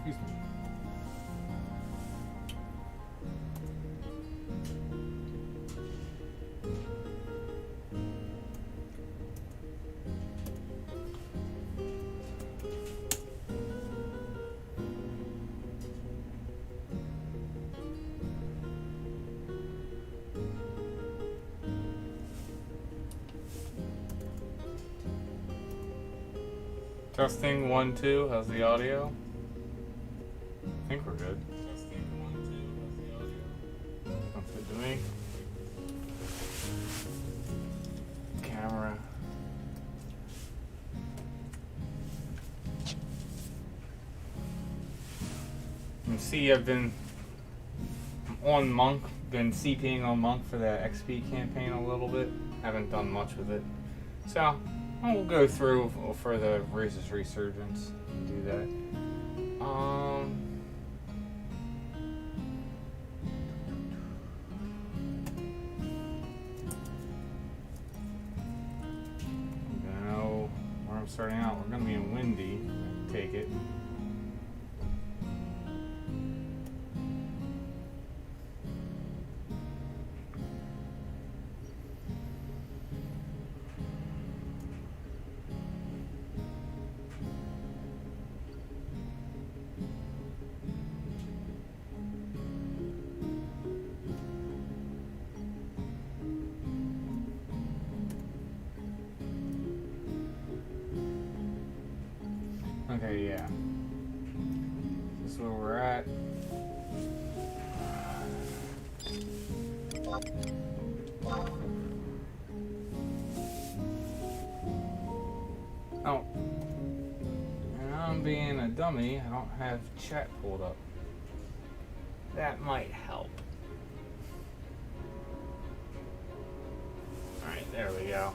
Excuse me. Testing 1, 2. How's the audio? I think we're good. Testing 1, 2. How's the audio? Sounds good to me. Camera. You see, I've been on Monk, been CPing on Monk for the XP campaign a little bit. Haven't done much with it, so we'll go through for the Voracious Resurgence and do that. Now, where I'm starting out, we're going to be in Windy. Take it. Okay, yeah. This is where we're at. Oh. And I'm being a dummy. I don't have chat pulled up. That might help. Alright, there we go.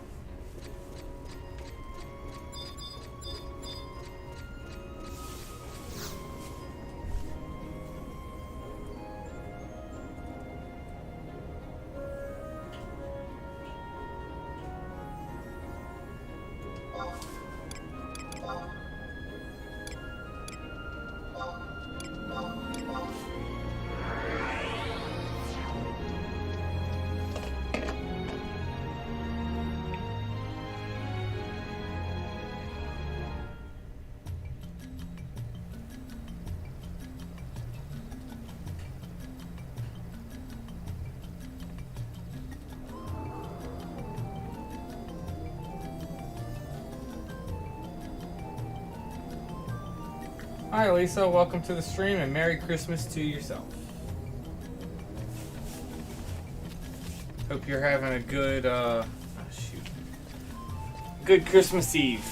Hi Lisa, welcome to the stream and Merry Christmas to yourself. Hope you're having a good, good Christmas Eve.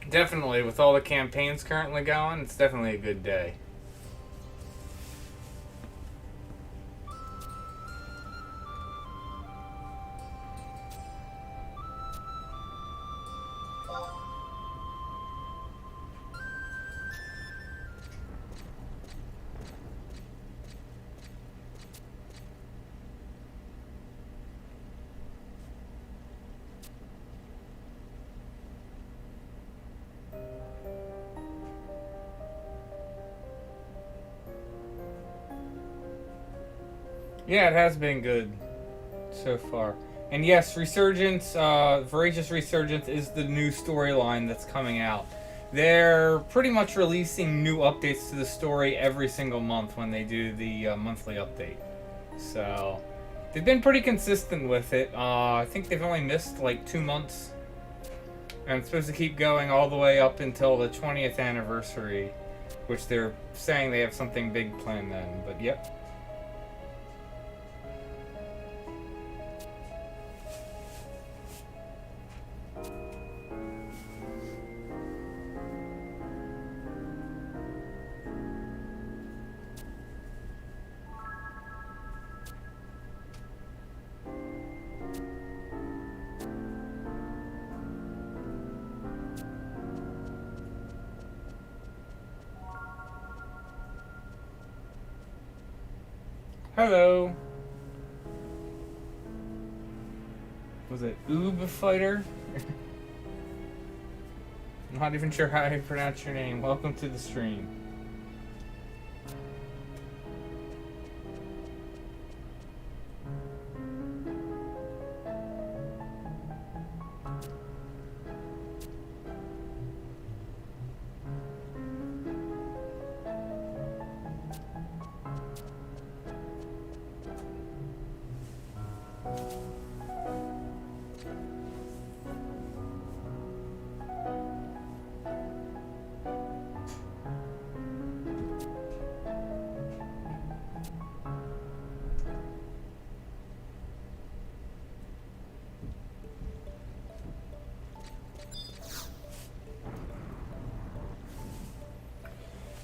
Definitely, with all the campaigns currently going, it's definitely a good day. Yeah, it has been good. so far. And yes, Resurgence, Voracious Resurgence is the new storyline that's coming out. They're pretty much releasing new updates to the story every single month when they do the monthly update. So, they've been pretty consistent with it. I think they've only missed like 2 months. And it's supposed to keep going all the way up until the 20th anniversary, which they're saying they have something big planned then. But yep. Hello. Was it Oob Fighter? I'm not even sure how I pronounce your name. Welcome to the stream.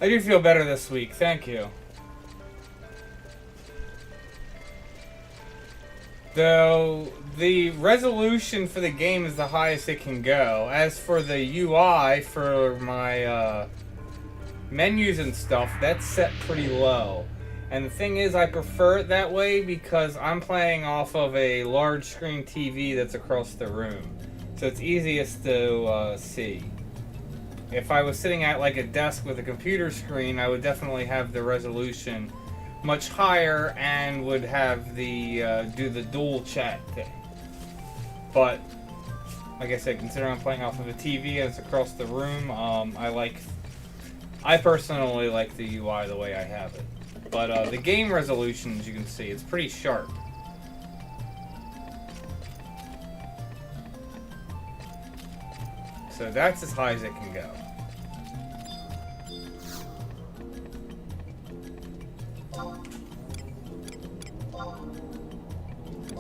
I do feel better this week, thank you. Though the resolution for the game is the highest it can go. As for the UI for my menus and stuff, that's set pretty low. And the thing is, I prefer it that way because I'm playing off of a large screen TV that's across the room. So it's easiest to see. If I was sitting at like a desk with a computer screen, I would definitely have the resolution much higher and would have the do the dual chat thing. But like I said, considering I'm playing off of a TV and it's across the room, I personally like the UI the way I have it. But the game resolution, as you can see, it's pretty sharp. So that's as high as it can go.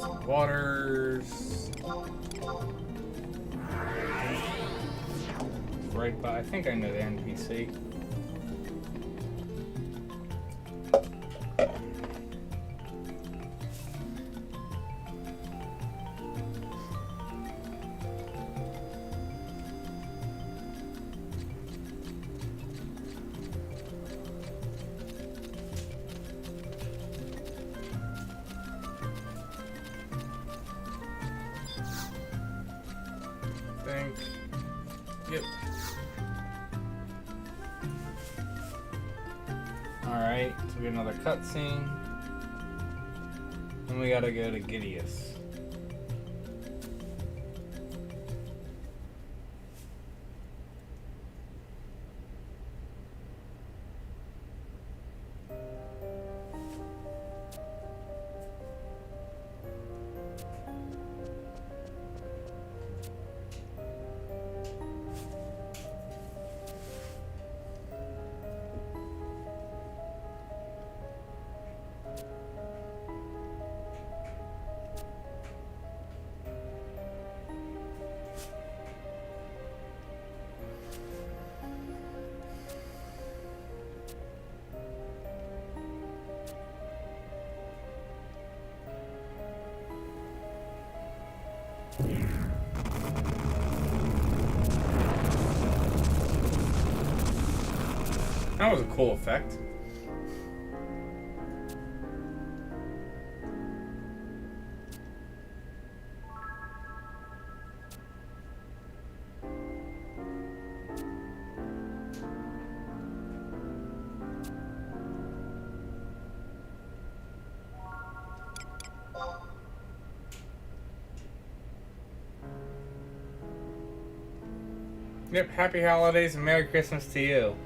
Some waters. Right by, I think I know the NPC. Yep. Alright, so we get another cutscene. And we gotta go to Gideus. That was a cool effect. Yep, happy holidays and Merry Christmas to you.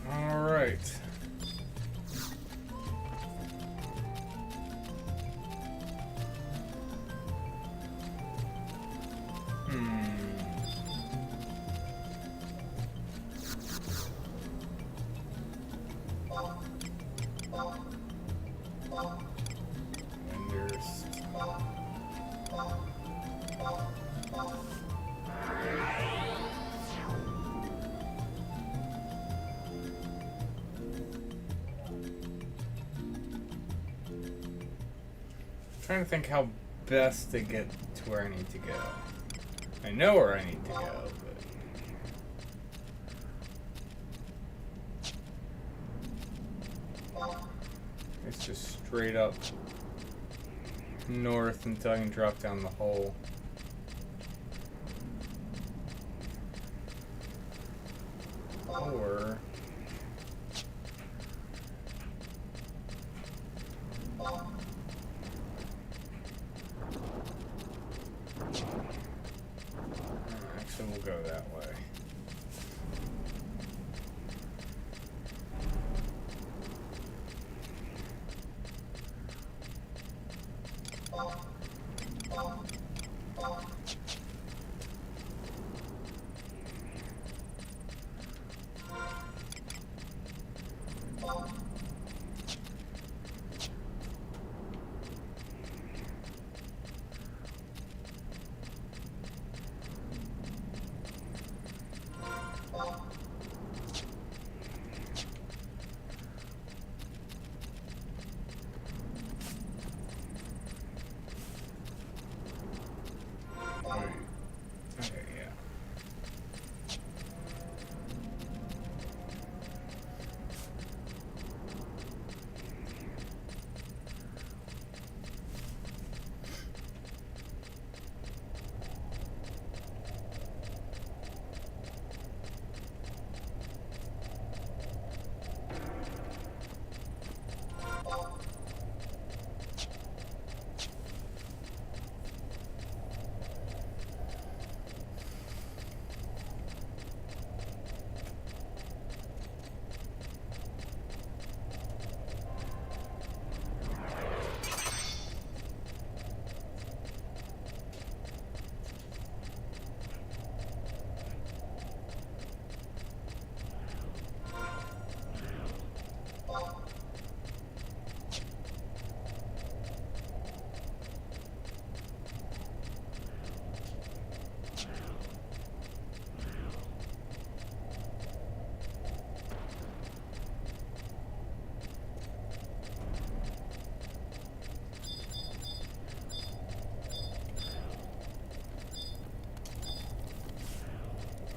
Alright. Trying to think how best to get to where I need to go. I know where I need to go, but it's just straight up north until I can drop down the hole. Or actually, we'll go that way.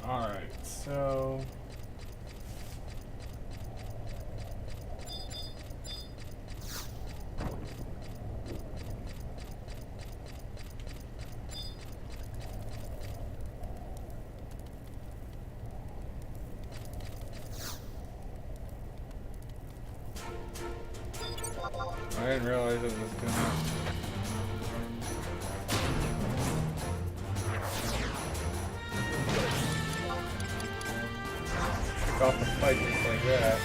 Alright, so I didn't realize it was gonna kick off the fight just like that.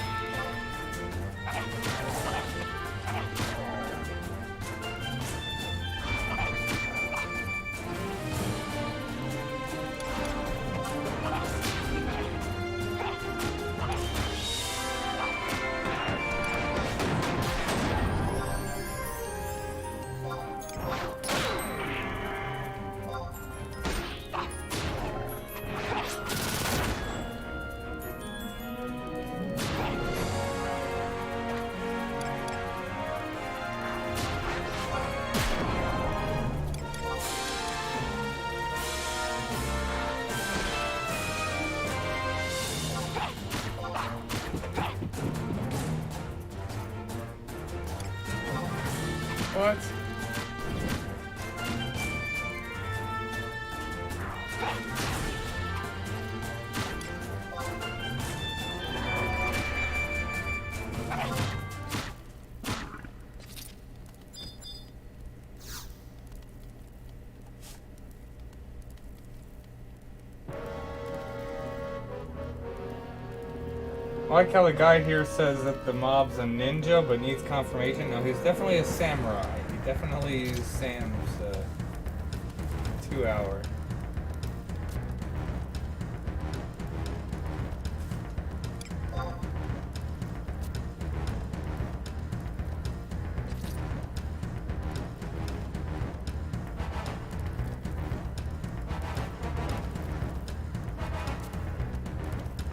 What? I like how the guy here says that the mob's a ninja, but needs confirmation. No, he's definitely a samurai. He definitely used Sam's 2-hour.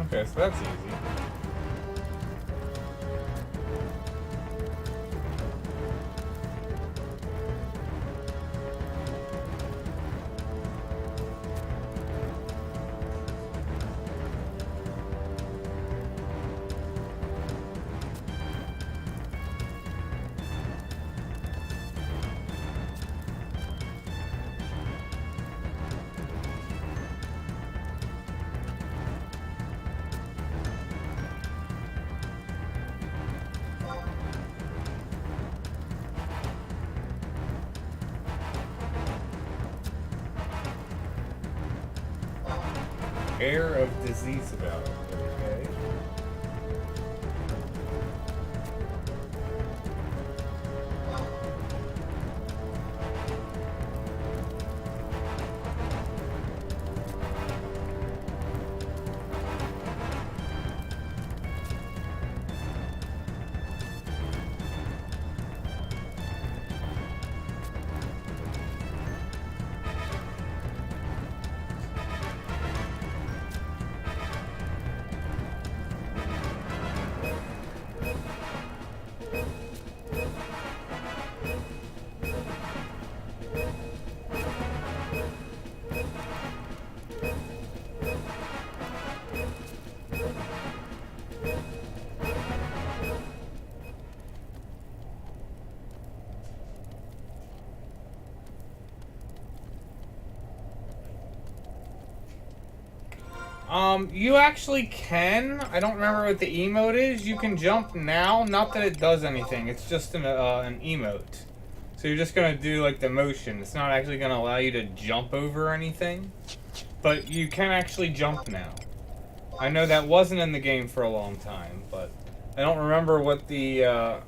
Okay, so that's easy. Air of disease about it, okay. You actually can. I don't remember what the emote is. You can jump now. Not that it does anything. It's just an emote. So you're just going to do like the motion. It's not actually going to allow you to jump over anything. But you can actually jump now. I know that wasn't in the game for a long time, but I don't remember what the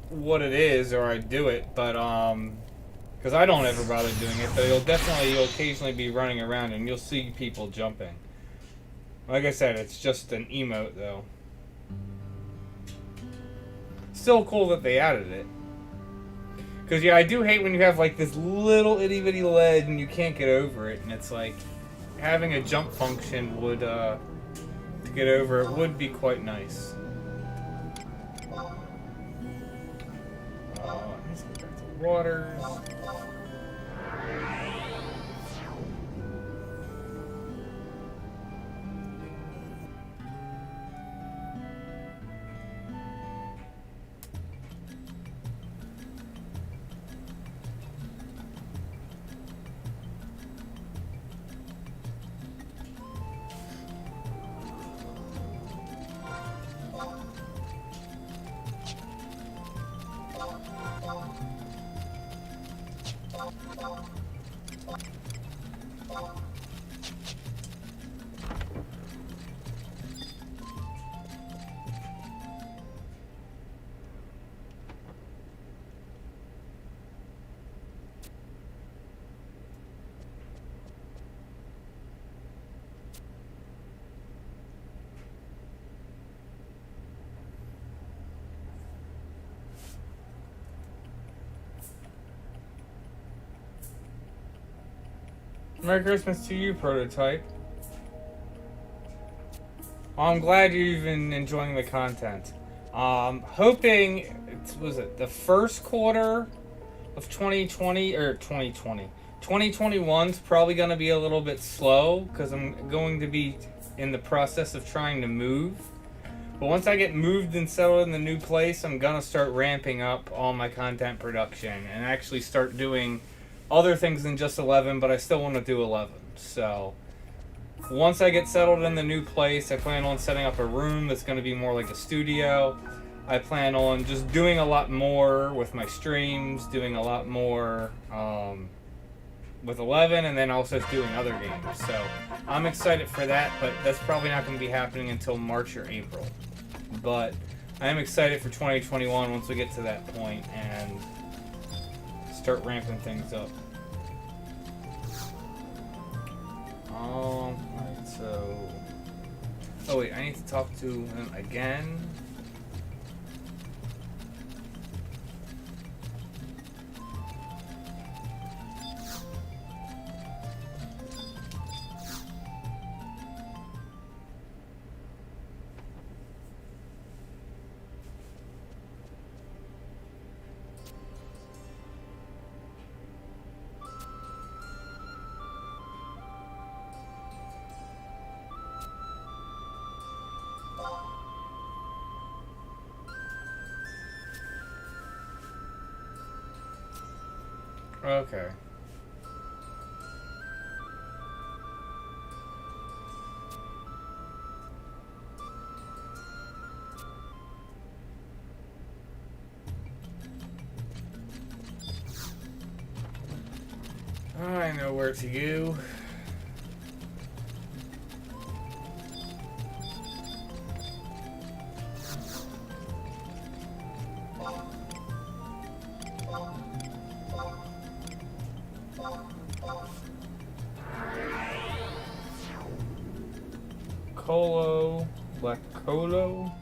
what it is, or I do it, but because I don't ever bother doing it, but you'll occasionally be running around and you'll see people jumping. Like I said, it's just an emote though. Still cool that they added it. Because yeah, I do hate when you have like this little itty bitty ledge and you can't get over it, and it's like having a jump function would to get over it would be quite nice. Let's go back to waters. Merry Christmas to you, Prototype. I'm glad you're even enjoying the content. Hoping, was it the first quarter of 2020 or 2020? 2021's probably going to be a little bit slow because I'm going to be in the process of trying to move. But once I get moved and settled in the new place, I'm going to start ramping up all my content production and actually start doing other things than just 11, but I still want to do 11. So once I get settled in the new place, I plan on setting up a room that's going to be more like a studio. I plan on just doing a lot more with my streams, doing a lot more with 11, and then also doing other games. So I'm excited for that, but that's probably not going to be happening until March or April. But I am excited for 2021 once we get to that point and start ramping things up. Alright, so... Oh wait, I need to talk to him again. Okay. I know where to go. Colo, Black Colo.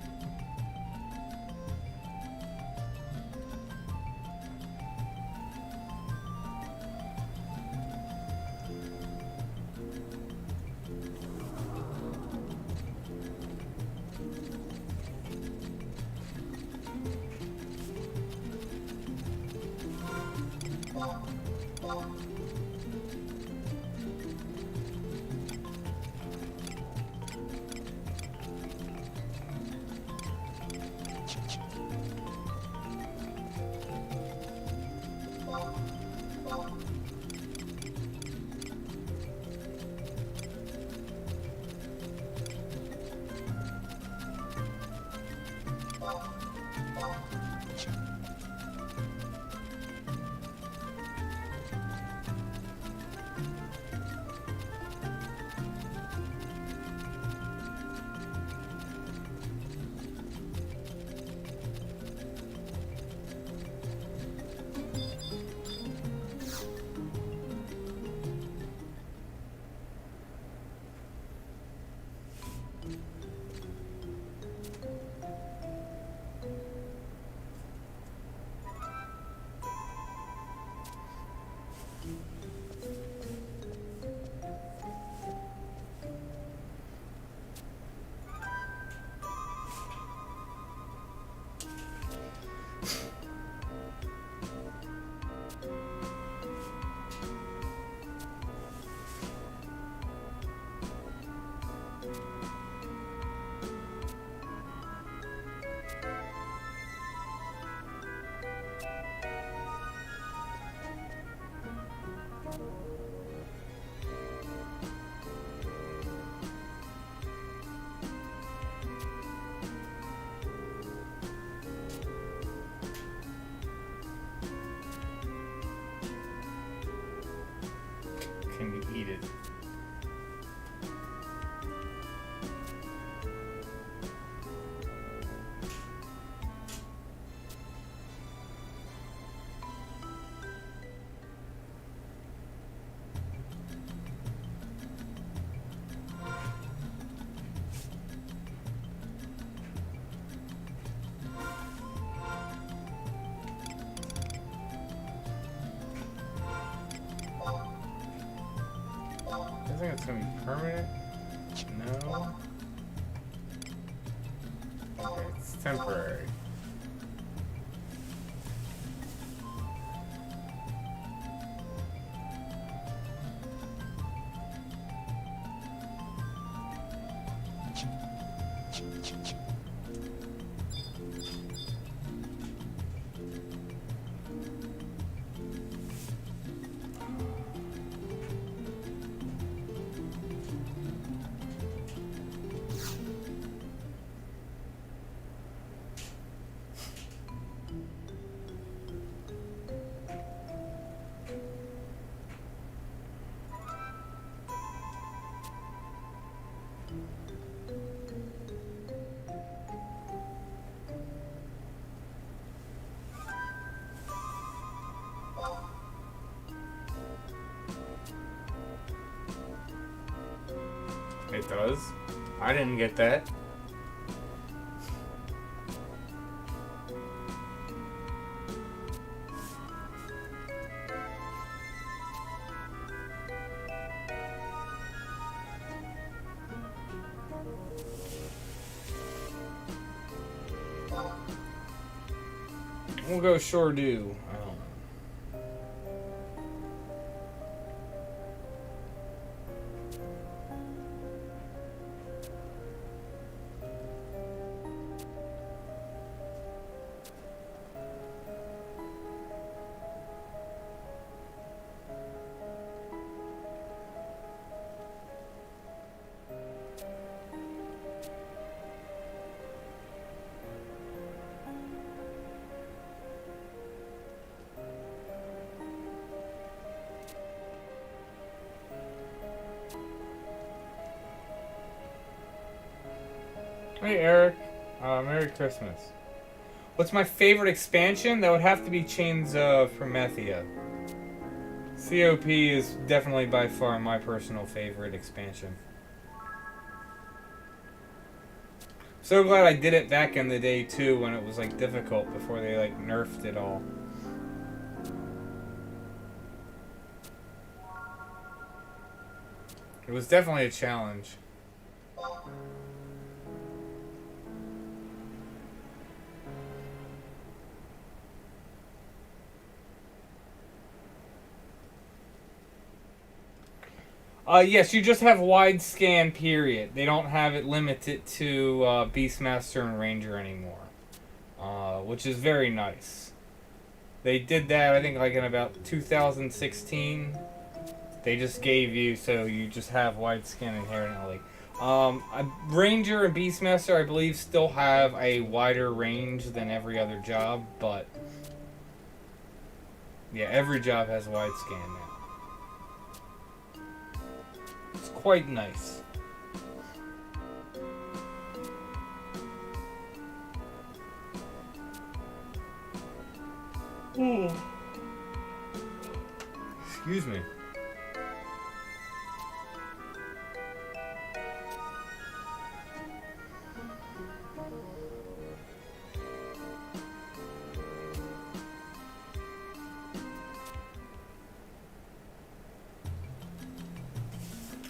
Can you eat it? think it's gonna be permanent. No. Okay, it's temporary. It does. I didn't get that. We'll go sure do. Hey Eric, Merry Christmas. What's my favorite expansion? That would have to be Chains of Promethea. COP is definitely by far my personal favorite expansion. So glad I did it back in the day too, when it was like difficult before they like nerfed it all. It was definitely a challenge. Yes, you just have wide scan, period. They don't have it limited to Beastmaster and Ranger anymore, which is very nice. They did that, I think, like in about 2016. They just gave you, so you just have wide scan inherently. Ranger and Beastmaster, I believe, still have a wider range than every other job, but yeah, every job has wide scan now. It's quite nice. Excuse me.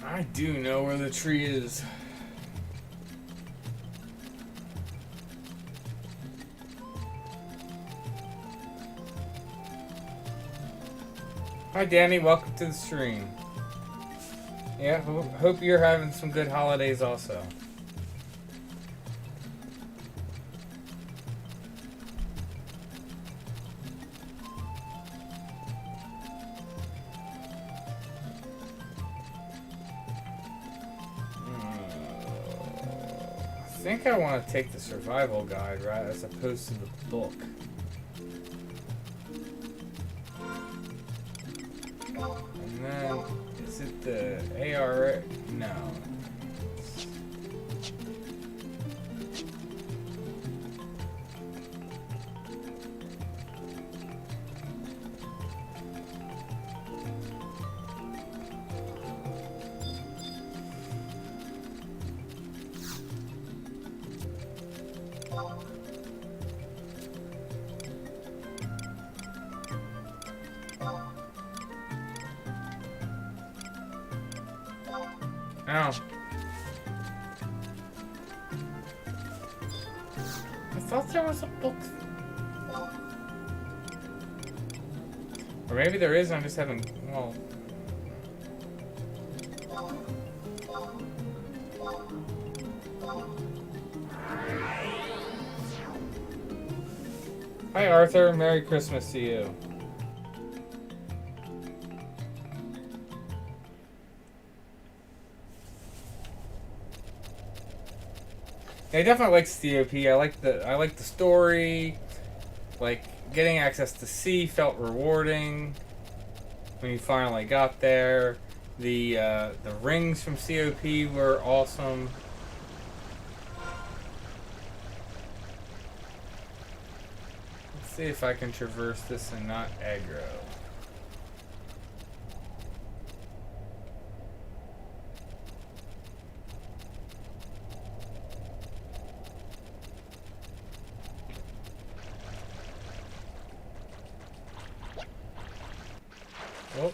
I do know where the tree is. Hi Danny, welcome to the stream. Yeah, hope you're having some good holidays also. I think I want to take the survival guide, right, as opposed to the book. And then, is it the AR? No. Ow. I thought there was a book. Or maybe there is, I'm just having, well... Hi Arthur, Merry Christmas to you. Yeah, I definitely like COP. I like the story. Like getting access to C felt rewarding when you finally got there. The rings from COP were awesome. Let's see if I can traverse this and not aggro. Oh.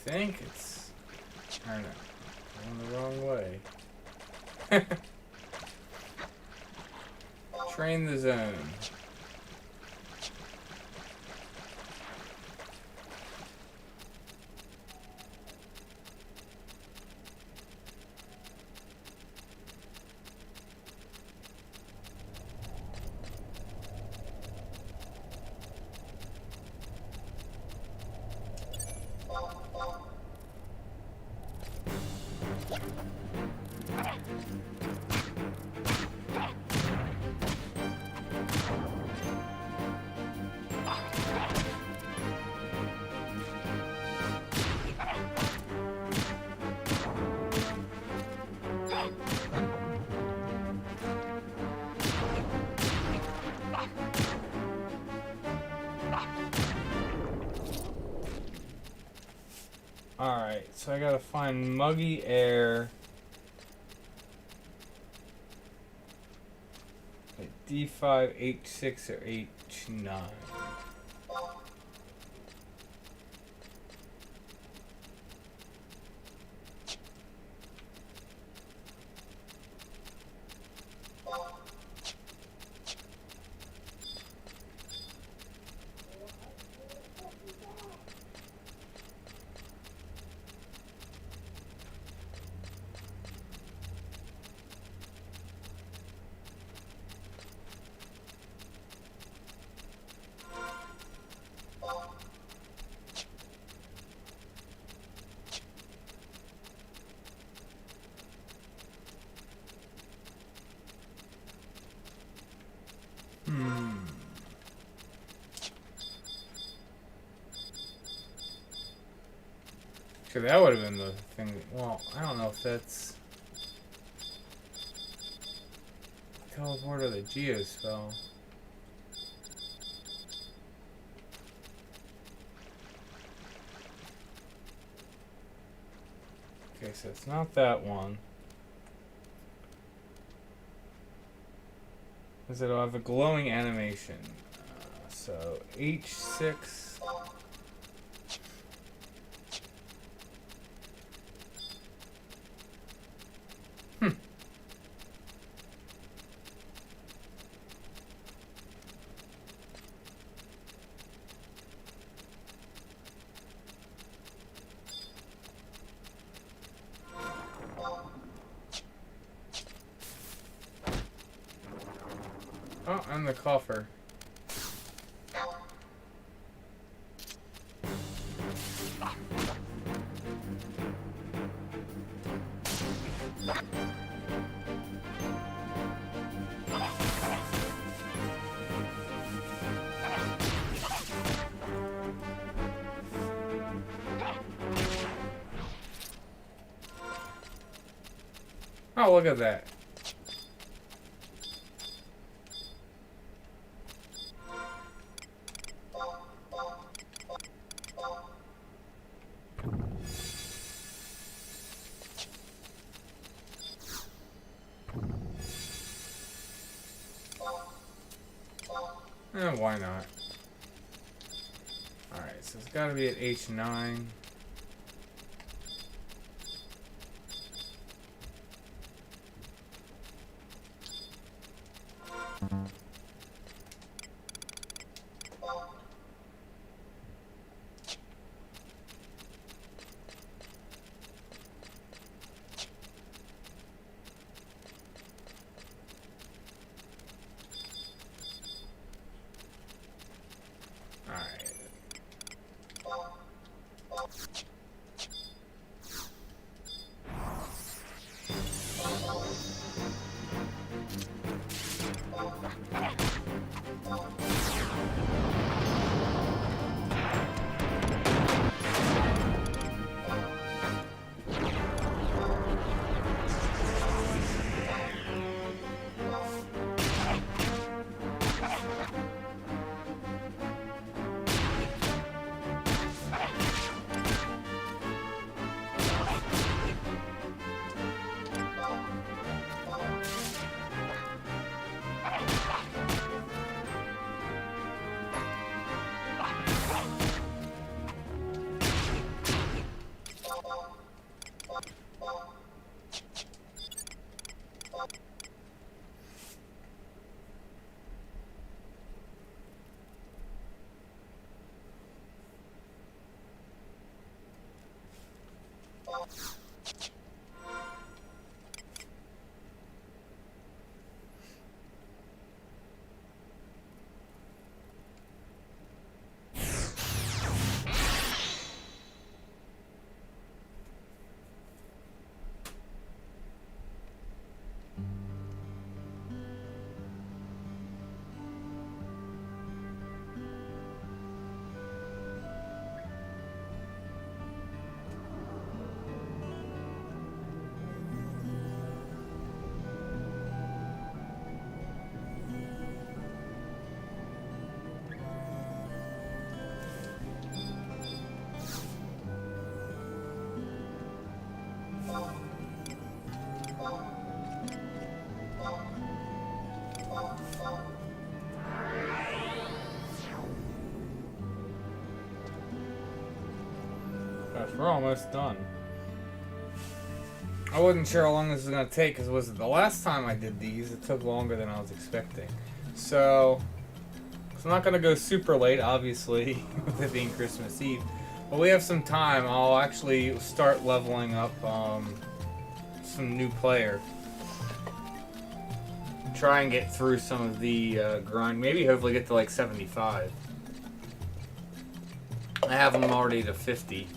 I think it's... I don't know. Going the wrong way. Train the zone. Alright, so I gotta find Muggy Air at D5, H6, or H9. So that would have been the thing. Well, I don't know if that's... Teleport or the Geo spell. Okay, so it's not that one. Because it'll have a glowing animation. So H6. Oh, and the coffer. Oh, look at that. Why not? Alright, so it's gotta be at H9. Gosh, we're almost done. I wasn't sure how long this was going to take because it was the last time I did these. It took longer than I was expecting. So I'm not going to go super late, obviously, with it being Christmas Eve. But we have some time. I'll actually start leveling up some new player. Try and get through some of the grind. Maybe hopefully get to like 75. I have them already to 50.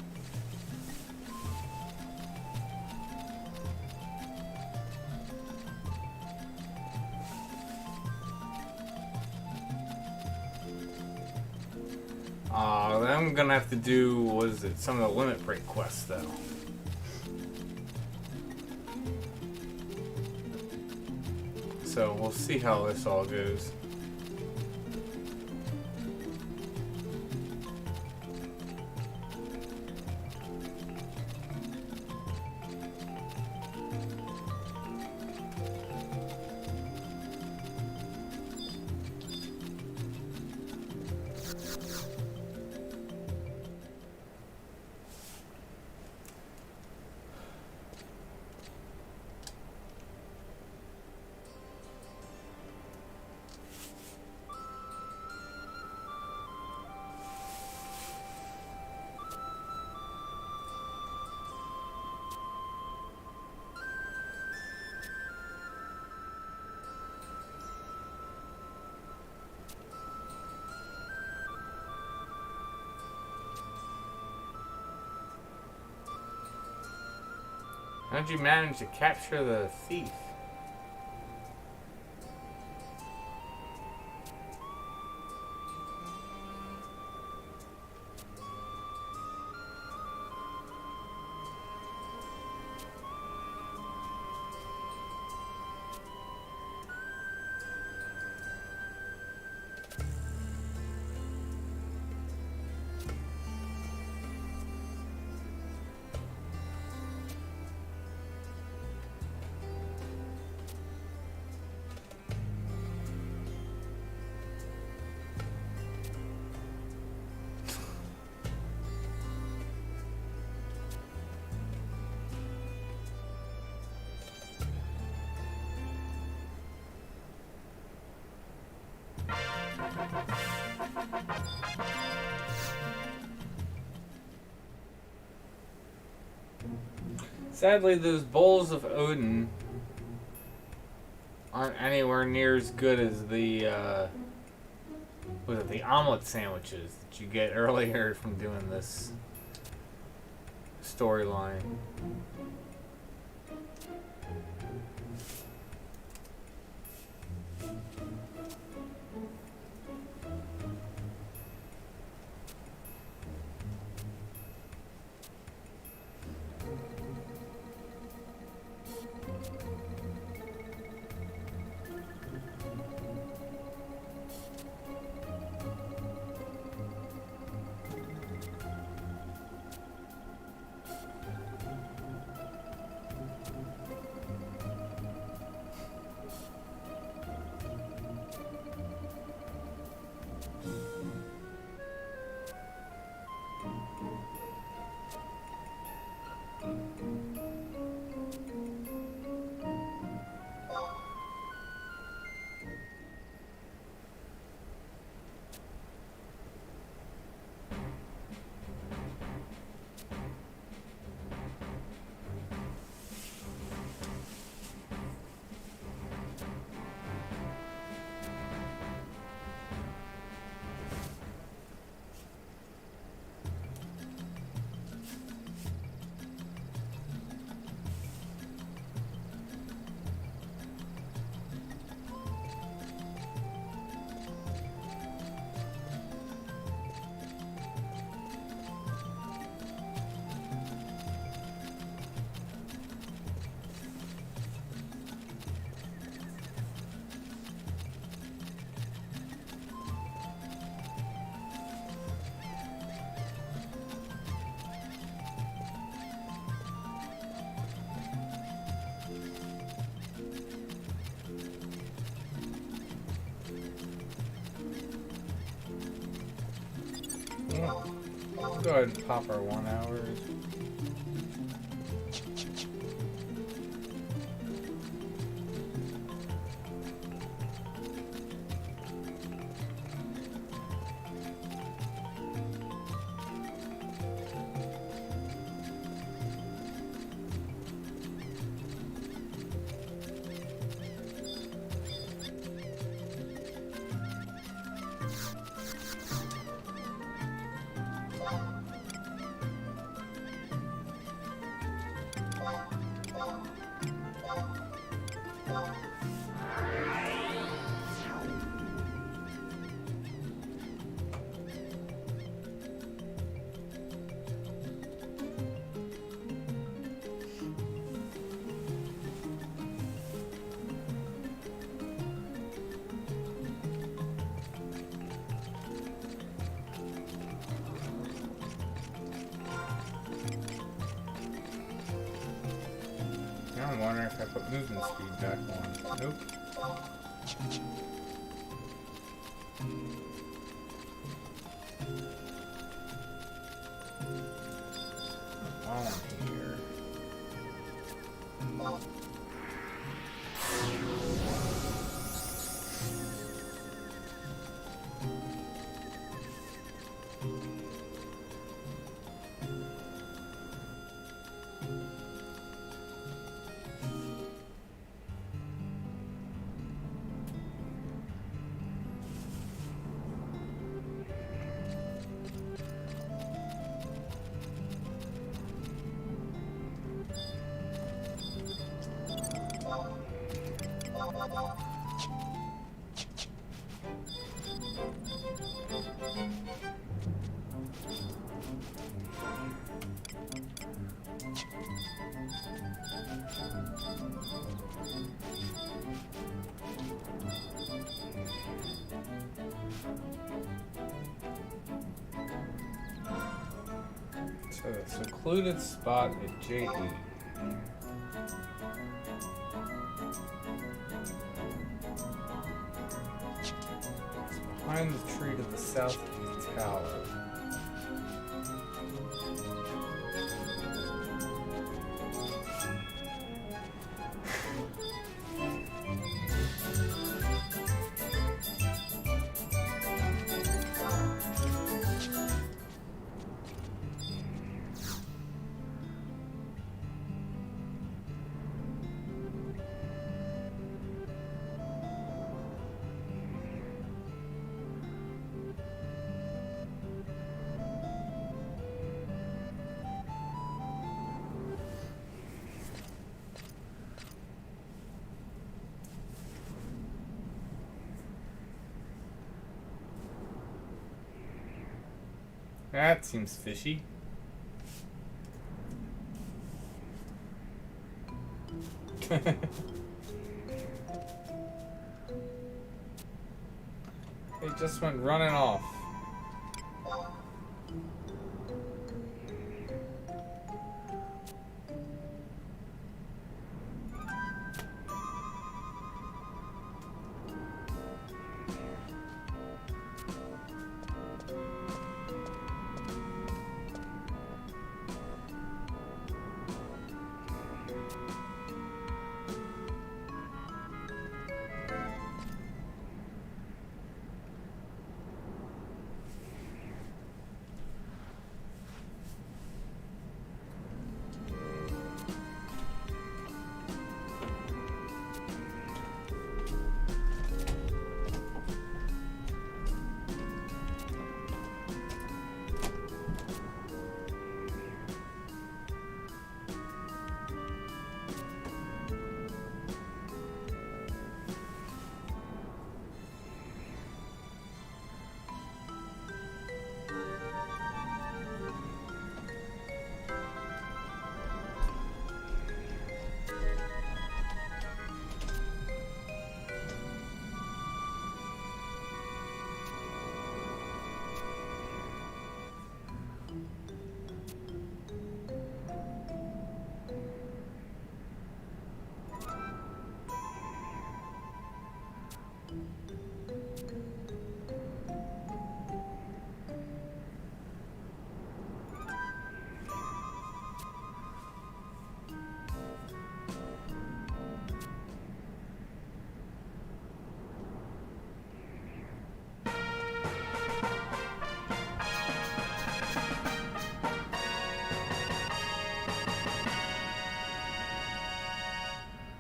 Then I'm gonna have to do, what is it, some of the limit break quests though. So we'll see how this all goes. How'd you manage to capture the thief? Sadly, those bowls of Odin aren't anywhere near as good as the the omelet sandwiches that you get earlier from doing this storyline. Let's go ahead and pop our 1 hours. I'm wondering if I put movement speed back on. Nope. On here. So the secluded spot at JE. It's behind the tree to the south of the tower. That seems fishy. They just went running off.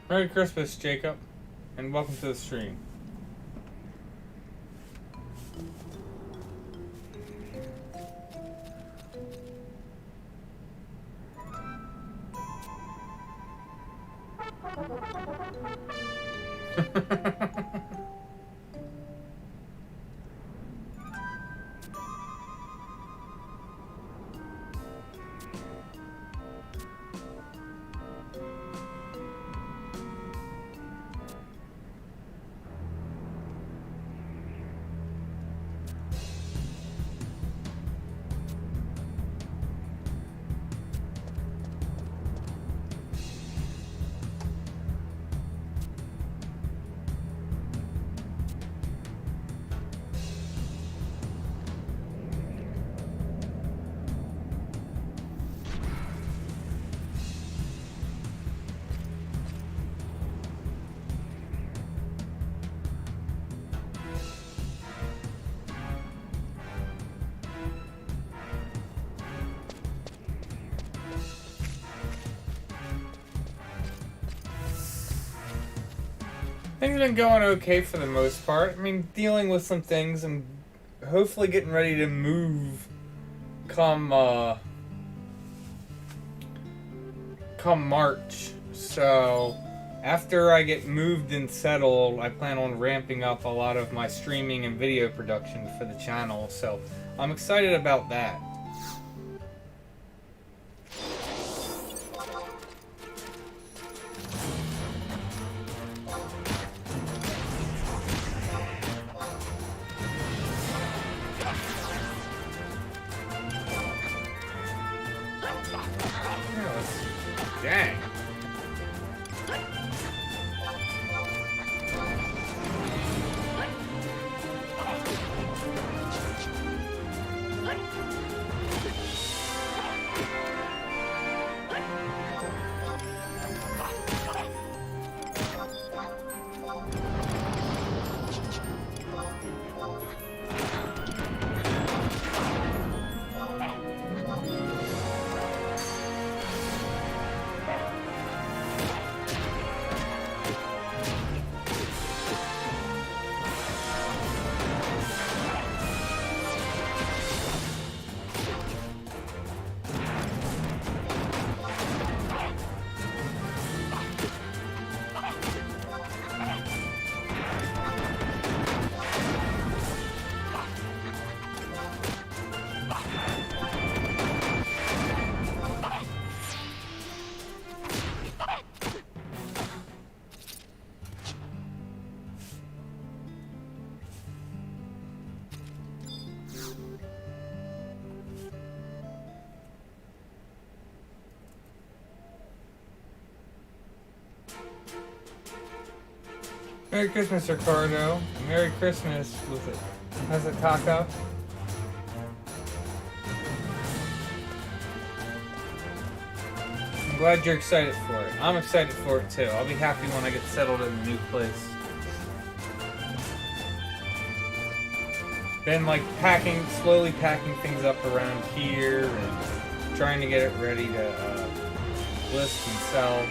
Merry Christmas, Jacob, and welcome to the stream. Things have been going okay for the most part. I mean, dealing with some things and hopefully getting ready to move come March. So after I get moved and settled, I plan on ramping up a lot of my streaming and video production for the channel. So I'm excited about that. Dang. Merry Christmas, Ricardo. Merry Christmas with it. How's it, Taka? I'm glad you're excited for it. I'm excited for it too. I'll be happy when I get settled in a new place. Been like slowly packing things up around here and trying to get it ready to list and sell.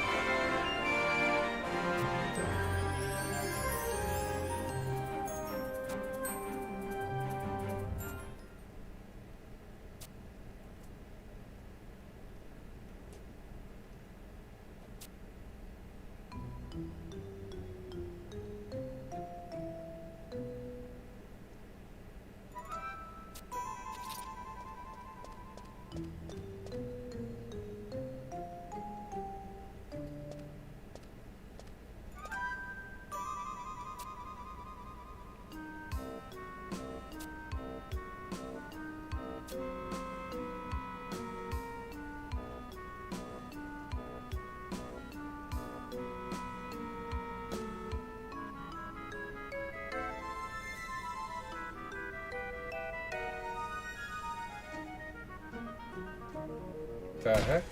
The heck?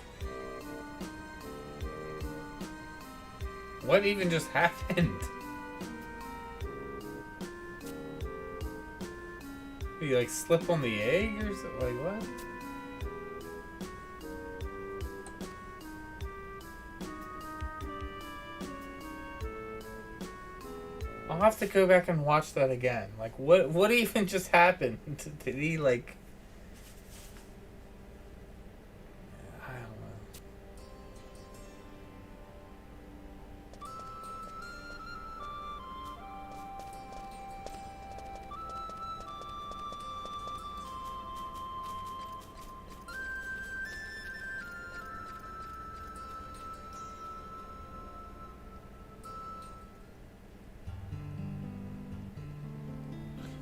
What even just happened? Did you like slip on the egg or something? Like what? I'll have to go back and watch that again. Like what even just happened? Did he like...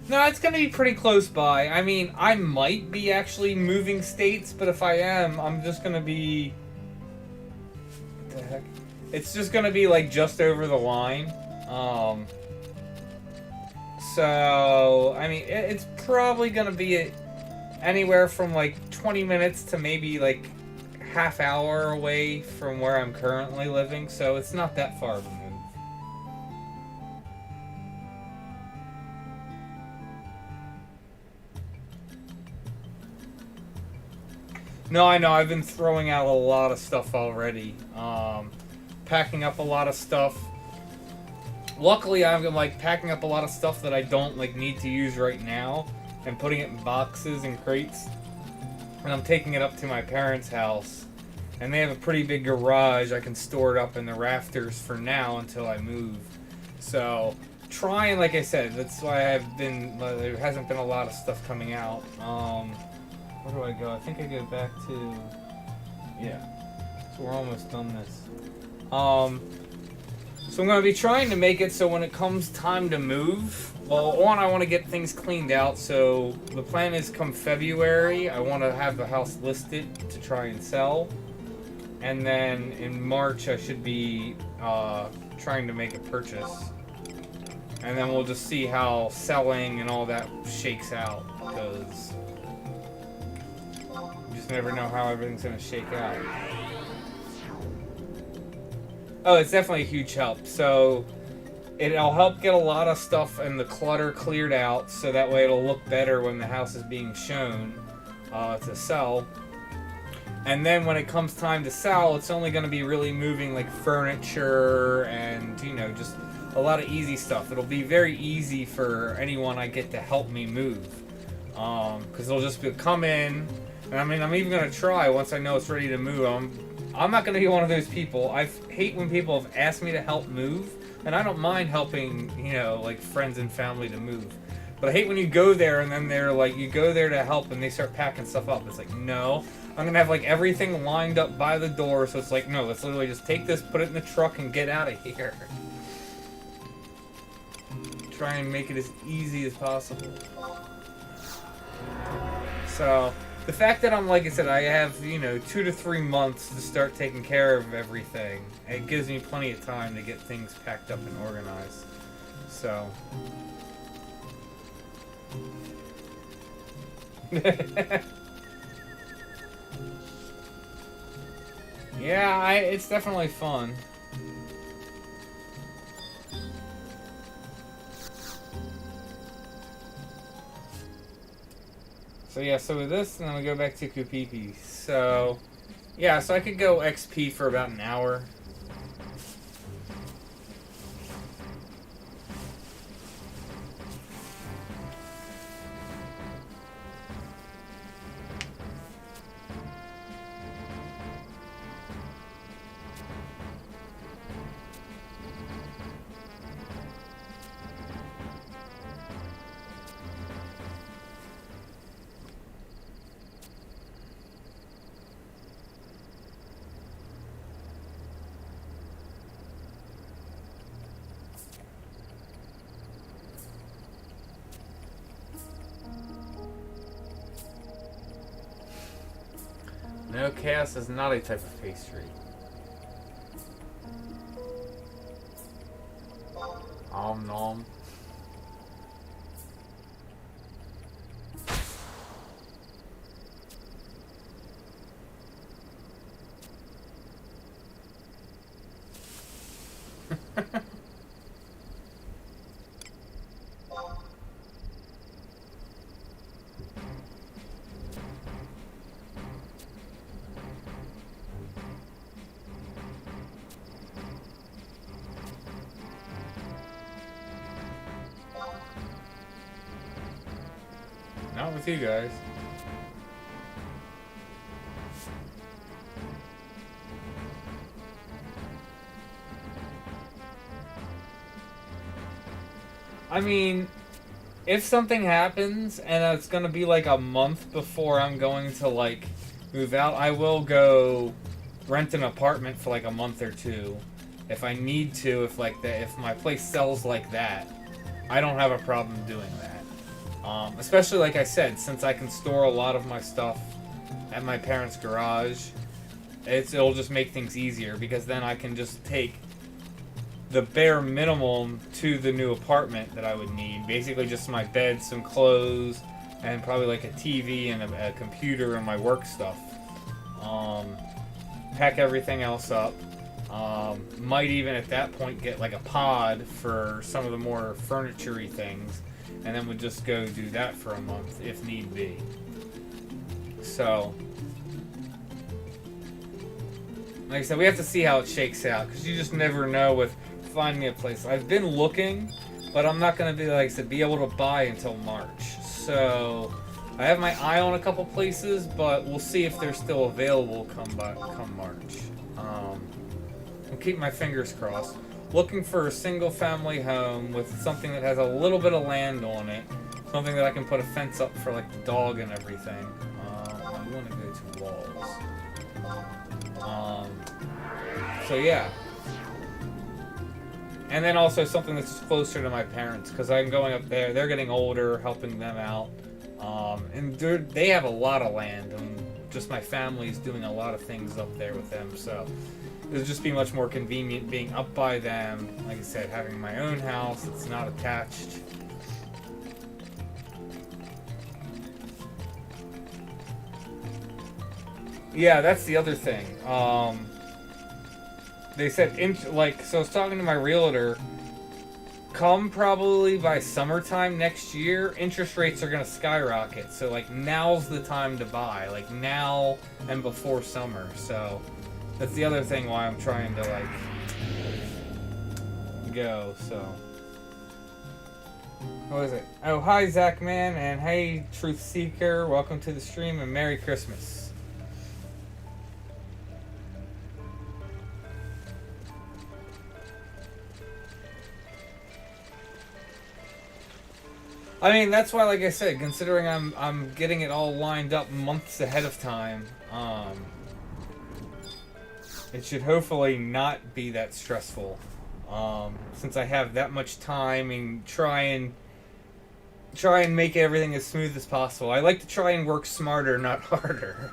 No, it's going to be pretty close by. I mean, I might be actually moving states, but if I am, I'm just going to be... What the heck? It's just going to be, like, just over the line. So, I mean, it's probably going to be anywhere from, like, 20 minutes to maybe, like, half hour away from where I'm currently living. So, it's not that far of a move. No, I know. I've been throwing out a lot of stuff already. Packing up a lot of stuff. Luckily, I'm like packing up a lot of stuff that I don't like need to use right now and putting it in boxes and crates. And I'm taking it up to my parents' house. And they have a pretty big garage. I can store it up in the rafters for now until I move. So, trying, like I said, that's why I've been, there hasn't been a lot of stuff coming out. Where do I go? I think I go back to... Yeah. So we're almost done this. So I'm going to be trying to make it so when it comes time to move... Well, one, I want to get things cleaned out. So the plan is come February, I want to have the house listed to try and sell. And then in March, I should be trying to make a purchase. And then we'll just see how selling and all that shakes out. Because... never know how everything's going to shake out. Oh, it's definitely a huge help. So it'll help get a lot of stuff and the clutter cleared out, so that way it'll look better when the house is being shown to sell. And then when it comes time to sell, it's only going to be really moving like furniture and, you know, just a lot of easy stuff. It'll be very easy for anyone I get to help me move. Because they'll just come in. And I mean, I'm even going to try once I know it's ready to move. I'm not going to be one of those people. I hate when people have asked me to help move. And I don't mind helping, you know, like friends and family to move. But I hate when you go there and then they're like, you go there to help and they start packing stuff up. It's like, no. I'm going to have like everything lined up by the door. So it's like, no, let's literally just take this, put it in the truck and get out of here. Try and make it as easy as possible. So... the fact that I'm, like I said, I have, you know, 2 to 3 months to start taking care of everything. It gives me plenty of time to get things packed up and organized. So. Yeah, it's definitely fun. So yeah, so with this, and then we go back to Kupipi. So, yeah, so I could go XP for about an hour. No, chaos is not a type of pastry. Om nom. Not with you guys. I mean, if something happens and it's gonna be like a month before I'm going to like move out, I will go rent an apartment for like a month or two if I need to. If like that, if my place sells like that, I don't have a problem doing that. Especially like I said, since I can store a lot of my stuff at my parents' garage, it'll just make things easier because then I can just take the bare minimum to the new apartment that I would need. Basically just my bed, some clothes, and probably like a TV and a computer and my work stuff. Pack everything else up. Might even at that point get like a pod for some of the more furniture-y things, and then would just go do that for a month if need be. So, like I said, we have to see how it shakes out because you just never know with finding a place. I've been looking, but I'm not going to be, like I said, be able to buy until March. So I have my eye on a couple places, but we'll see if they're still available come March. I'll keep my fingers crossed. Looking for a single family home with something that has a little bit of land on it. Something that I can put a fence up for like the dog and everything. I want to go to walls. So yeah. And then also something that's closer to my parents, because I'm going up there. They're getting older, helping them out. And they have a lot of land, and just my family's doing a lot of things up there with them. So it'll just be much more convenient being up by them. Like I said, having my own house, it's not attached. Yeah, that's the other thing. They said, so I was talking to my realtor, come probably by summertime next year, interest rates are going to skyrocket. So, like, now's the time to buy. Like, now and before summer. So, that's the other thing why I'm trying to, like, go, so. What is it? Oh, hi, Zach Man, and hey, Truth Seeker. Welcome to the stream, and Merry Christmas. I mean, that's why, like I said, considering I'm getting it all lined up months ahead of time, it should hopefully not be that stressful, since I have that much time and try and make everything as smooth as possible. I like to try and work smarter, not harder.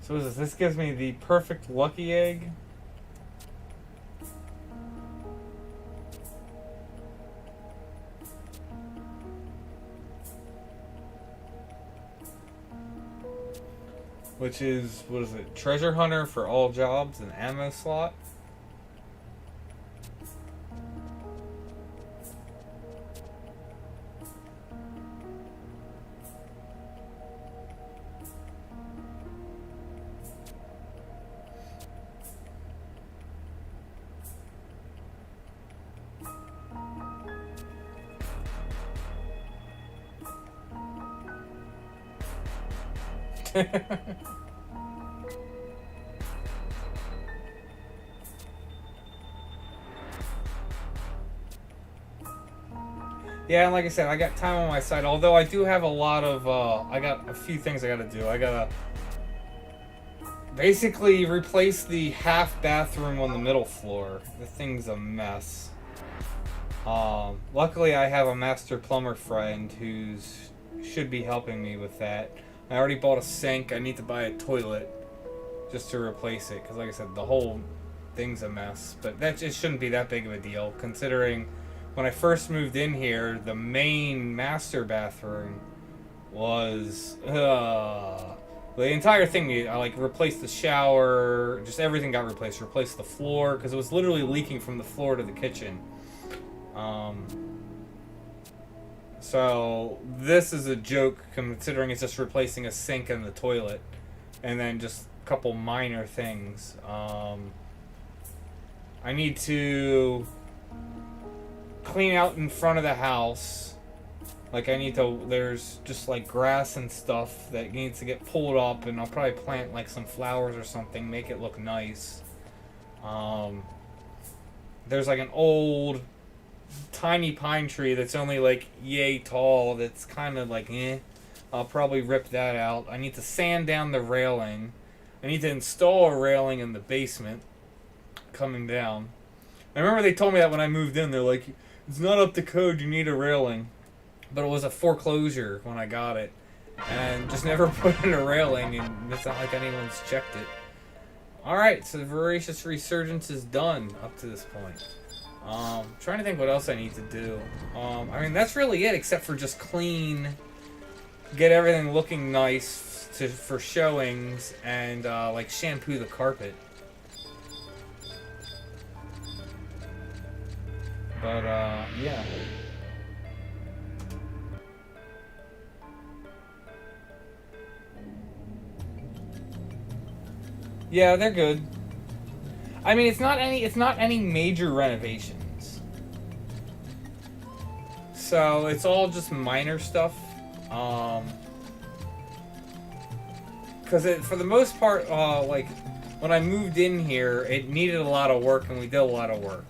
So what is this? This gives me the perfect lucky egg. Which is, what is it? Treasure hunter for all jobs and ammo slot. Yeah, and like I said, I got time on my side. Although I do have a lot of, I got a few things I gotta do. I gotta basically replace the half bathroom on the middle floor. The thing's a mess. Luckily I have a master plumber friend who's should be helping me with that. I already bought a sink. I need to buy a toilet just to replace it, because like I said, the whole thing's a mess. But that just shouldn't be that big of a deal, considering when I first moved in here, the main master bathroom was the entire thing. I like replaced the shower, just everything got replaced. Replaced the floor because it was literally leaking from the floor to the kitchen. So this is a joke, considering it's just replacing a sink and the toilet, and then just a couple minor things. I need to clean out in front of the house. Like there's just like grass and stuff that needs to get pulled up, and I'll probably plant like some flowers or something, make it look nice. There's like an old tiny pine tree that's only like yay tall, that's kind of like I'll probably rip that out. I need to sand down the railing. I need to install a railing in the basement coming down. I remember they told me that when I moved in. They're like, it's not up to code, you need a railing. But it was a foreclosure when I got it, and just never put in a railing, and it's not like anyone's checked it. Alright, so the Voracious Resurgence is done up to this point. Trying to think what else I need to do. I mean, that's really it, except for just clean, get everything looking nice for showings, and like shampoo the carpet. But yeah. Yeah, they're good. I mean, it's not any major renovations. So it's all just minor stuff. Because for the most part, like when I moved in here, it needed a lot of work, and we did a lot of work.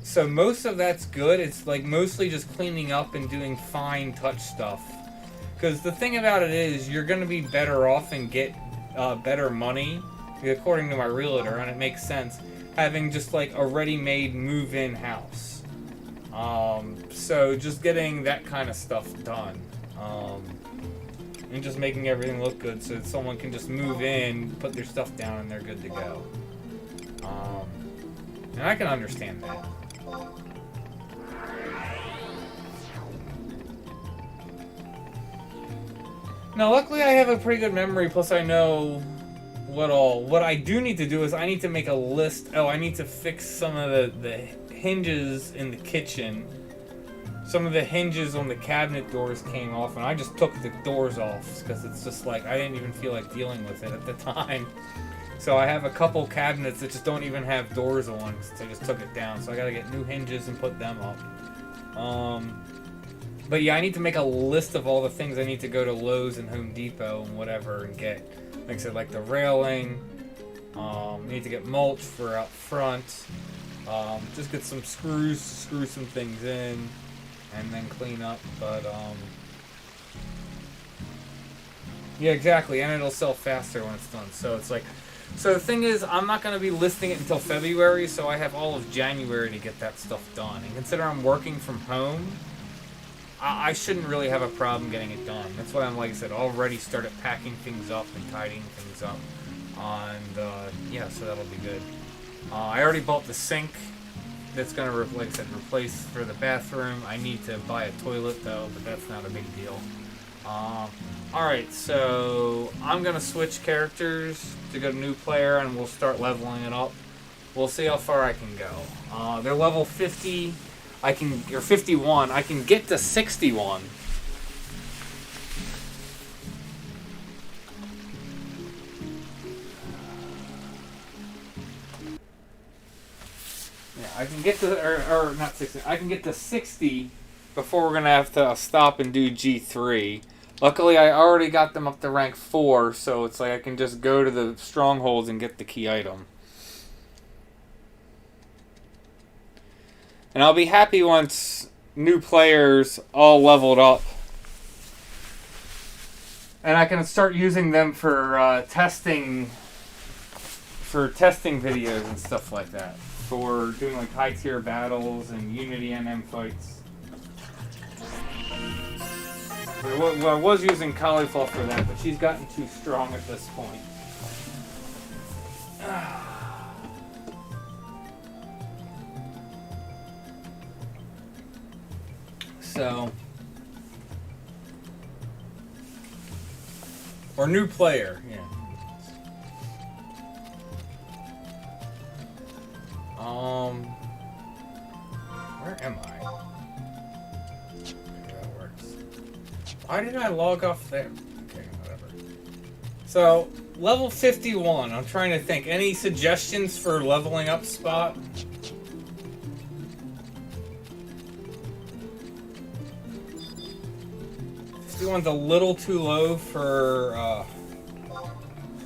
So most of that's good. It's like mostly just cleaning up and doing fine touch stuff. Because the thing about it is, you're going to be better off and get better money, according to my realtor, and it makes sense, having just like a ready-made move-in house. So just getting that kind of stuff done. And just making everything look good so that someone can just move in, put their stuff down, and they're good to go. And I can understand that. Now, luckily I have a pretty good memory, plus I know what I do need to do is I need to make a list. Oh, I need to fix some of the hinges in the kitchen. Some of the hinges on the cabinet doors came off, and I just took the doors off because it's just like I didn't even feel like dealing with it at the time. So I have a couple cabinets that just don't even have doors on, so I just took it down. So I gotta get new hinges and put them up. But yeah, I need to make a list of all the things I need to go to Lowe's and Home Depot and whatever and get. Like I said, like the railing. Need to get mulch for out front. Just get some screws to screw some things in, and then clean up. But yeah, exactly, and it'll sell faster when it's done. So it's like, so the thing is, I'm not going to be listing it until February, so I have all of January to get that stuff done. And consider I'm working from home, I shouldn't really have a problem getting it done. That's why I'm, like I said, already started packing things up and tidying things up. And yeah, so that'll be good. I already bought the sink. That's gonna, like I said, replace for the bathroom. I need to buy a toilet though, but that's not a big deal. Alright, so I'm gonna switch characters to go to new player and we'll start leveling it up. We'll see how far I can go. They're level 50, or 51. I can get to 61. Yeah, I can get to, or not 60, I can get to 60 before we're gonna have to stop and do G3. Luckily, I already got them up to rank 4, so it's like I can just go to the strongholds and get the key item. And I'll be happy once new players all leveled up. And I can start using them for testing videos and stuff like that. For doing like high tier battles and Unity NM fights. Well, I was using Cauliflower for that, but she's gotten too strong at this point. So, or new player, yeah. Where am I? Okay, that works. Why did I log off there? Okay, whatever. So, level 51. I'm trying to think. Any suggestions for leveling up spot? One's a little too low for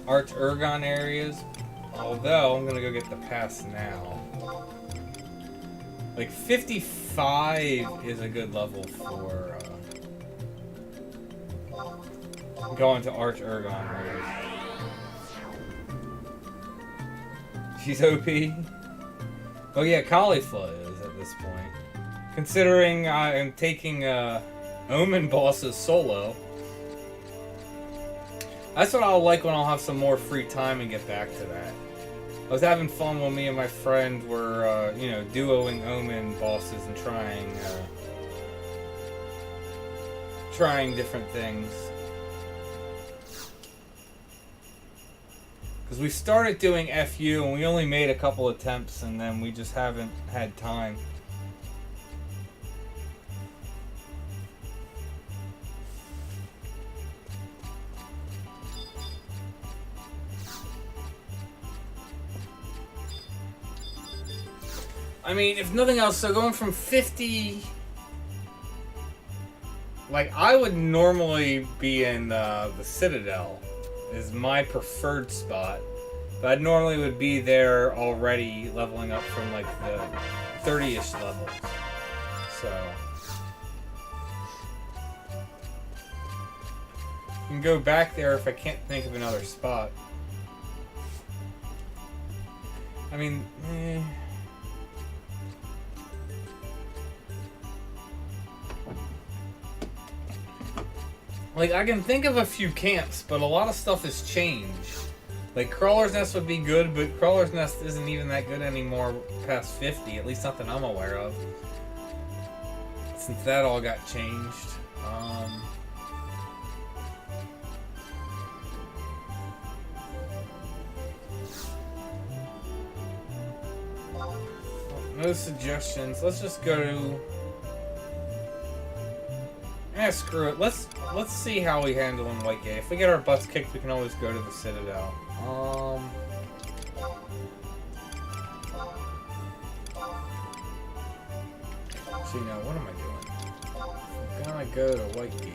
Arch Ergon areas, although I'm gonna go get the pass now. Like 55 is a good level for going to Arch Ergon areas. She's OP. Oh yeah, Cauliflower is at this point. Considering I am taking Omen bosses solo. That's what I'll like when I'll have some more free time and get back to that. I was having fun when me and my friend were, you know, duoing Omen bosses and trying different things. Because we started doing FU and we only made a couple attempts and then we just haven't had time. I mean, if nothing else, so going from 50... Like, I would normally be in the Citadel, is my preferred spot. But I normally would be there already, leveling up from, like, the 30-ish levels. So... I can go back there if I can't think of another spot. I mean, like, I can think of a few camps, but a lot of stuff has changed. Like, Crawler's Nest would be good, but Crawler's Nest isn't even that good anymore past 50, at least not that I'm aware of. Since that all got changed. No suggestions. Let's just go to... screw it. Let's see how we handle in White Gate. If we get our butts kicked, we can always go to the Citadel. See, now what am I doing? I'm gonna go to White Gate.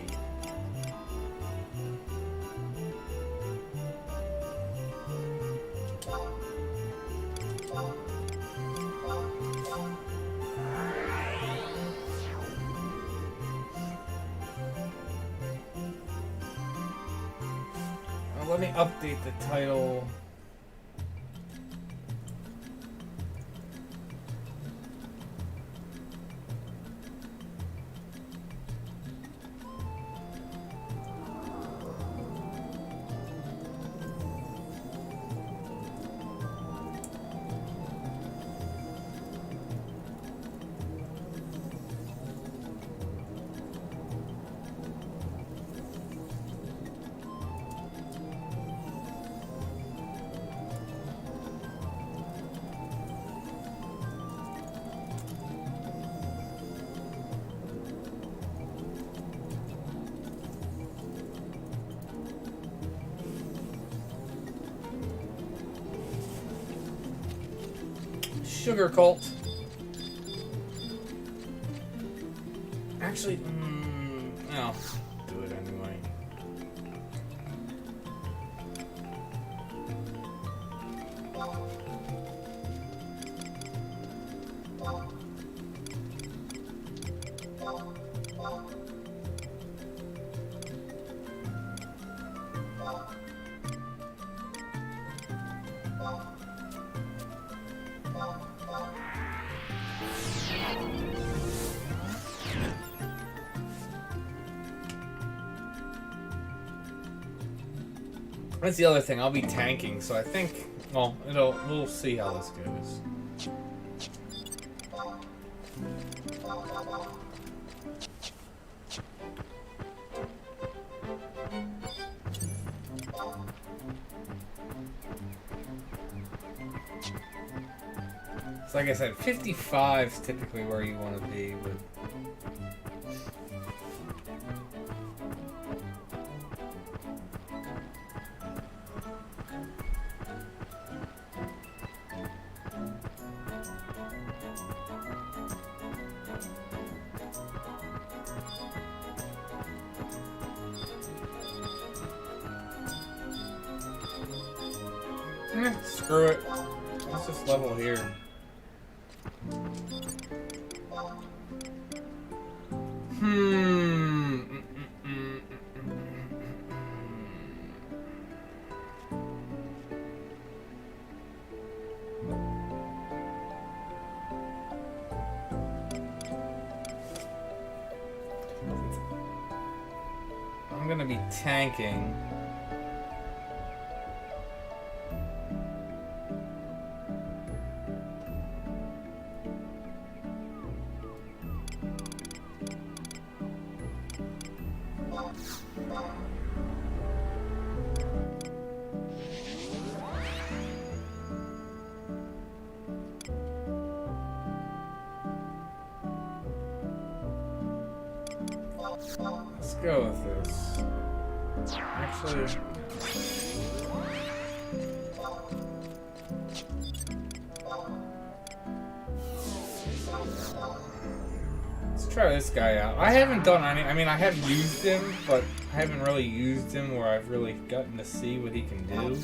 Let me update the title. Sugar Cult. Actually, no. Do it anyway. That's the other thing. I'll be tanking, so I think, well, we'll see how this goes. So like I said, 55 is typically where you want to be with. Screw it. Let's just level here. I'm gonna be tanking. Let's go with this. Actually, let's try this guy out. I haven't done any. I mean, I have used him, but I haven't really used him where I've really gotten to see what he can do.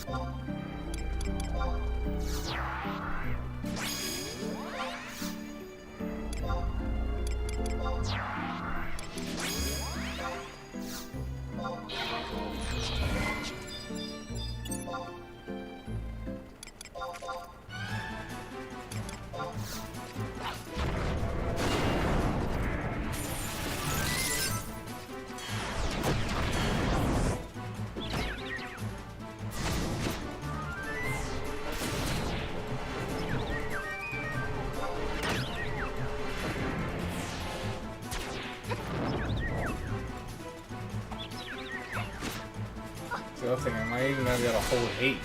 The other thing, am I even gonna be able to hold 8?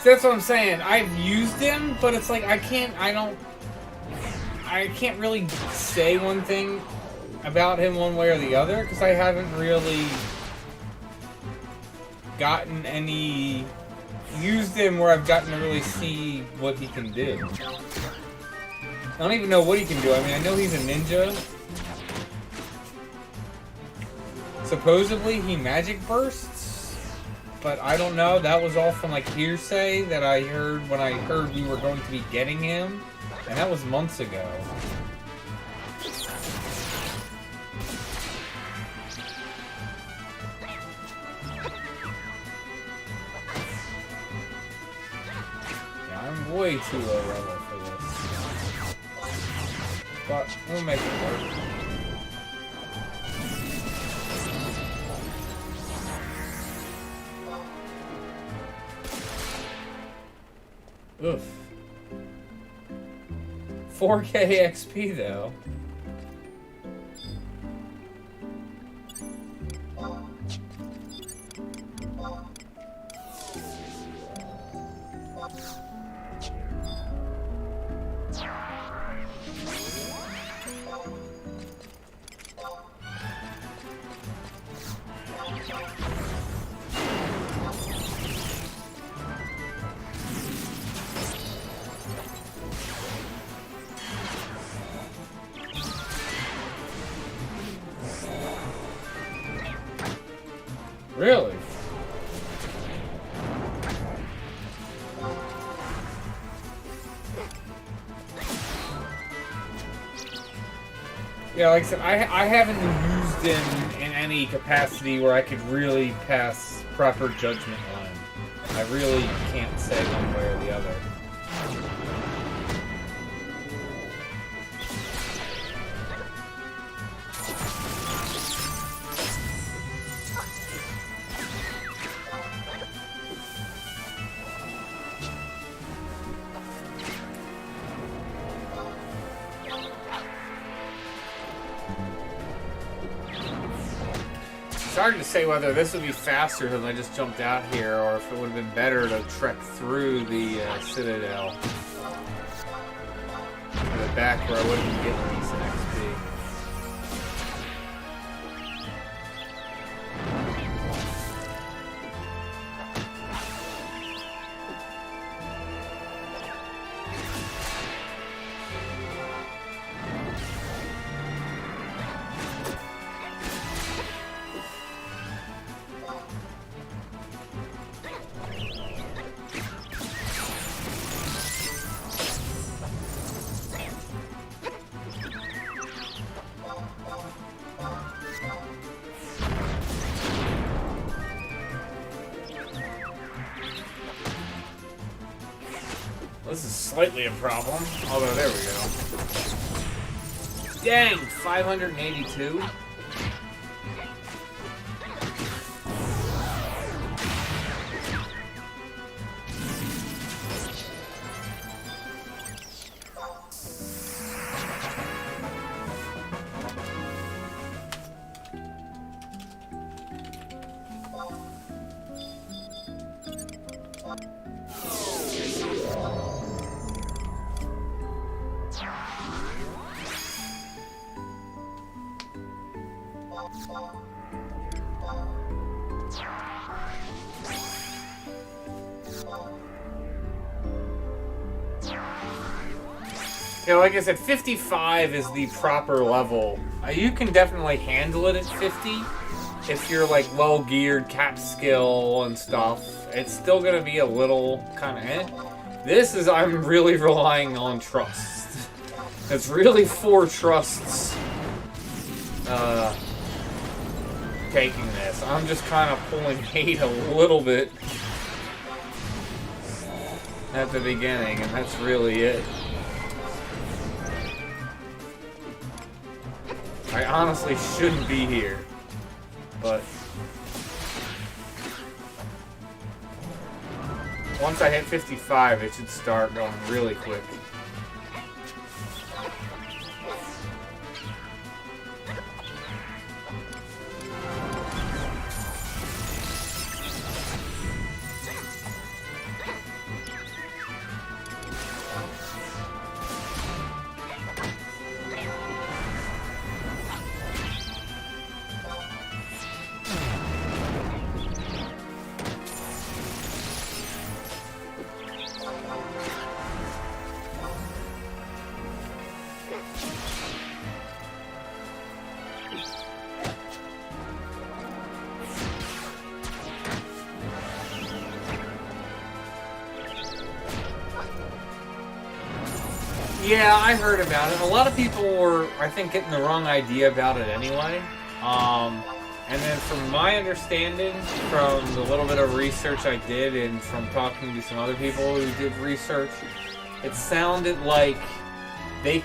That's what I'm saying. I've used him, but it's like I can't really say one thing about him one way or the other because I haven't really gotten any used him where I've gotten to really see what he can do. I don't even know what he can do. I mean, I know he's a ninja. Supposedly he magic bursts. but I don't know. That was all from like hearsay that I heard when I heard we were going to be getting him, and that was months ago. Yeah, I'm way too low level for this, but we'll make it work. Oof. 4K XP though. Really? Yeah, like I said, I haven't used him in any capacity where I could really pass proper judgment on him. I really can't say one way or the other. It's hard to say whether this would be faster than I just jumped out here, or if it would have been better to trek through the Citadel to the back where I wouldn't get decent XP. This is slightly a problem, although there we go. Dang, 582? Yeah, like I said, 55 is the proper level. You can definitely handle it at 50 if you're like well geared, cap skill and stuff. It's still gonna be a little kind of This is, I'm really relying on trust. It's really 4 trusts taking this. I'm just kind of pulling hate a little bit at the beginning, and that's really it. I honestly shouldn't be here, but once I hit 55, it should start going really quick. Yeah, I heard about it. A lot of people were, I think, getting the wrong idea about it anyway. And then from my understanding, from the little bit of research I did and from talking to some other people who did research, it sounded like they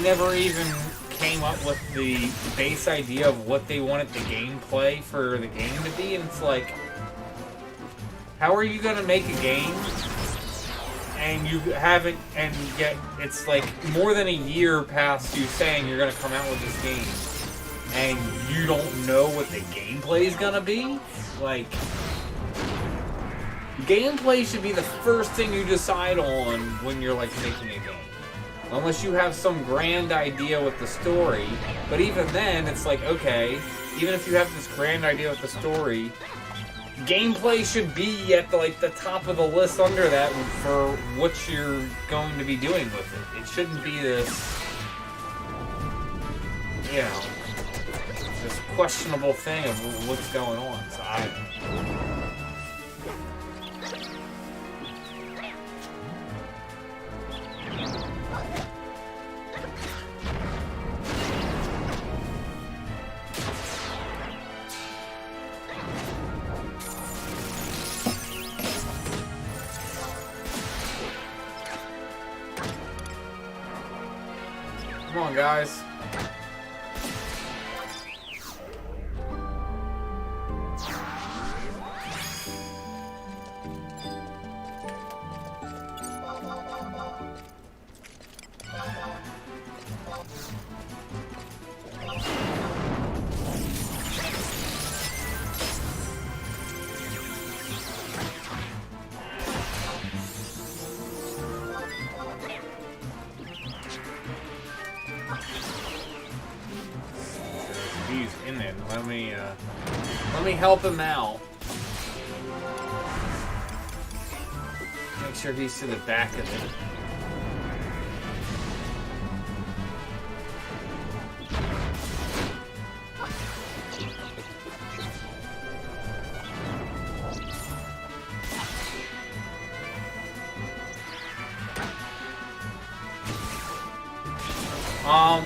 never even came up with the base idea of what they wanted the gameplay for the game to be. And it's like, how are you going to make a game and you haven't, and yet it's like more than a year past you saying you're going to come out with this game and you don't know what the gameplay is going to be? Like, gameplay should be the first thing you decide on when you're like making a game. Unless you have some grand idea with the story. But even then, it's like, okay, even if you have this grand idea with the story, gameplay should be at the top of the list under that for what you're going to be doing with it. It shouldn't be this, you know, this questionable thing of what's going on. So I don't know. Come on, guys. He's in it. Let me help him out. Make sure he's to the back of it.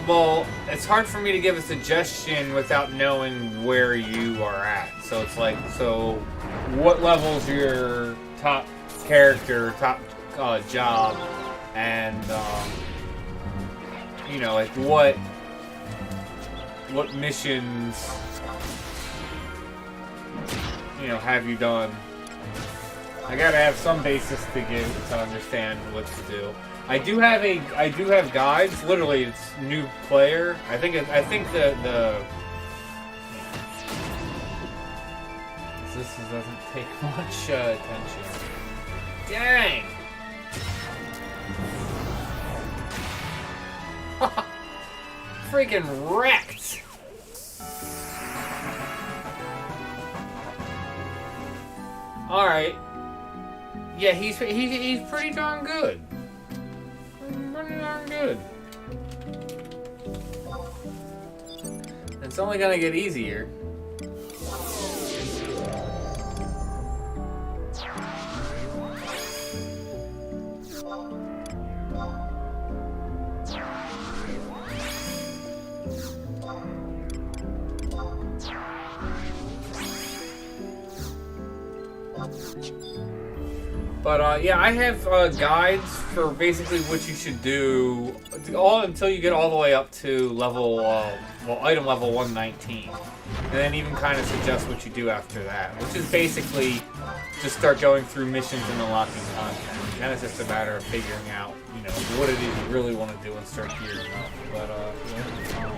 Well, it's hard for me to give a suggestion without knowing where you are at. So it's like, so what level's your top character, top job, and you know, like what missions, you know, have you done? I gotta have some basis to give to understand what to do. I do have guides. Literally, it's new player. I think the this doesn't take much attention. Dang! Freaking wrecked! All right. Yeah, he's pretty darn good. Pretty darn good. It's only gonna get easier. But yeah, I have guides for basically what you should do, all until you get all the way up to level, well, item level 119, and then even kind of suggest what you do after that, which is basically just start going through missions and unlocking content. Then it's just a matter of figuring out, you know, what it is you really want to do and start gearing up. But yeah.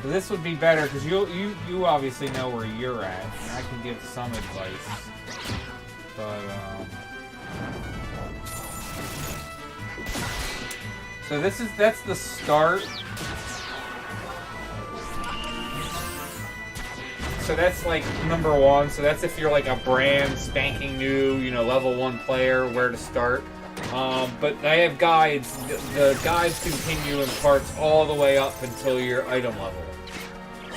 So this would be better because you obviously know where you're at, and I can give some advice. But so that's the start. So that's like number one. So that's if you're like a brand spanking new, you know, level 1 player, where to start. But I have guides. The guides continue in parts all the way up until your item level.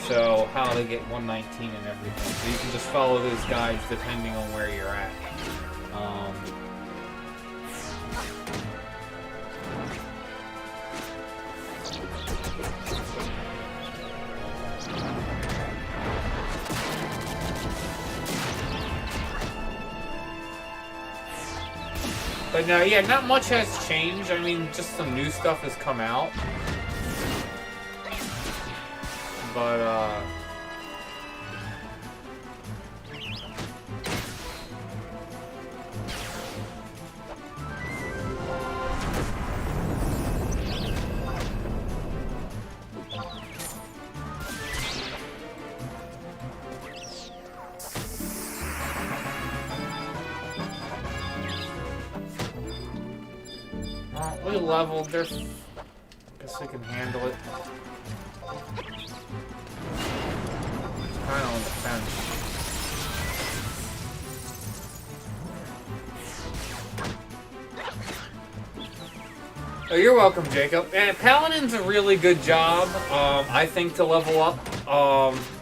So how to get 119 and everything. So you can just follow those guides depending on where you're at. But no, yeah, not much has changed. I mean, just some new stuff has come out. But, we leveled. There's... I guess we can handle it. Kind of on the fence. Oh, you're welcome, Jacob. And Paladin's a really good job, I think, to level up,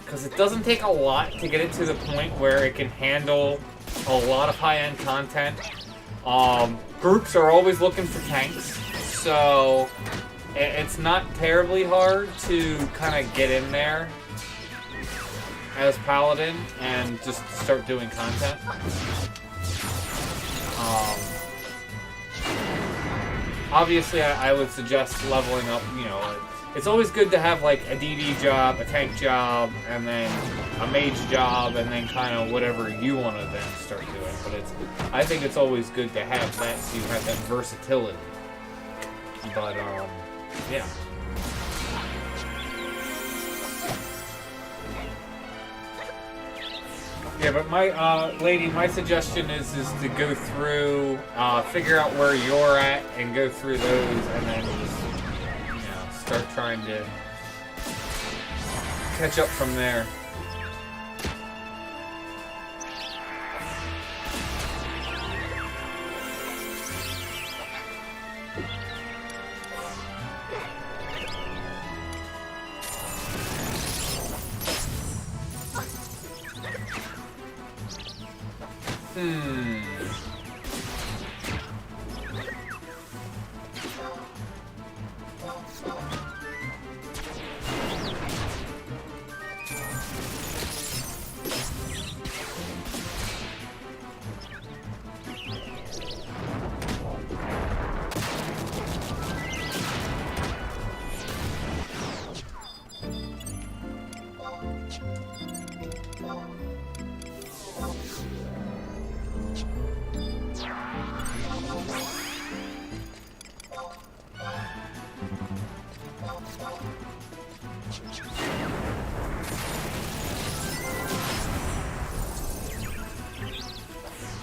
because it doesn't take a lot to get it to the point where it can handle a lot of high-end content. Groups are always looking for tanks, so it's not terribly hard to kind of get in there as Paladin and just start doing content. Obviously, I would suggest leveling up, you know, it's always good to have like a DD job, a tank job, and then a mage job, and then kind of whatever you want to then start doing. But I think it's always good to have that so you have that versatility. But, yeah. Yeah, but my, lady, my suggestion is to go through, figure out where you're at, and go through those, and then just, you know, start trying to catch up from there.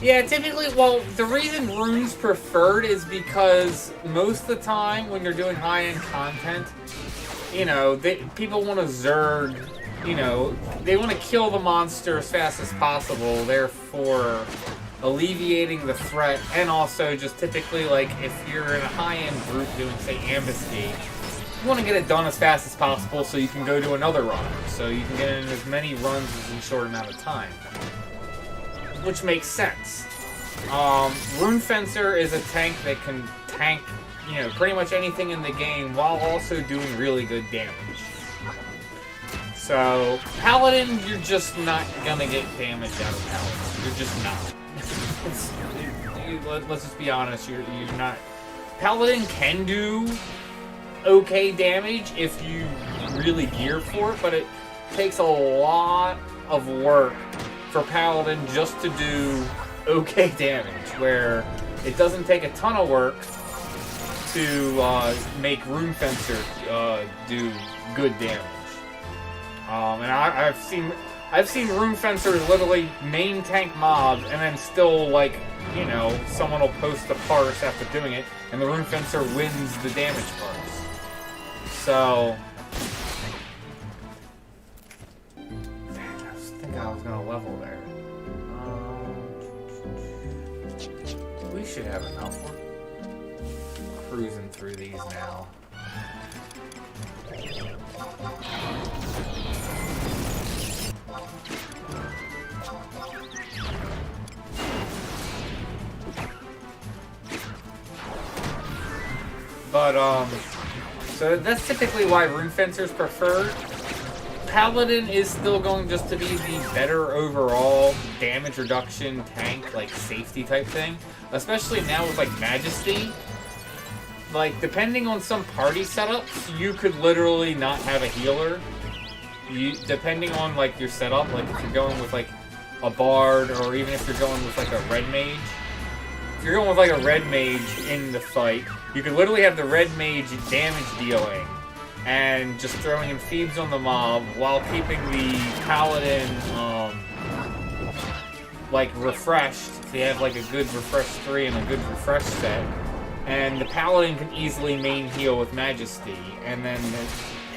Yeah, typically, well, the reason rune's preferred is because most of the time when you're doing high-end content, you know, people want to zerg, you know, they want to kill the monster as fast as possible, therefore alleviating the threat, and also just typically, like, if you're in a high-end group doing, say, ambuscade, you want to get it done as fast as possible so you can go to another run, so you can get in as many runs as in a short amount of time. Which makes sense. Rune Fencer is a tank that can tank, you know, pretty much anything in the game while also doing really good damage. So, Paladin, you're just not gonna get damage out of Paladin. You're just not. Let's just be honest, you're not. Paladin can do okay damage if you really gear for it, but it takes a lot of work for Paladin just to do okay damage, where it doesn't take a ton of work to make Rune Fencer do good damage. And I've seen Rune Fencers literally main tank mobs, and then still, like, you know, someone will post a parse after doing it, and the Rune Fencer wins the damage parse. So, I was gonna level there. We should have enough. cruising through these now. But, so that's typically why Rune Fencer's preferred. Paladin is still going just to be the better overall damage reduction tank, like safety type thing. Especially now with like Majesty. Like, depending on some party setups, you could literally not have a healer. Depending on like your setup, like if you're going with like a bard, or even if you're going with like a red mage. If you're going with like a red mage in the fight, you could literally have the red mage damage dealing and just throwing in feebs on the mob while keeping the paladin like refreshed. So you have like a good refresh 3 and a good refresh set, and the paladin can easily main heal with Majesty, and then the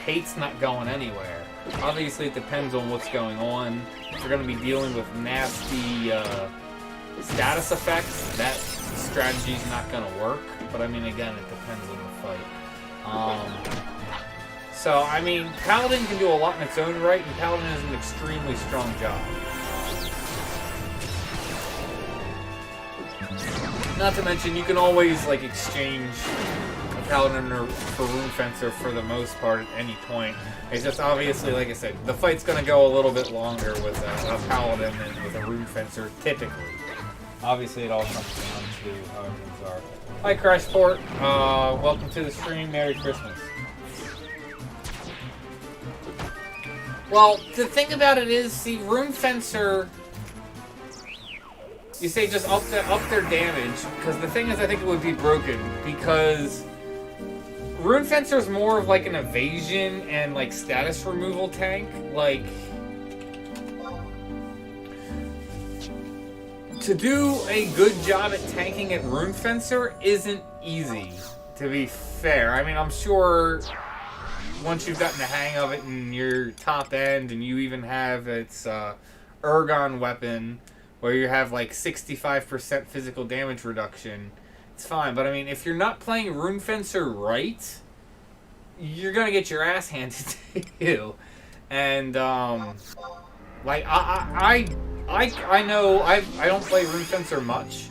hate's not going anywhere. Obviously it depends on what's going on. If you're going to be dealing with nasty status effects, that strategy's not going to work. But I mean, again, it depends on the fight. So, I mean, Paladin can do a lot in its own right, and Paladin is an extremely strong job. Not to mention, you can always, like, exchange a Paladin for Rune Fencer for the most part at any point. It's just obviously, like I said, the fight's going to go a little bit longer with a Paladin than with a Rune Fencer, typically. Obviously, it all comes down to how things are. Hi, Crashport. Welcome to the stream. Merry Christmas. Well, the thing about it is, see, Rune Fencer, you say just up their damage, because the thing is, I think it would be broken, because Rune Fencer is more of like an evasion and like status removal tank. Like, to do a good job at tanking at Rune Fencer isn't easy, to be fair. I mean, I'm sure once you've gotten the hang of it and you're top end, and you even have its Ergon weapon, where you have like 65% physical damage reduction, it's fine. But I mean, if you're not playing Rune Fencer right, you're gonna get your ass handed to you. And like I know I don't play Rune Fencer much.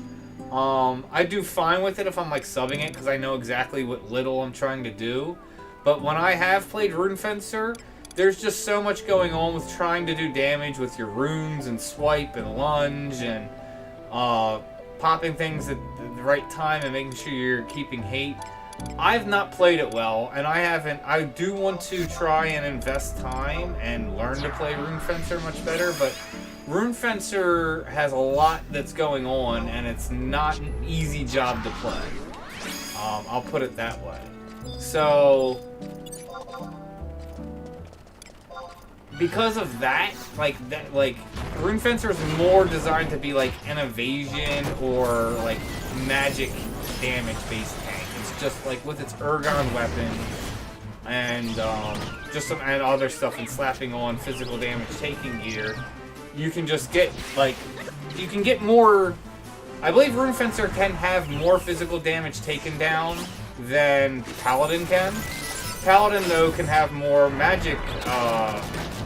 I do fine with it if I'm like subbing it, because I know exactly what little I'm trying to do. But when I have played Rune Fencer, there's just so much going on with trying to do damage with your runes and swipe and lunge and popping things at the right time and making sure you're keeping hate. I've not played it well, and I do want to try and invest time and learn to play Rune Fencer much better, but Rune Fencer has a lot that's going on, and it's not an easy job to play. I'll put it that way. So, because of that, Rune Fencer is more designed to be like an evasion or like magic damage based tank. It's just like with its Ergon weapon and just some other stuff and slapping on physical damage taking gear, you can just get you can get more. I believe Rune Fencer can have more physical damage taken down than Paladin can. Paladin, though, can have more magic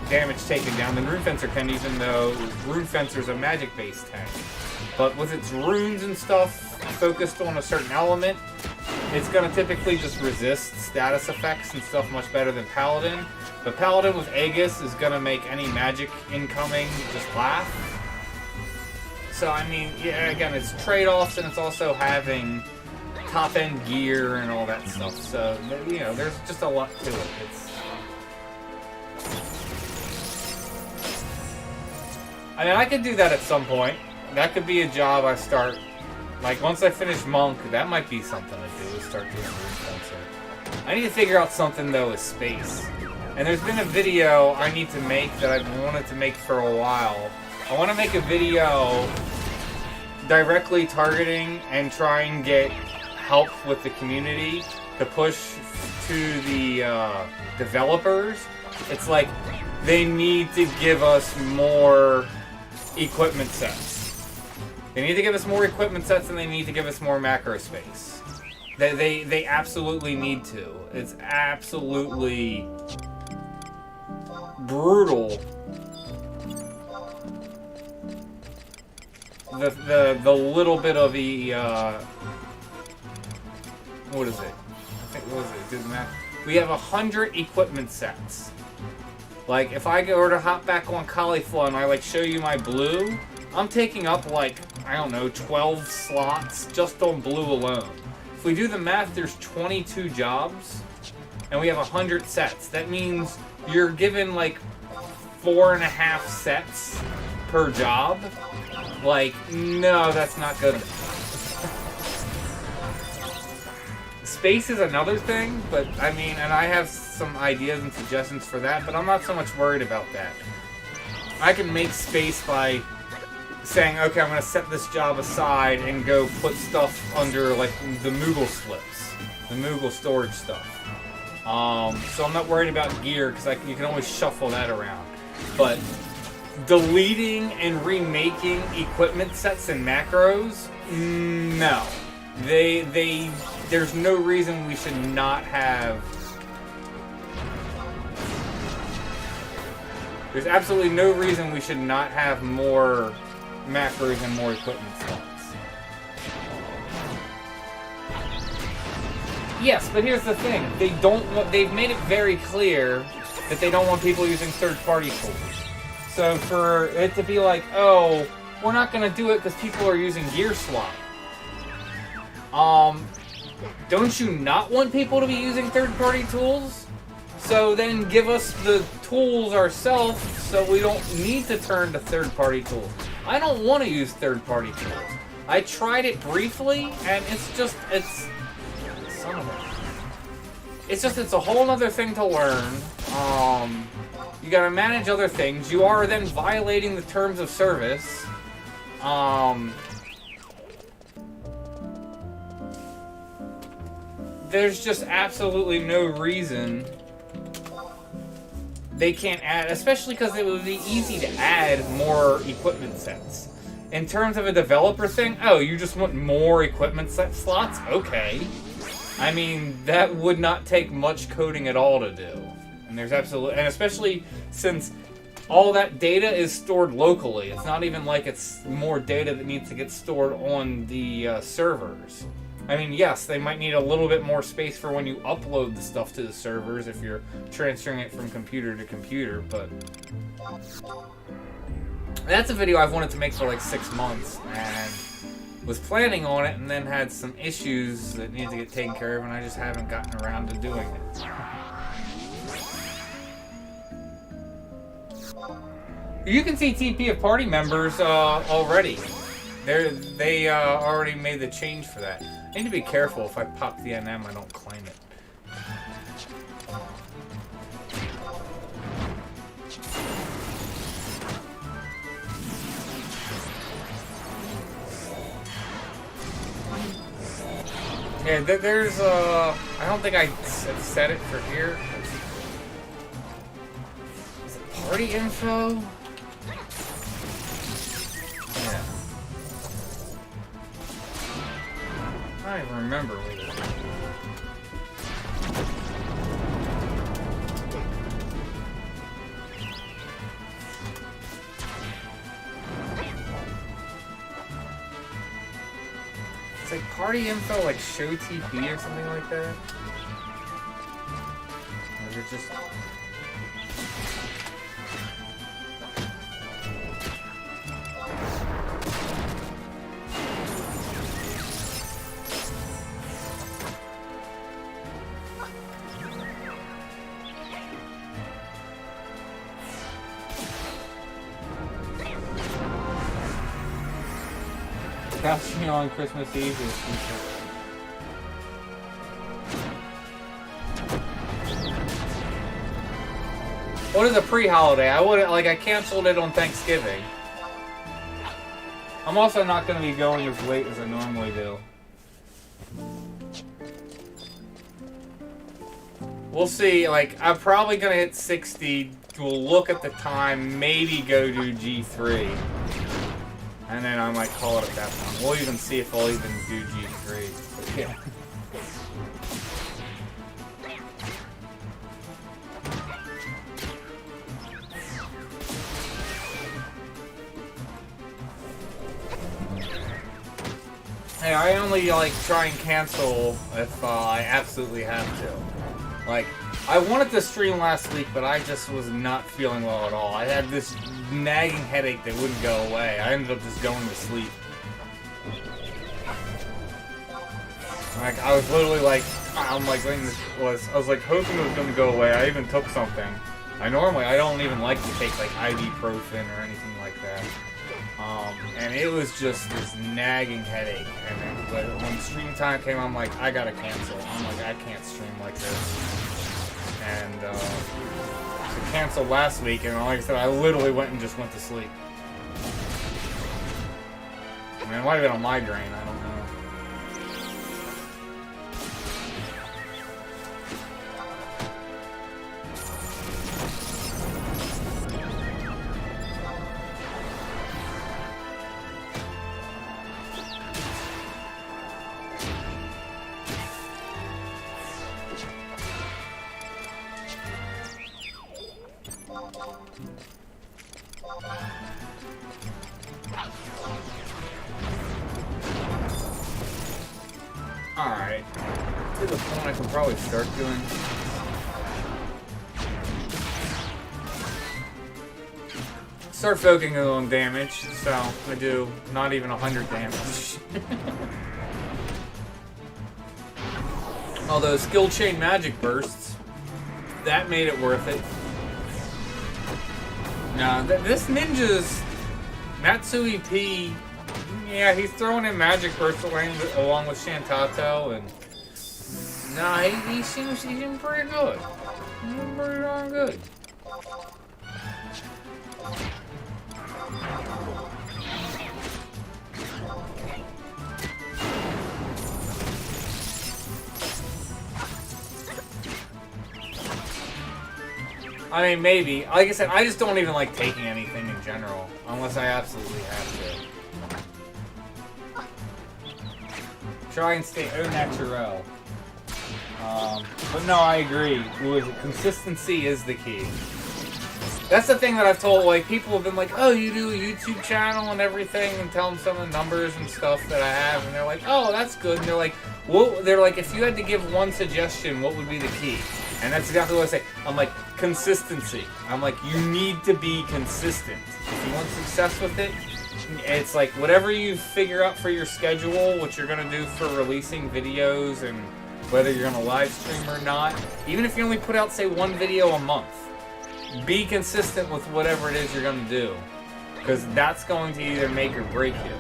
damage taken down than Rune Fencer can, even though Rune Fencer's a magic-based tank. But with its runes and stuff focused on a certain element, it's going to typically just resist status effects and stuff much better than Paladin. But Paladin with Aegis is going to make any magic incoming just laugh. So, I mean, yeah, again, it's trade-offs, and it's also having top-end gear and all that stuff. So, you know, there's just a lot to it. I mean, I could do that at some point. That could be a job I start. Like, once I finish Monk, that might be something to do, is start doing Rune Fencer. I need to figure out something, though, with space. And there's been a video I need to make that I've wanted to make for a while. I want to make a video directly targeting and try and get help with the community to push to the developers. It's like, they need to give us more equipment sets. They need to give us more equipment sets, and they need to give us more macro space. They absolutely need to. It's absolutely brutal. The little bit of the what is it? I think what is it? Do the math. We have 100 equipment sets. Like if I go to hop back on Cauliflower and I like show you my blue, I'm taking up like I don't know 12 slots just on blue alone. If we do the math, there's 22 jobs, and we have 100 sets. That means you're given like 4.5 sets per job. Like, no, that's not good enough. Space is another thing, but I mean, and I have some ideas and suggestions for that, but I'm not so much worried about that. I can make space by saying, okay, I'm going to set this job aside and go put stuff under, like, the Moogle slips. The Moogle storage stuff. So I'm not worried about gear, because you can always shuffle that around. But deleting and remaking equipment sets and macros, no. There's no reason we should not have... There's absolutely no reason we should not have more macros and more equipment slots. Yes, but here's the thing. They've made it very clear that they don't want people using third-party tools. So for it to be like, oh, we're not going to do it because people are using gear swap. Don't you not want people to be using third-party tools? So then give us the tools ourselves so we don't need to turn to third-party tools. I don't want to use third-party tools. I tried it briefly, and it's a whole other thing to learn. You gotta manage other things. You are then violating the terms of service. There's just absolutely no reason they can't add, especially because it would be easy to add more equipment sets. In terms of a developer thing, oh, you just want more equipment set slots? Okay. I mean, that would not take much coding at all to do. And there's absolutely, and especially since all that data is stored locally. It's not even like it's more data that needs to get stored on the servers. I mean, yes, they might need a little bit more space for when you upload the stuff to the servers if you're transferring it from computer to computer, but that's a video I've wanted to make for like 6 months, and was planning on it, and then had some issues that need to get taken care of, and I just haven't gotten around to doing it. You can see TP of party members already. They already made the change for that. I need to be careful. If I pop the NM, I don't claim it. Yeah, there's I don't think I set it for here. Is it party info? Yeah. I don't even remember what it is. It's like party info, like show TP or something like that. Or is it just... Couching on Christmas Eve is What is a pre-holiday? I canceled it on Thanksgiving. I'm also not going to be going as late as I normally do. We'll see. Like, I'm probably going to hit 60. We'll look at the time, maybe go do G3. And then I might call it at that point. We'll even see if I'll even do G3. But yeah. Hey, I only like try and cancel if I absolutely have to. Like, I wanted to stream last week, but I just was not feeling well at all. I had this nagging headache that wouldn't go away. I ended up just going to sleep. Like, I was literally like, I was like hoping it was going to go away. I even took something. I don't even like to take like ibuprofen or anything like that. And it was just this nagging headache. And then when stream time came, I'm like, I gotta cancel. I'm like, I can't stream like this. And I canceled last week, and like I said, I literally went and just went to sleep. I mean, it might have been a migraine, I don't know. Alright. To the point I can probably start doing. Start focusing on damage, so I do not even 100 damage. Although skill chain magic bursts, that made it worth it. Now, this ninja's Matsui P. Yeah, he's throwing in magic bursts along with Shantato, and nah, he seems pretty good. He's pretty darn good. I mean, maybe. Like I said, I just don't even like taking anything in general, unless I absolutely have to. Try and stay au naturel. But no, I agree. Consistency is the key. That's the thing that I've told, like, people have been like, oh, you do a YouTube channel and everything, and tell them some of the numbers and stuff that I have, and they're like, oh, that's good, and they're like, if you had to give one suggestion, what would be the key? And that's exactly what I say. I'm like, consistency. I'm like, you need to be consistent. If you want success with it, it's like, whatever you figure out for your schedule, what you're going to do for releasing videos, and whether you're going to live stream or not, even if you only put out, say, one video a month, be consistent with whatever it is you're going to do. Because that's going to either make or break you.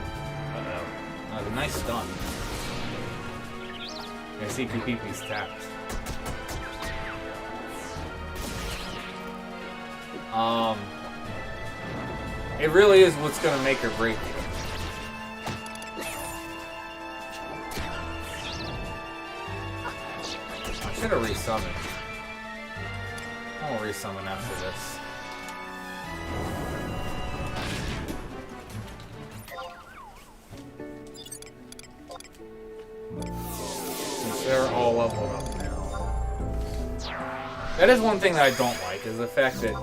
That was a nice stun. Yeah, CPP's tapped. It really is what's going to make or break you. I should have resummoned. I'll resummon after this. Since they're all leveled up now. That is one thing that I don't like, is the fact that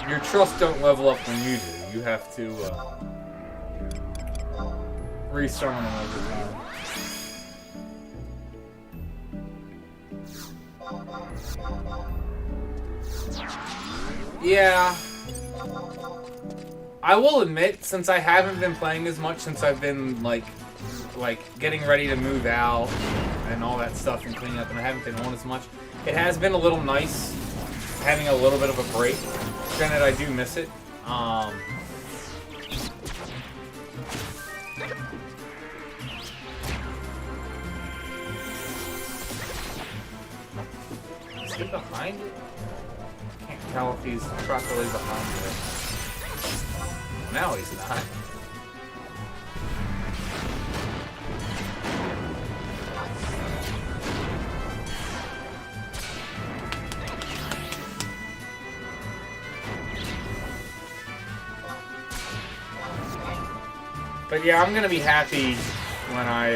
your trust don't level up when you do. You have to resummon them every time. Yeah. I will admit, since I haven't been playing as much, since I've been like getting ready to move out and all that stuff and cleaning up, and I haven't been on as much, it has been a little nice having a little bit of a break. Granted, I do miss it. Is he behind it? Can't tell if he's properly behind it. Now he's not. But yeah, I'm gonna be happy when I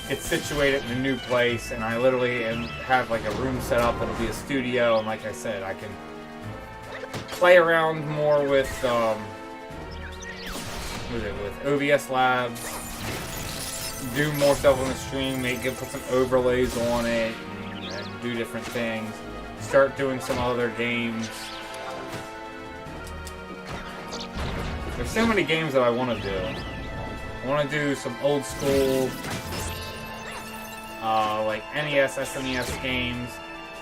get situated in a new place and I literally have like a room set up. It'll be a studio, and like I said, I can play around more with with OBS Labs, do more stuff on the stream, put some overlays on it, and do different things. Start doing some other games. There's so many games that I want to do. I want to do some old school, like NES, SNES games.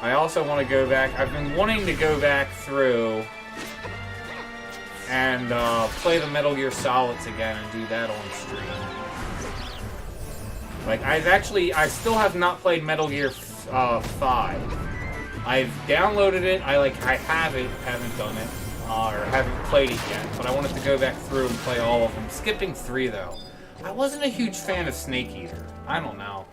I also want to go back. I've been wanting to go back through and play the Metal Gear Solids again and do that on stream. Like, I still have not played Metal Gear 5. I've downloaded it. I haven't done it, or haven't played it yet. But I wanted to go back through and play all of them. Skipping 3 though. I wasn't a huge fan of Snake Eater. I don't know.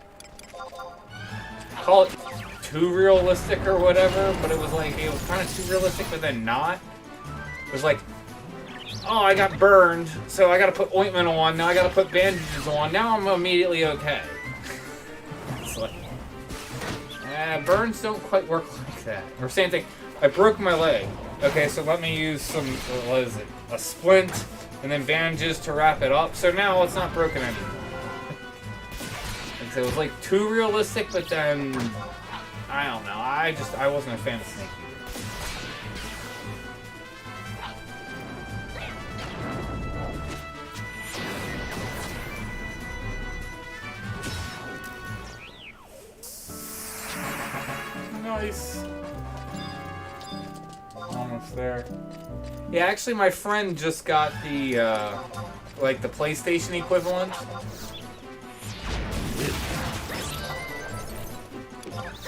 Call it too realistic or whatever, but it was kind of too realistic, but then not. It was like, oh, I got burned, so I gotta put ointment on, now I gotta put bandages on, now I'm immediately okay. It's like, burns don't quite work like that. Or same thing, I broke my leg. Okay, so let me use some, what is it, a splint, and then bandages to wrap it up, so now it's not broken anymore. And so it was like too realistic, but then, I don't know, I wasn't a fan of Snake Eater. Nice. Almost there. Yeah, actually my friend just got the, like the PlayStation equivalent.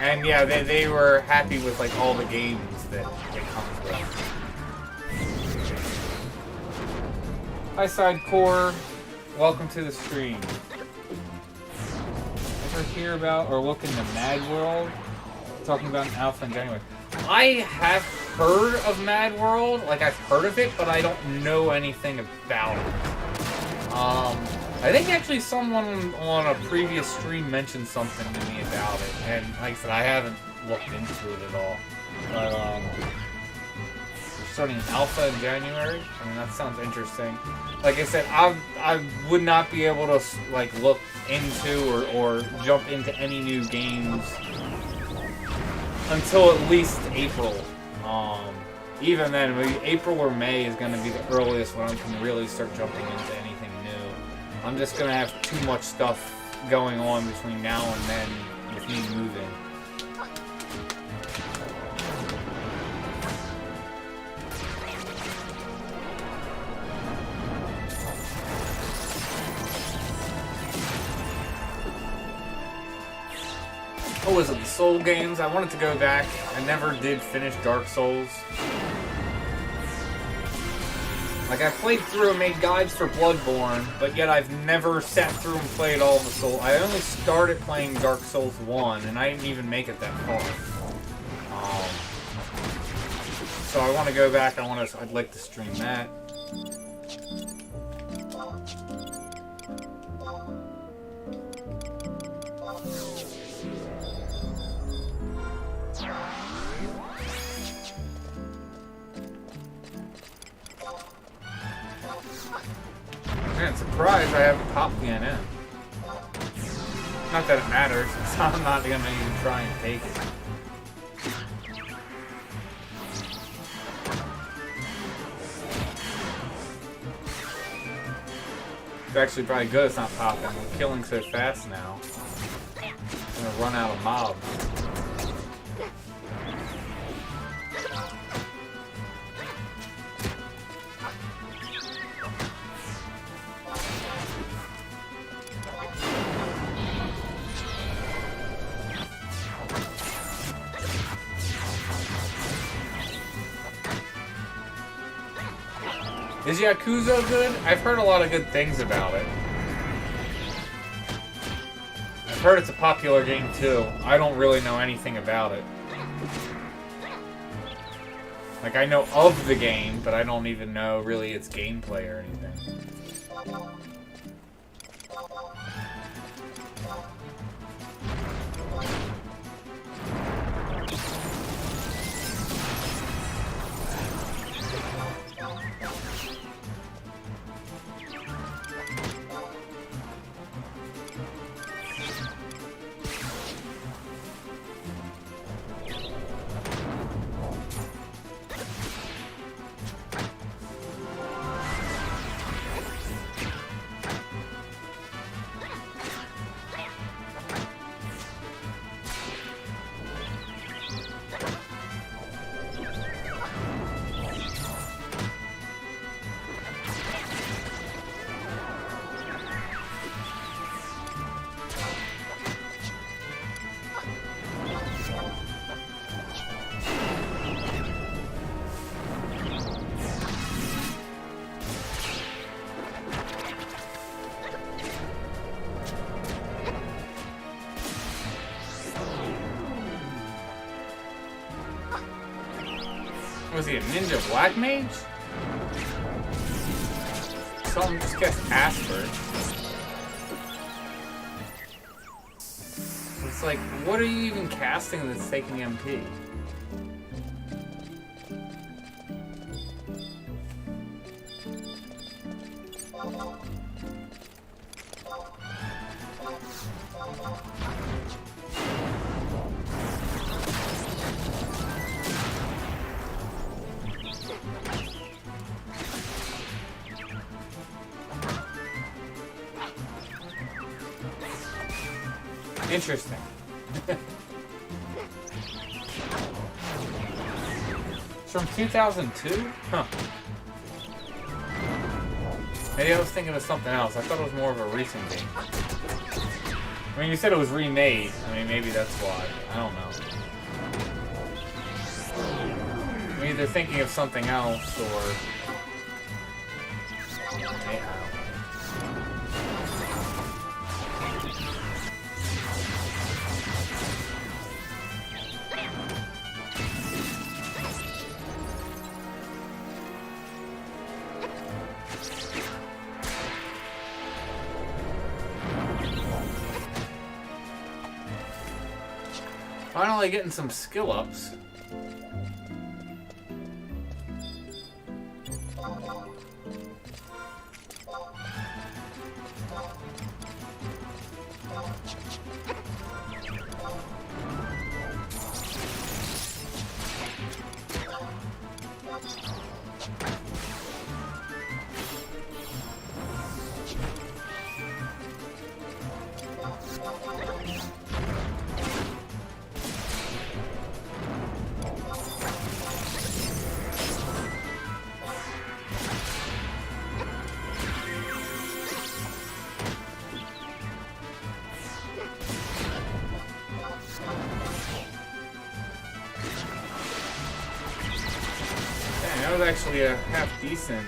And yeah, they were happy with like all the games that it comes with. Hi Sidecore, welcome to the stream. Ever hear about or look into Mad World? Talking about an alpha in January. I have heard of Mad World, like I've heard of it, but I don't know anything about it. I think actually someone on a previous stream mentioned something to me about it, and like I said, I haven't looked into it at all. But starting an alpha in January, I mean that sounds interesting. Like I said, I would not be able to like look into or jump into any new games until at least April. Even then, maybe April or May is going to be the earliest when I can really start jumping into anything new. I'm just going to have too much stuff going on between now and then with me moving. What was it, the Soul games? I wanted to go back. I never did finish Dark Souls. Like, I played through and made guides for Bloodborne, but yet I've never sat through and played all the Souls. I only started playing Dark Souls 1, and I didn't even make it that far. So I want to go back. I'd like to stream that. Man, surprised I haven't popped the NM. Not that it matters, so I'm not gonna even try and take it. It's actually probably good it's not popping. We're killing so fast now. I'm gonna run out of mobs. Is Yakuza good? I've heard a lot of good things about it. I've heard it's a popular game too. I don't really know anything about it. Like, I know of the game, but I don't even know really its gameplay or anything. Was he a ninja black mage? Someone just gets Asper. It's like, what are you even casting that's taking MP? Interesting. It's from 2002? Huh. Maybe I was thinking of something else. I thought it was more of a recent game. I mean, you said it was remade. I mean, maybe that's why. I don't know. I'm either thinking of something else or... Finally getting some skill ups. That was actually a half decent.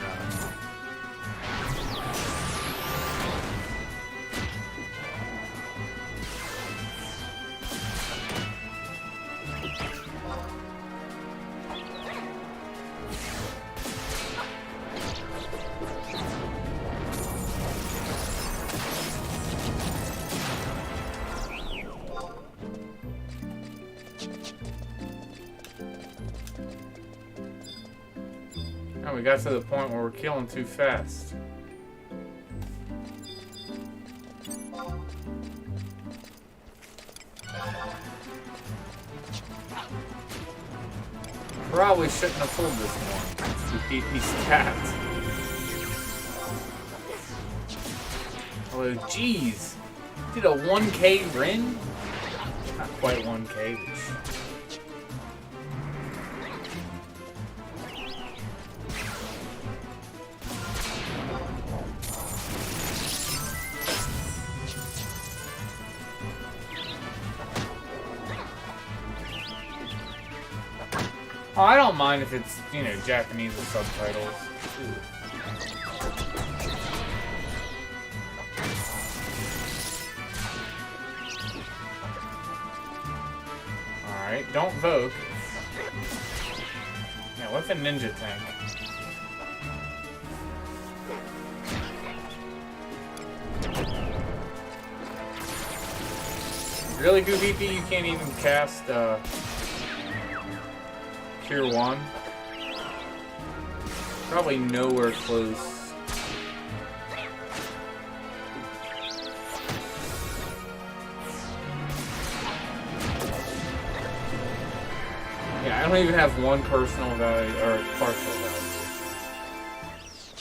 Oh, we got to the point where we're killing too fast. Probably shouldn't have pulled this one. He's capped. Oh, jeez. Did a 1K Rin? Not quite 1K, but oh, I don't mind if it's, you know, Japanese with subtitles. Alright, don't vote. Yeah, what's a ninja tank? Really, Goofy, you can't even cast, Tier 1. Probably nowhere close. Yeah, I don't even have one personal value, or partial value.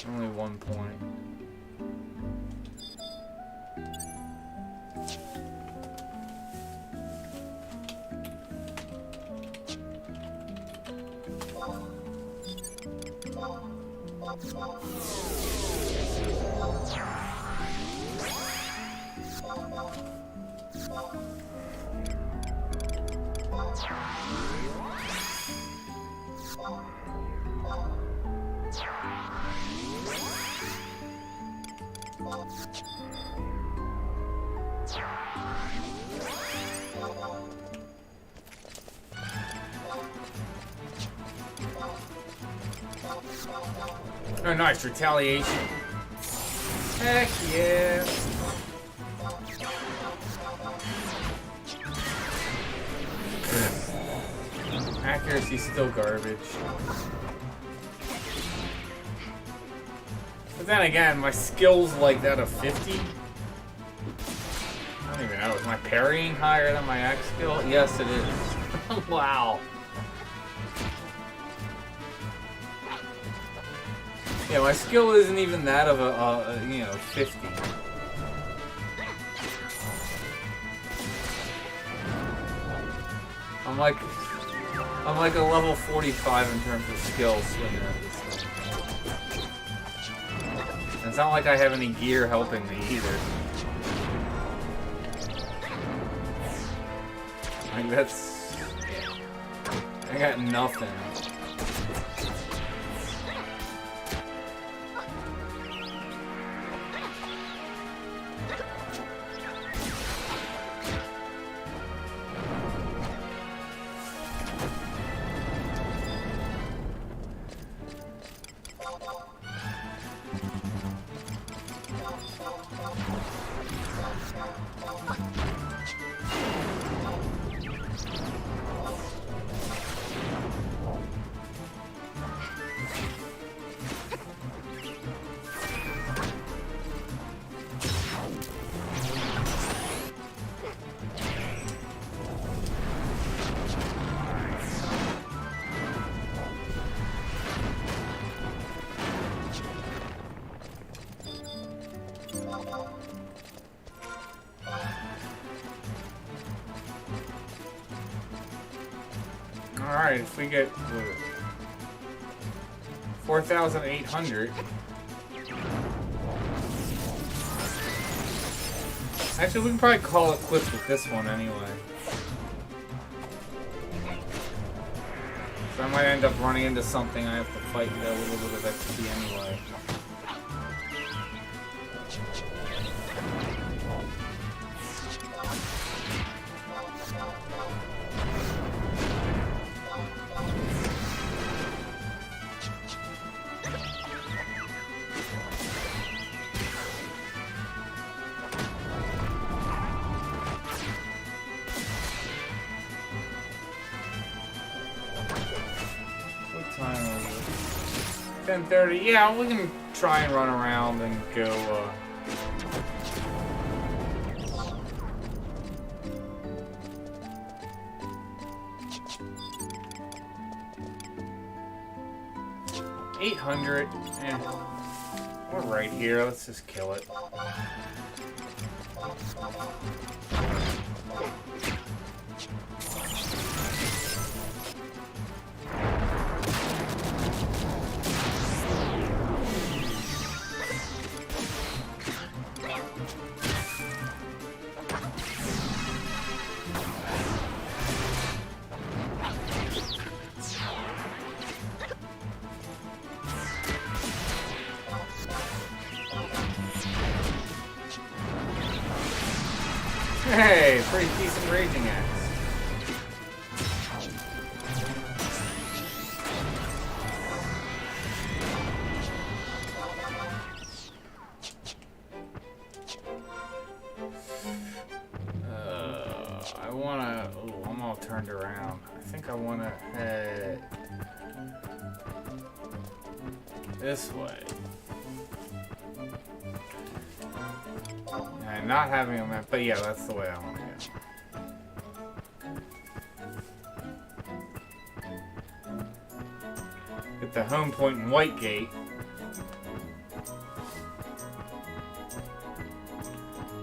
Only 1 point. Oh, nice. Retaliation. Heck yeah. Accuracy's still garbage. But then again, my skill's like that of 50. I don't even know. Is my parrying higher than my axe skill? Yes, it is. Wow. Yeah, my skill isn't even that of a you know, 50. I'm like a level 45 in terms of skill swinging at this thing. And it's not like I have any gear helping me either. Like that's... I got nothing. Alright, if we get 4,800. Actually, we can probably call it quits with this one anyway. So I might end up running into something I have to fight and get a little bit of XP anyway. What time is it? 10:30. Yeah, we can try and run around and go, $800. Eh. We're right here. Let's just kill it. Hey, pretty decent raging axe. I wanna. Oh, I'm all turned around. I think I wanna head this way. And not having a map, but yeah, that's the way I want to go. Get the home point in Whitegate.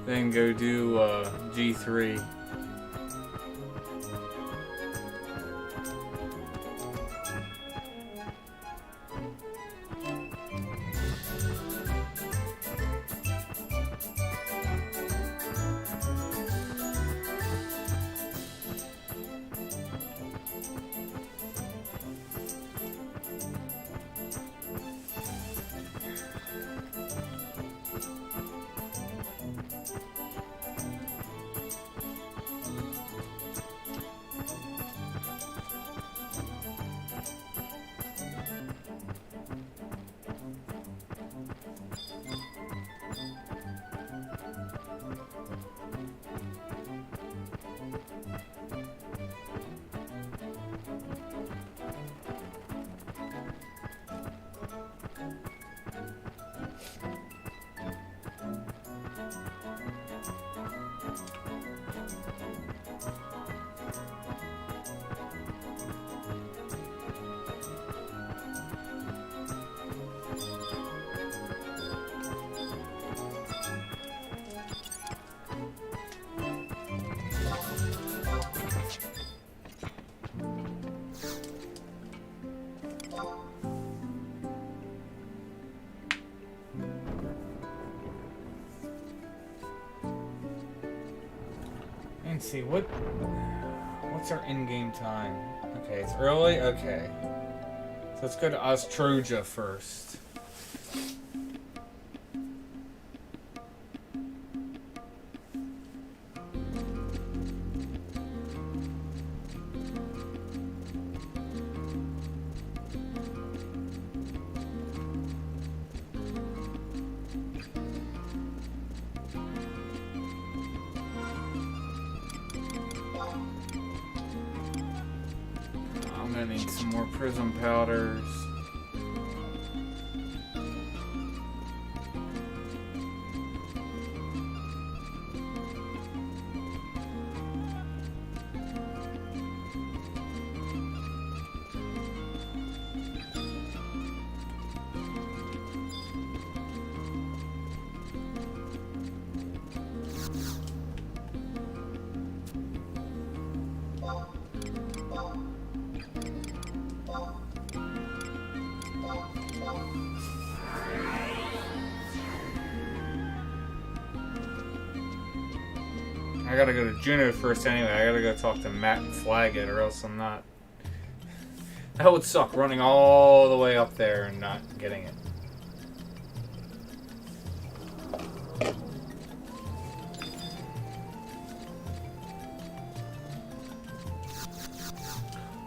Then go do G3. Let's see, what's our in-game time? Okay, it's early? Okay. So let's go to Ostroja first. I'm gonna need some more prism powders. I gotta go to Juneau first anyway. I gotta go talk to Matt and flag it, or else I'm not. That would suck, running all the way up there and not getting it.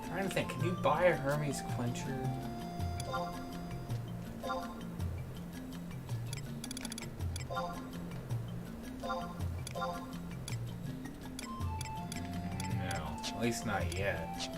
I'm trying to think, can you buy a Hermes Quencher? At least not yet.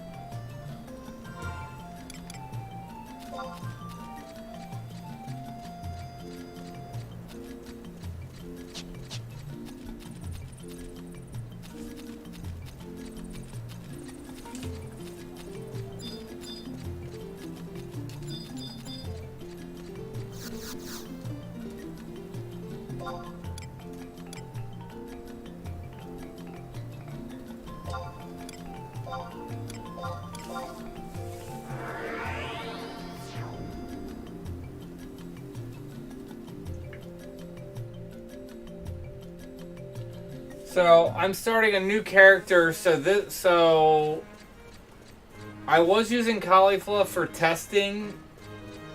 So I'm starting a new character. So I was using Caulifla for testing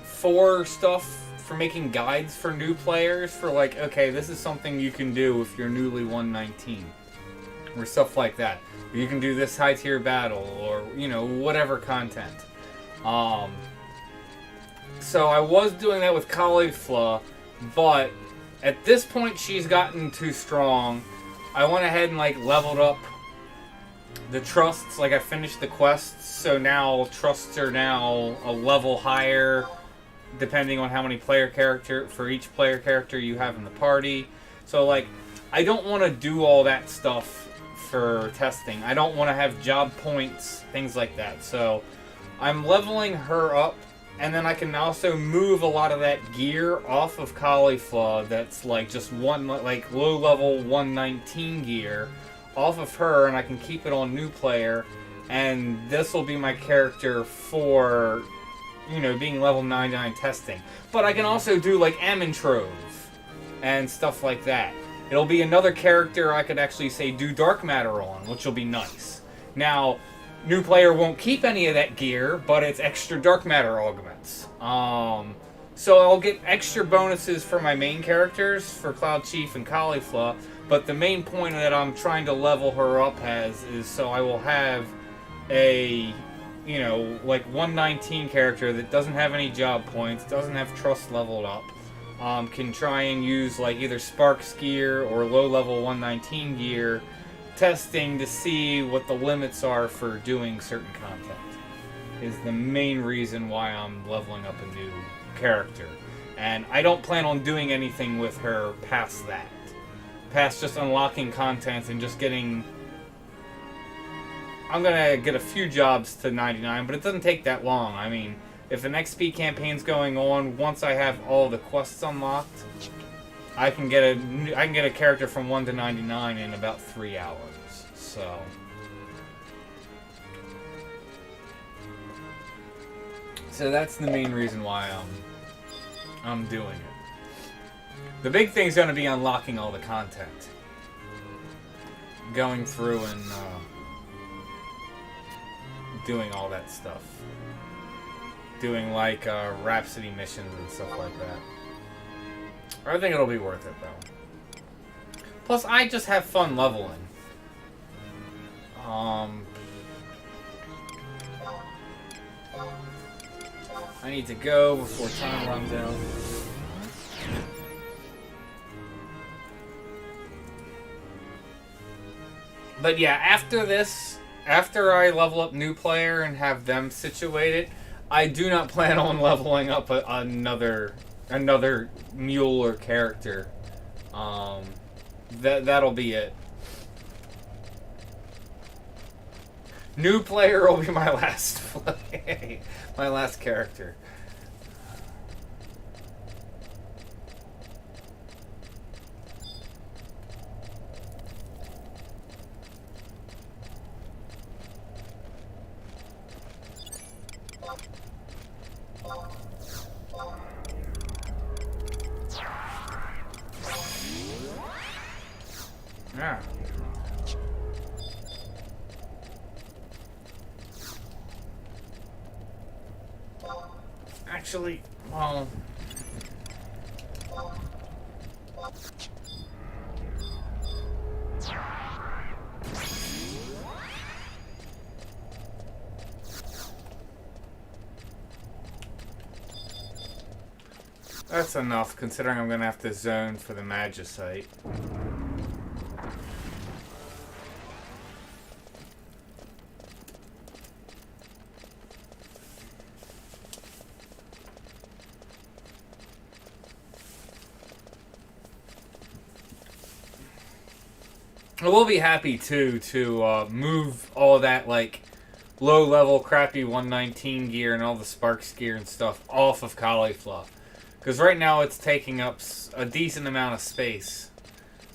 for stuff for making guides for new players for like, okay, this is something you can do if you're newly 119 or stuff like that. Or you can do this high tier battle or, you know, whatever content. So I was doing that with Caulifla, but at this point she's gotten too strong. I went ahead and like leveled up the trusts. Like I finished the quests, so now trusts are now a level higher depending on how many for each player character you have in the party. So like I don't want to do all that stuff for testing. I don't want to have job points, things like that. So I'm leveling her up, and then I can also move a lot of that gear off of Caulifla that's like just like low level 119 gear off of her, and I can keep it on new player, and this will be my character for, you know, being level 99 testing. But I can also do like Amintrove and stuff like that. It'll be another character I could actually say do dark matter on, which will be nice. Now, new player won't keep any of that gear, but it's extra dark matter augments. So I'll get extra bonuses for my main characters, for cloudchief and Caulifla, but the main point that I'm trying to level her up is so I will have a, you know, like 119 character that doesn't have any job points, doesn't have trust leveled up, can try and use like either Sparks gear or low level 119 gear testing to see what the limits are for doing certain content is the main reason why I'm leveling up a new character. And I don't plan on doing anything with her past that. Past just unlocking content and just getting... I'm gonna get a few jobs to 99, but it doesn't take that long. I mean, if an XP campaign's going on, once I have all the quests unlocked, I can get a character from 1 to 99 in about 3 hours. So that's the main reason why I'm doing it. The big thing's going to be unlocking all the content. going through and doing all that stuff. Doing like Rhapsody missions and stuff like that. I think it'll be worth it though. Plus, I just have fun leveling. I need to go before time runs out. But yeah, after this, after I level up new player and have them situated, I do not plan on leveling up another mule or character. That'll be it. New player will be my last play, my last character. Yeah. Actually, well... That's enough, considering I'm gonna have to zone for the Magicite. I will be happy too to move all that like low level crappy 119 gear and all the Sparks gear and stuff off of Caulifla, because right now it's taking up a decent amount of space.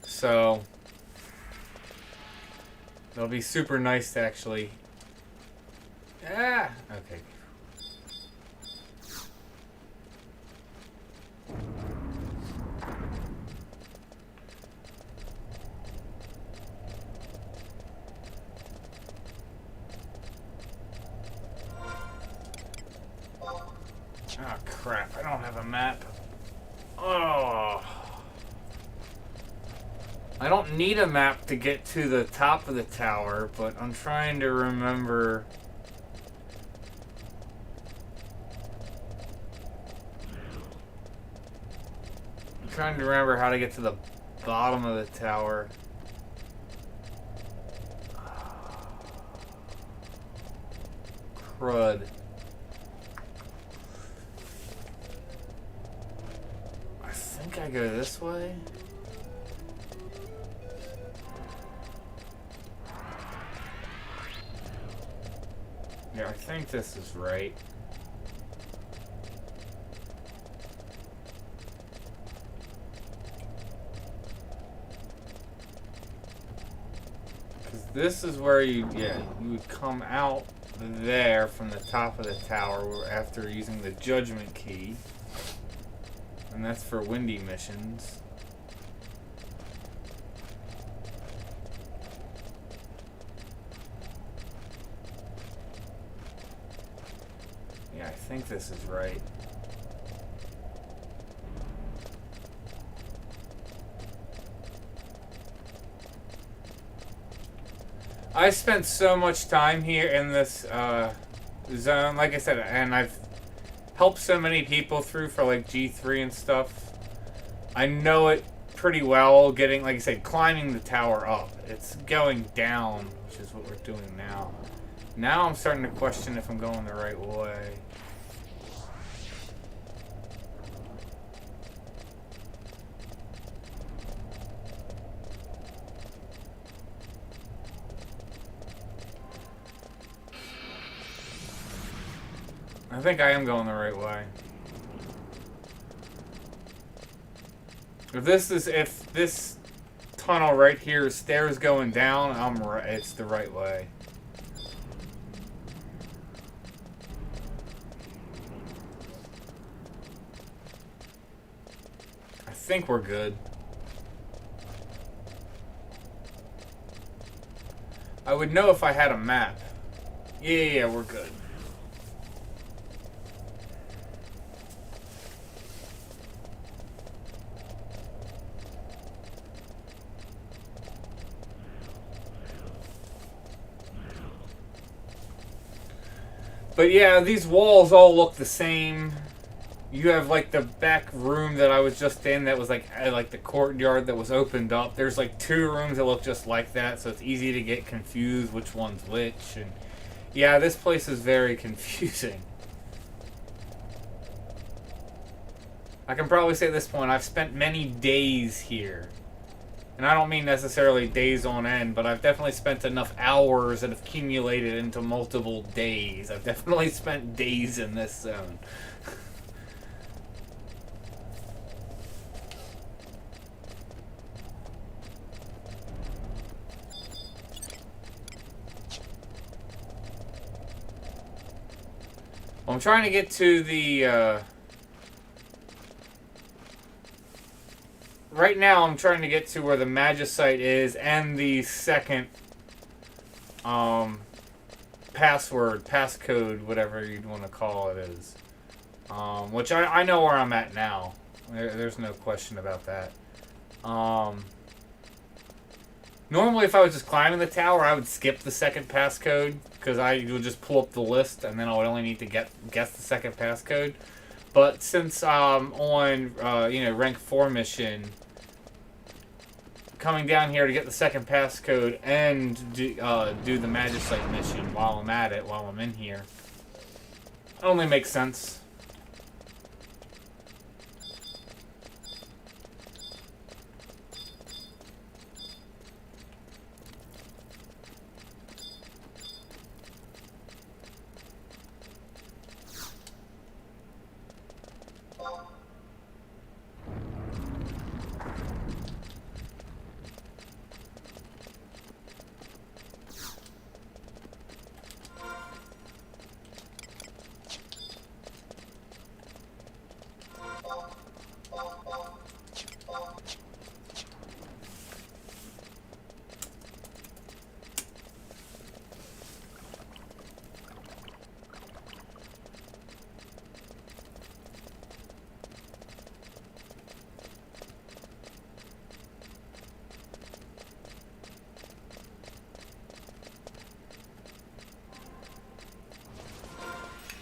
So it'll be super nice to actually. Ah, okay. Oh crap, I don't have a map. Oh. I don't need a map to get to the top of the tower, but I'm trying to remember. I'm trying to remember how to get to the bottom of the tower. Crud. I think I go this way. Yeah, I think this is right. Because this is where you would come out there from the top of the tower after using the Judgment Key. And that's for windy missions. Yeah, I think this is right. I spent so much time here in this zone, like I said, and I've helped so many people through for like G3 and stuff. I know it pretty well, getting, like I said, climbing the tower up. It's going down, which is what we're doing now. Now I'm starting to question if I'm going the right way. I think I am going the right way. If this tunnel right here is stairs going down, I'm right. It's the right way. I think we're good. I would know if I had a map. Yeah, we're good. But yeah, these walls all look the same. You have like the back room that I was just in that was like the courtyard that was opened up. There's like 2 rooms that look just like that, so it's easy to get confused which one's which. And yeah, this place is very confusing. I can probably say at this point I've spent many days here. And I don't mean necessarily days on end, but I've definitely spent enough hours that have accumulated into multiple days. I've definitely spent days in this zone. Well, I'm trying to get to the... Right now, I'm trying to get to where the Magicite is and the second passcode, whatever you'd want to call it is. Which I know where I'm at now. There's no question about that. Normally, if I was just climbing the tower, I would skip the second passcode because I would just pull up the list and then I would only need to guess the second passcode. But since I'm on, rank 4 mission, coming down here to get the second passcode and do the Magicite mission while I'm at it, while I'm in here, only makes sense.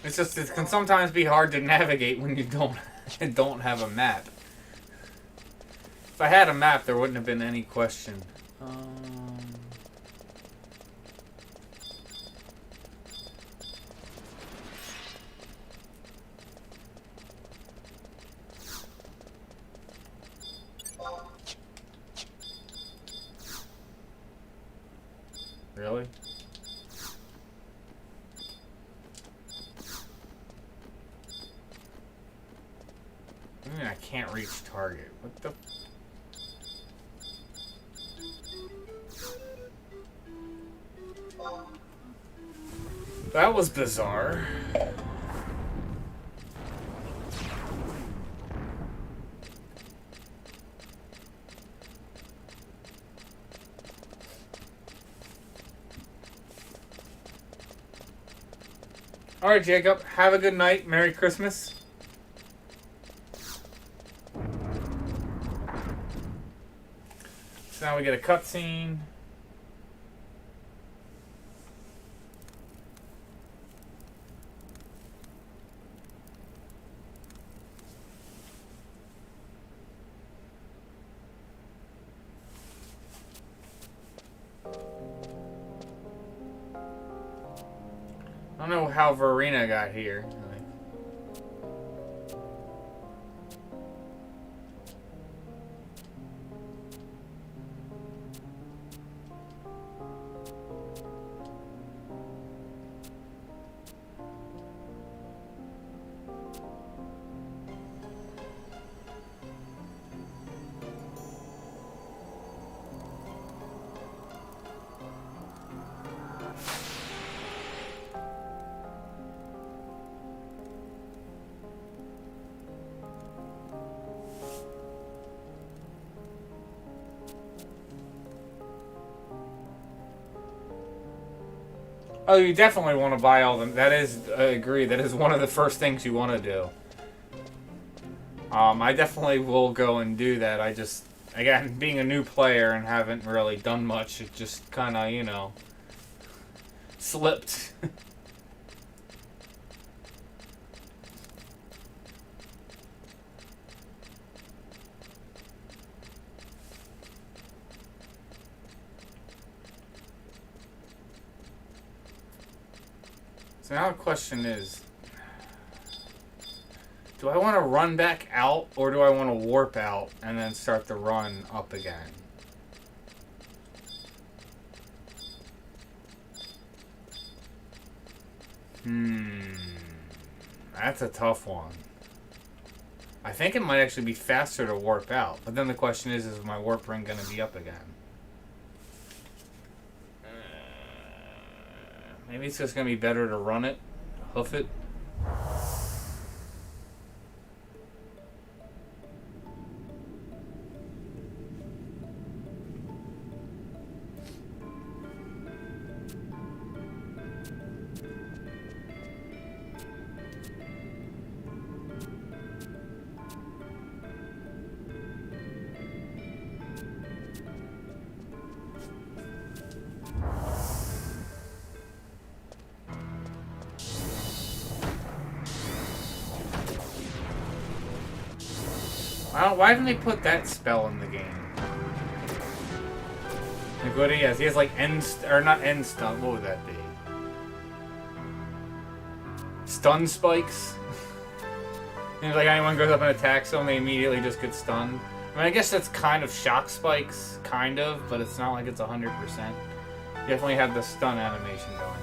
It's just, it can sometimes be hard to navigate when you don't have a map. If I had a map, there wouldn't have been any question. Really? I can't reach target. What the? That was bizarre. All right, Jacob. Have a good night. Merry Christmas. So now we get a cutscene. I don't know how Verena got here. Oh, you definitely want to buy all them. That is, I agree. That is one of the first things you want to do. I definitely will go and do that. I just, again, being a new player and haven't really done much, it just kind of, you know, slipped. So now the question is, do I want to run back out, or do I want to warp out and then start the run up again? That's a tough one. I think it might actually be faster to warp out, but then the question is my warp ring going to be up again? Maybe it's just going to be better to run it, hoof it. Why haven't they put that spell in the game? Like what he has? He has like or not end stun. What would that be? Stun spikes. And like anyone goes up and attacks them, they immediately just get stunned. I mean, I guess that's kind of shock spikes, kind of, but it's not like it's 100%. You definitely have the stun animation going on.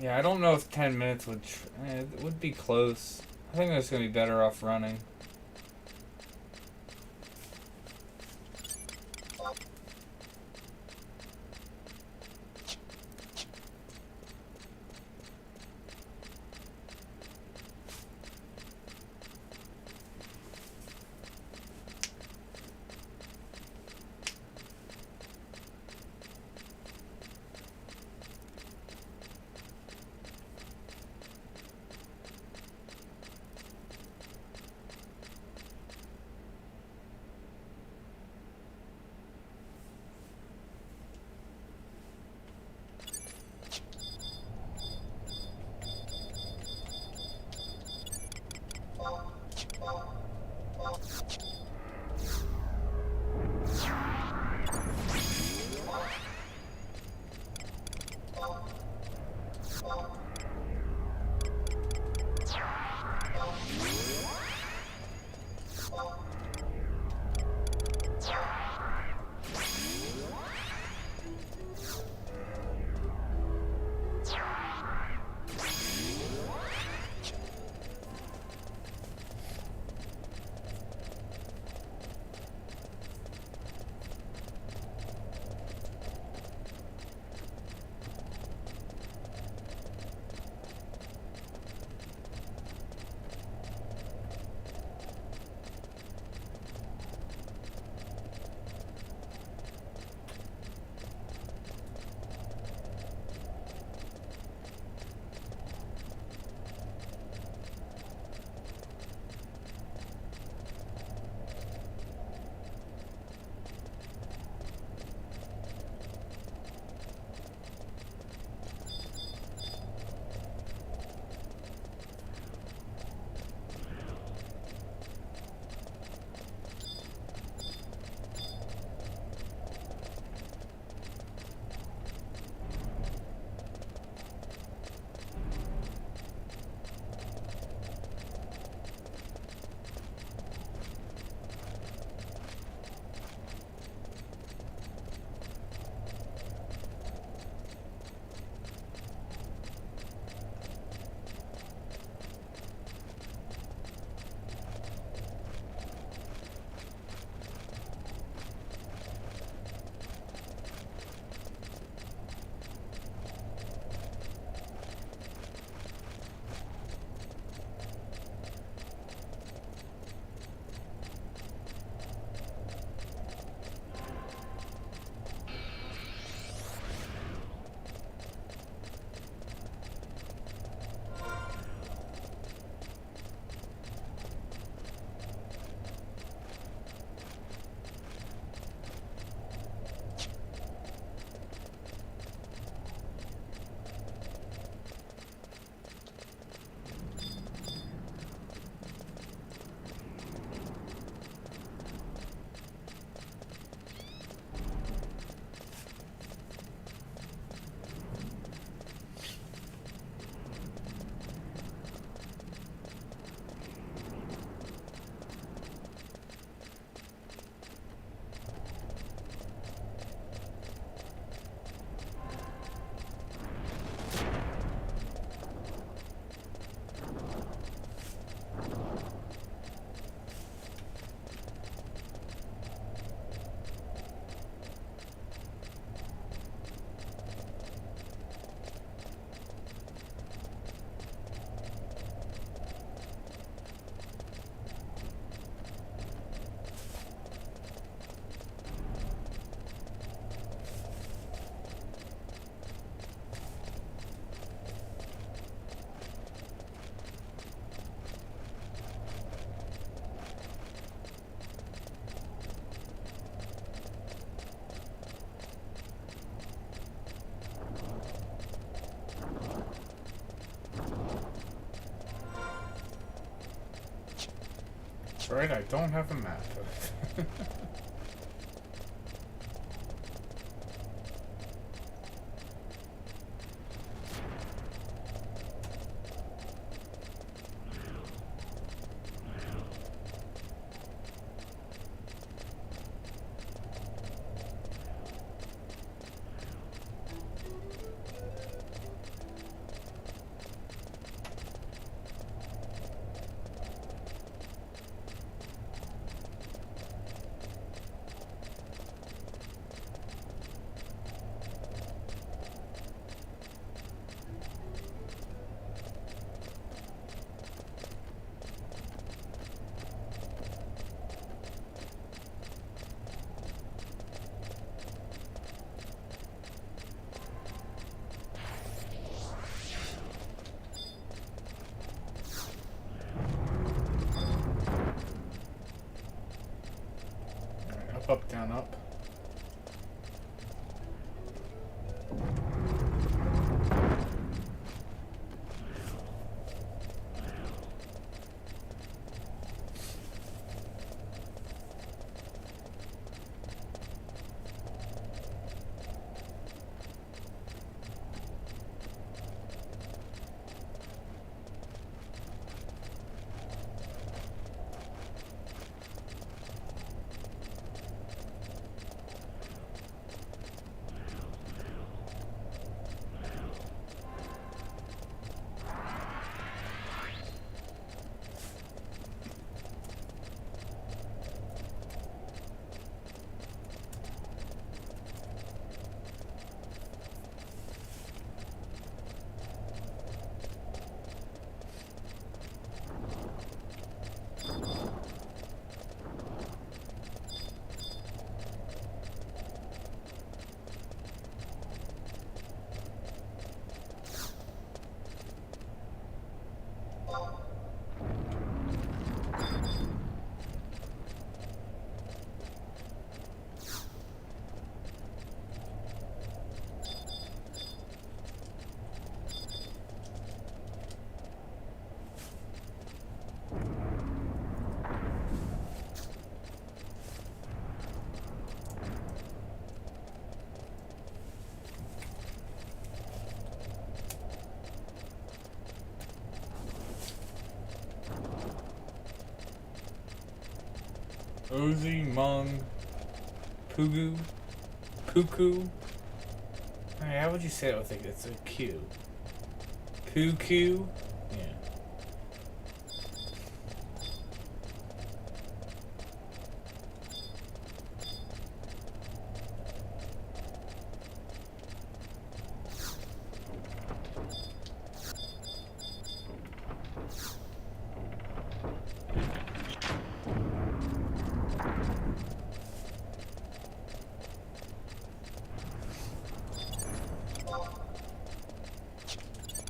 Yeah, I don't know if 10 minutes would... it would be close. I think it's going to be better off running. That's right, I don't have a map. Up, down, up. Ozy, Mung, Pugu, Puku. Hey, how would you say it with it's a Q? Puku? Yeah.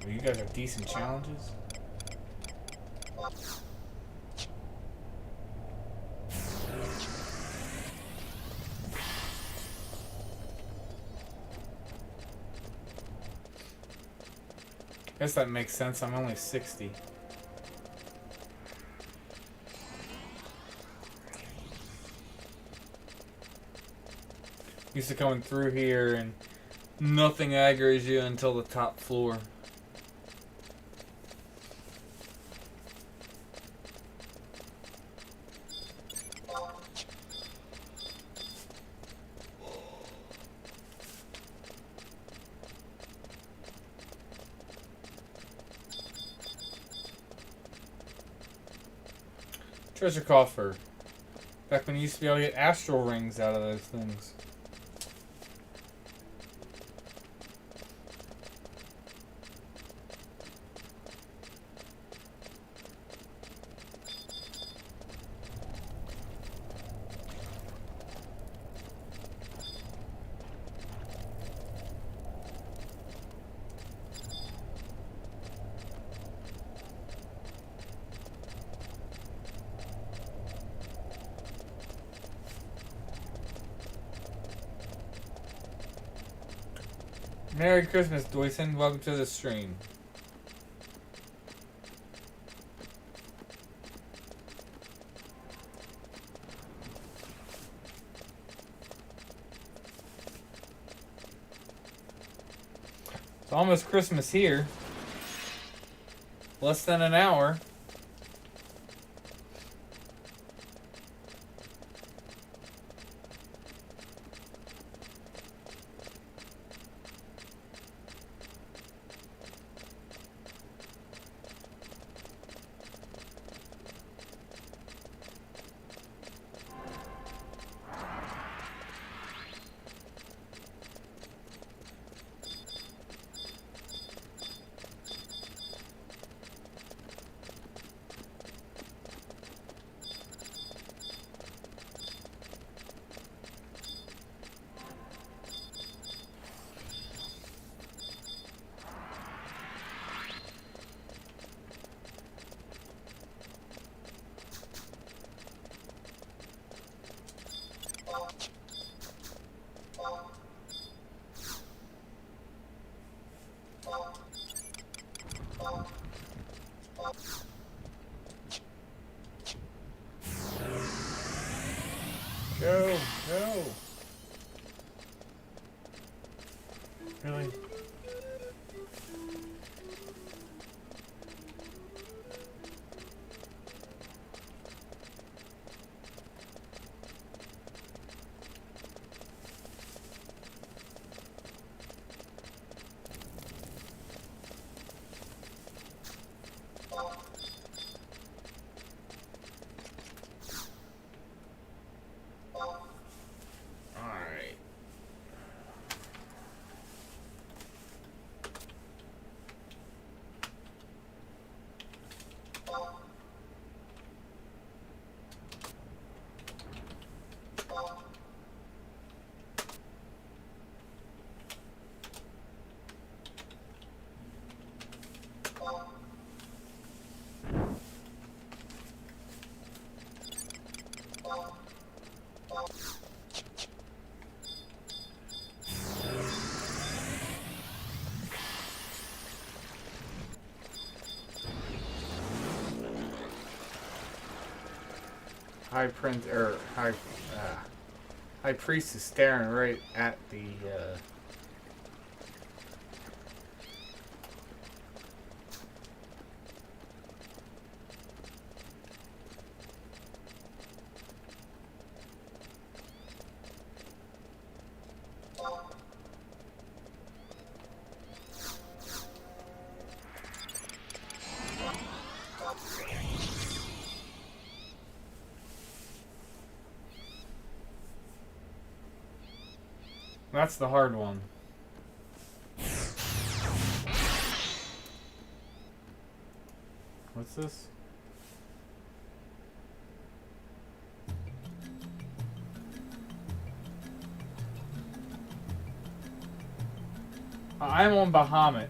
You guys have decent challenges. Guess that makes sense. I'm only 60. Used to coming through here and nothing aggroes you until the top floor. Treasure coffer. Back when you used to be able to get astral rings out of those things. Merry Christmas, Doyson. Welcome to the stream. almost Christmas here. Less than an hour. Go, go. Really? High Priest is staring right at the That's the hard one. What's this? I'm on Bahamut.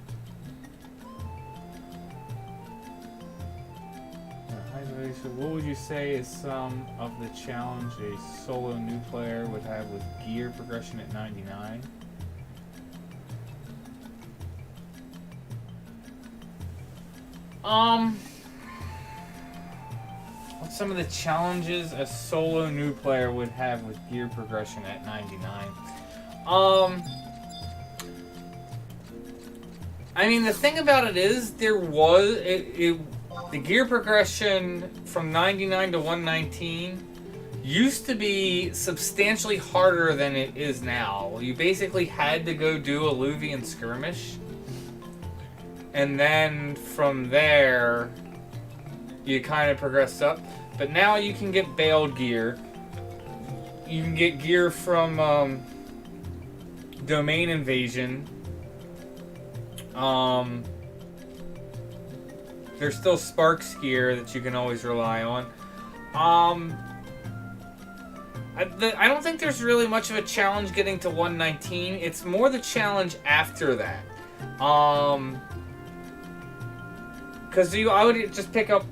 What would you say is some of the challenge a solo new player would have with gear progression at 99? What's some of the challenges a solo new player would have with gear progression at 99? I mean, the thing about it is, the gear progression from 99 to 119 used to be substantially harder than it is now. You basically had to go do a Luvian skirmish, and then from there you kind of progressed up. But now you can get bailed gear. You can get gear from Domain Invasion. There's still Sparks gear that you can always rely on. I don't think there's really much of a challenge getting to 119. It's more the challenge after that. Because I would just pick up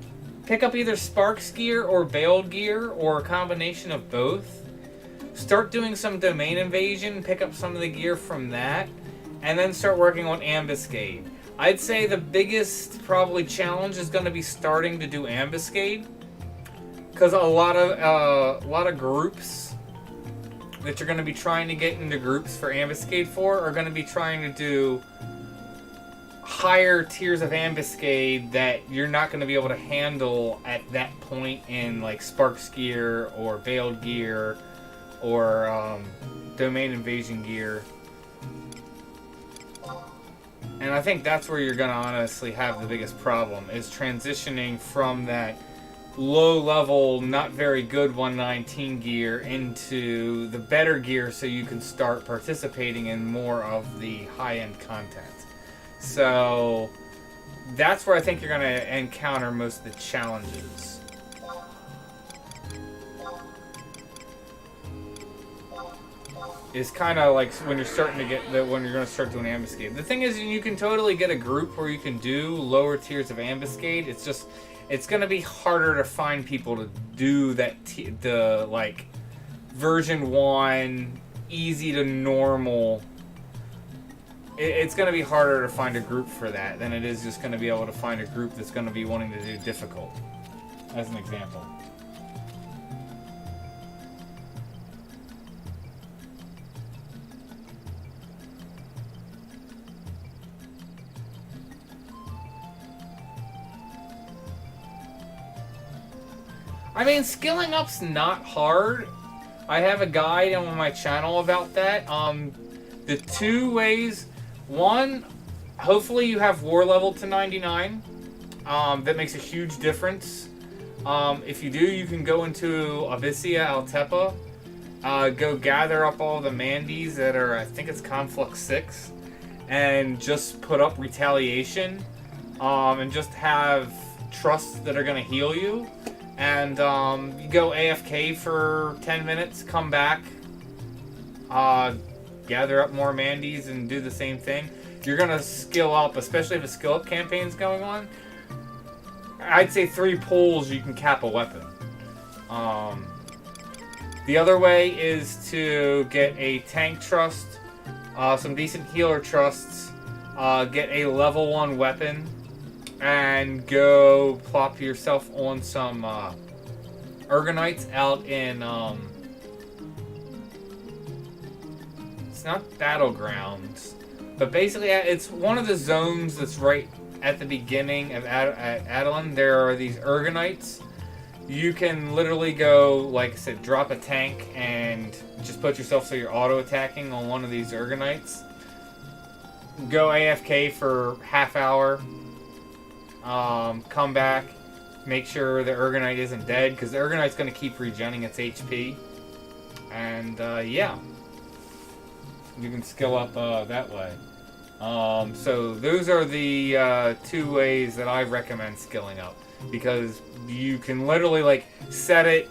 either Sparks gear or Veiled gear or a combination of both. Start doing some Domain Invasion, pick up some of the gear from that, and then start working on Ambuscade. I'd say the biggest probably challenge is going to be starting to do Ambuscade, because a lot of groups that you're going to be trying to get into groups for Ambuscade for are going to be trying to do higher tiers of ambuscade that you're not going to be able to handle at that point in like Sparks gear or Veiled gear or Domain Invasion gear. And I think that's where you're going to honestly have the biggest problem, is transitioning from that low level, not very good 119 gear into the better gear so you can start participating in more of the high-end content. So that's where I think you're going to encounter most of the challenges. Is kind of like when you're starting to get when you're going to start doing ambuscade. The thing is, you can totally get a group where you can do lower tiers of ambuscade. It's just, it's going to be harder to find people to do that. The like version 1 easy to normal. It's going to be harder to find a group for that than it is just going to be able to find a group that's going to be wanting to do difficult, as an example. I mean, skilling up's not hard. I have a guide on my channel about that. The 2 ways. One, hopefully you have war level to 99. That makes a huge difference. If you do, you can go into Abyssia Altepa. Go gather up all the Mandies that are, I think it's Conflux 6. And just put up Retaliation. And just have trusts that are going to heal you. And you go AFK for 10 minutes, come back. Gather up more Mandies and do the same thing. You're going to skill up, especially if a skill up campaign's going on. I'd say 3 pulls you can cap a weapon. The other way is to get a tank trust, some decent healer trusts, get a level 1 weapon, and go plop yourself on some Ergonites out in it's not Battlegrounds, but basically it's one of the zones that's right at the beginning of Adelan. There are these Ergonites. You can literally go, like I said, drop a tank and just put yourself so you're auto-attacking on one of these Ergonites. Go AFK for half hour. Come back. Make sure the Ergonite isn't dead, because the Ergonite's going to keep regenerating its HP. And, yeah. You can skill up that way. So those are the 2 ways that I recommend skilling up. Because you can literally, like, set it,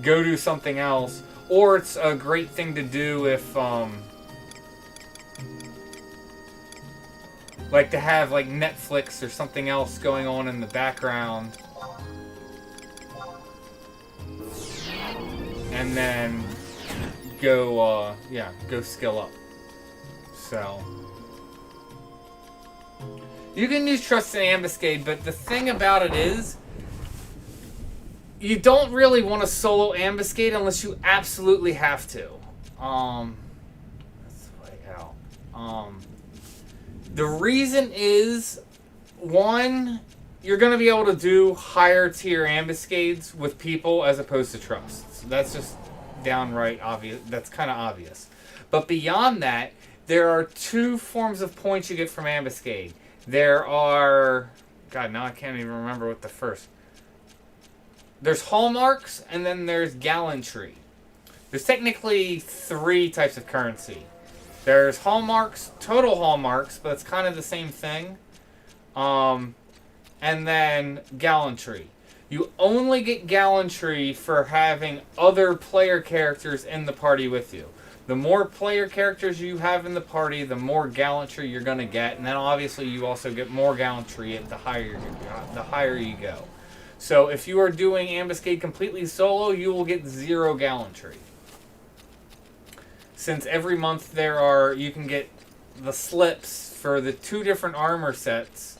go do something else. Or it's a great thing to do if, like to have, like, Netflix or something else going on in the background. And then go, yeah, go skill up. So you can use Trust and Ambuscade, but the thing about it is, you don't really want to solo Ambuscade unless you absolutely have to. That's the way out. The reason is, one, you're going to be able to do higher tier ambuscades with people as opposed to trusts. That's just downright obvious. That's kind of obvious. But beyond that, there are 2 forms of points you get from ambuscade. There are... God, now I can't even remember what the first... There's hallmarks, and then there's gallantry. There's technically 3 types of currency. There's hallmarks, total hallmarks, but it's kind of the same thing. And then gallantry. You only get gallantry for having other player characters in the party with you. The more player characters you have in the party, the more gallantry you're going to get. And then obviously you also get more gallantry at the higher you go. So if you are doing Ambuscade completely solo, you will get 0 gallantry. Since every month you can get the slips for the 2 different armor sets.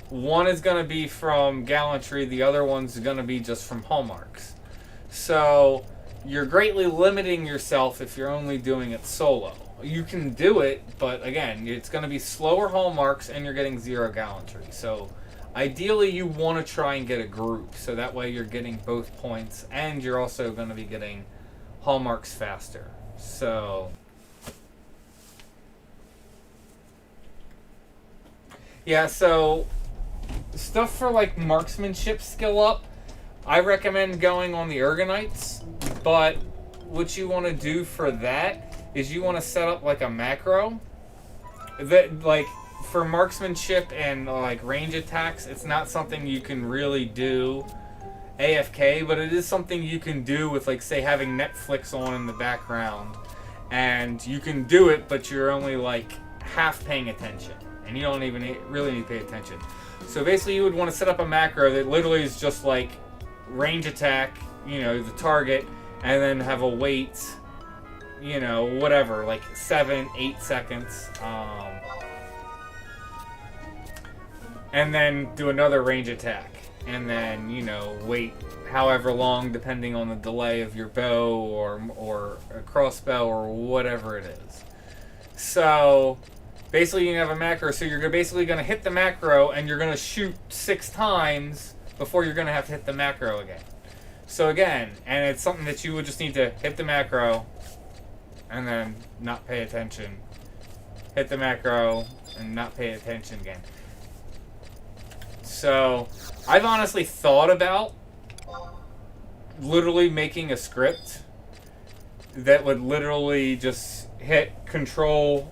One is going to be from gallantry, the other one's going to be just from hallmarks. So you're greatly limiting yourself if you're only doing it solo. You can do it, but again, it's going to be slower hallmarks and you're getting 0 gallantry. So ideally you want to try and get a group, so that way you're getting both points and you're also going to be getting hallmarks faster. So yeah, so stuff for like marksmanship skill up, I recommend going on the Ergonites, but what you want to do for that is you want to set up like a macro that, like, for marksmanship and like range attacks, it's not something you can really do AFK, but it is something you can do with, like, say, having Netflix on in the background, and you can do it, but you're only like half paying attention, and you don't even really need to pay attention. So basically you would want to set up a macro that literally is just like range attack, you know, the target, and then have a wait, you know, whatever, like 7-8 seconds, and then do another range attack, and then, you know, wait however long depending on the delay of your bow or a crossbow or whatever it is. So basically you have a macro, so you're basically going to hit the macro and you're going to shoot 6 times before you're going to have to hit the macro again. So again, and it's something that you would just need to hit the macro and then not pay attention. Hit the macro and not pay attention again. So I've honestly thought about literally making a script that would literally just hit control.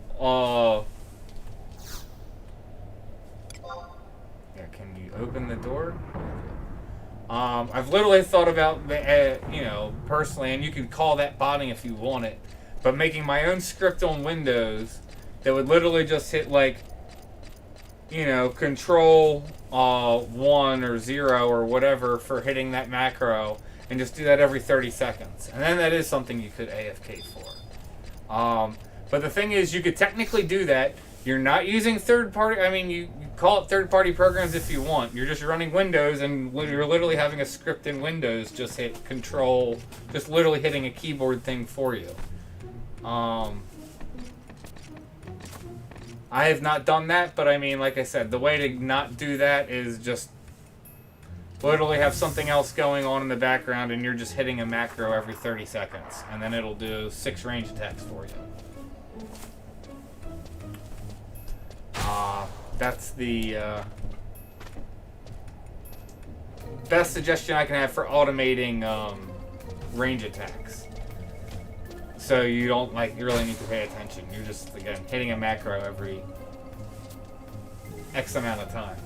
Yeah, can you open the door? I've literally thought about, you know, personally, and you can call that botting if you want it, but making my own script on Windows that would literally just hit, like, you know, control 1 or 0 or whatever for hitting that macro, and just do that every 30 seconds. And then that is something you could AFK for. But the thing is, you could technically do that. You're not using third-party, I mean, you call it third-party programs if you want. You're just running Windows, and you're literally having a script in Windows just hit control, just literally hitting a keyboard thing for you. I have not done that, but I mean, like I said, the way to not do that is just literally have something else going on in the background and you're just hitting a macro every 30 seconds, and then it'll do 6 range attacks for you. That's the best suggestion I can have for automating range attacks. So you don't, like, you really need to pay attention. You're just, again, hitting a macro every X amount of time.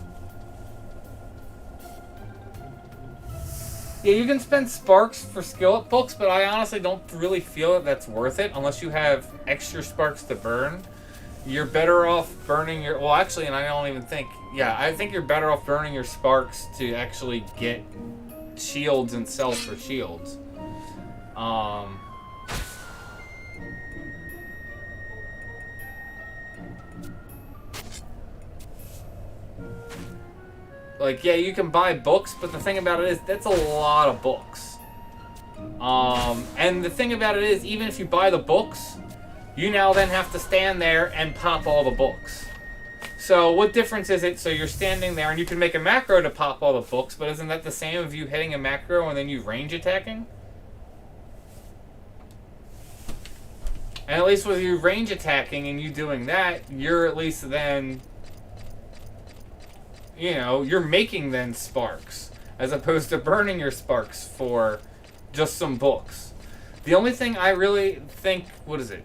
Yeah, you can spend sparks for skill up books, but I honestly don't really feel that that's worth it unless you have extra sparks to burn. You're better off burning your... Well, actually, and I don't even think... Yeah, I think you're better off burning your sparks to actually get shields and sell for shields. Like, yeah, you can buy books, but the thing about it is, that's a lot of books. And the thing about it is, even if you buy the books, you now then have to stand there and pop all the books. So what difference is it? So you're standing there, and you can make a macro to pop all the books, but isn't that the same of you hitting a macro and then you range attacking? And at least with you range attacking and you doing that, you're at least then... You know, you're making then sparks, as opposed to burning your sparks for just some books. The only thing I really think, what is it?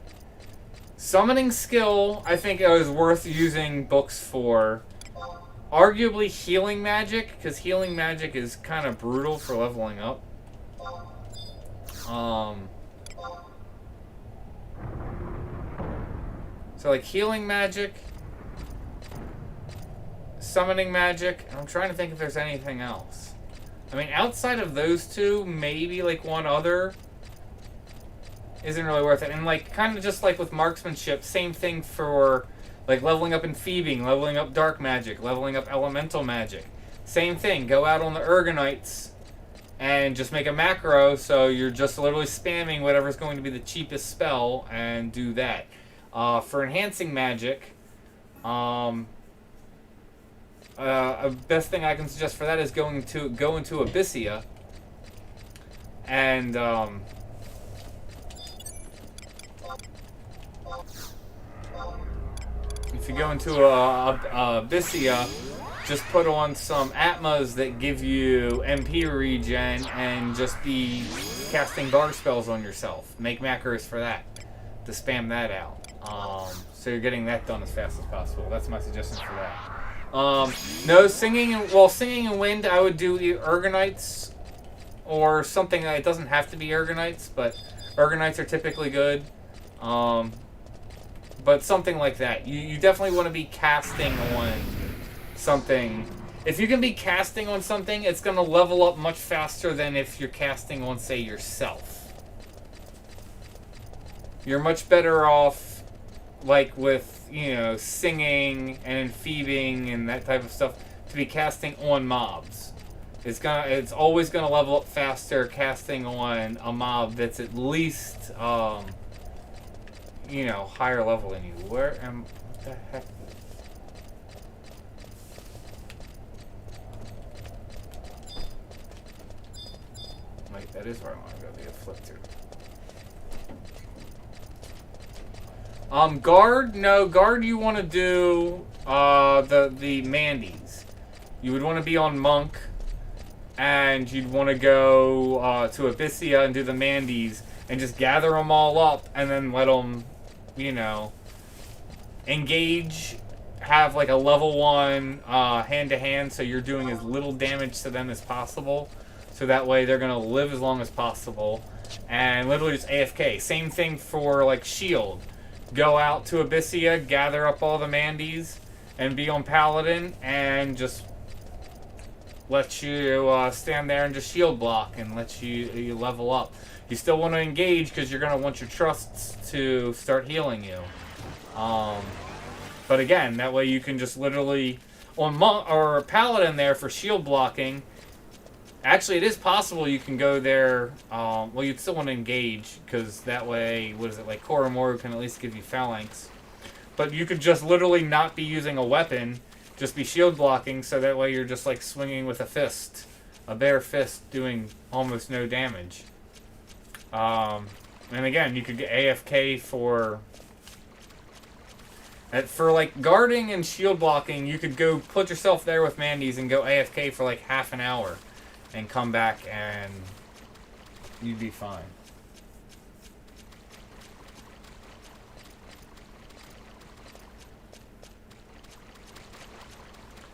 Summoning skill, I think it was worth using books for. Arguably healing magic, because healing magic is kind of brutal for leveling up. So like healing magic, summoning magic, and I'm trying to think if there's anything else. I mean, outside of those two, maybe like one other isn't really worth it. And like, kind of just like with marksmanship, same thing for like leveling up enfeebing, leveling up dark magic, leveling up elemental magic. Same thing, go out on the Ergonites and just make a macro so you're just literally spamming whatever's going to be the cheapest spell and do that. For enhancing magic, best thing I can suggest for that is go into Abyssia, and if you go into Abyssia, just put on some Atmas that give you MP regen and just be casting bar spells on yourself. Make macros for that to spam that out. So you're getting that done as fast as possible. That's my suggestion for that. No, singing in wind, I would do Ergonites or something that it doesn't have to be Ergonites, but Ergonites are typically good. But something like that. You definitely want to be casting on something. If you can be casting on something, it's going to level up much faster than if you're casting on, say, yourself. You're much better off, like with, you know, singing and enfeebing and that type of stuff, to be casting on mobs. It's always gonna level up faster casting on a mob that's at least you know, higher level than you. What the heck? Wait, that is where I want to go, the afflictor. Guard? No, guard you want to do the Mandies. You would want to be on Monk, and you'd want to go to Abyssia and do the Mandies, and just gather them all up, and then let them, you know, engage, have like a level 1 hand-to-hand, so you're doing as little damage to them as possible, so that way they're going to live as long as possible, and literally just AFK. Same thing for like shield. Go out to Abyssia, gather up all the Mandies, and be on Paladin, and just let you stand there and just shield block and let you level up. You still want to engage because you're going to want your trusts to start healing you. But again, that way you can just literally on Monk or Paladin there for shield blocking. Actually, it is possible you can go there. Well, you'd still want to engage because that way, what is it, like Koromoru can at least give you phalanx. But you could just literally not be using a weapon, just be shield blocking, so that way you're just like swinging with a fist, a bare fist, doing almost no damage. And again, you could get AFK for like guarding and shield blocking. You could go put yourself there with Mandies and go AFK for like half an hour. And come back and you'd be fine.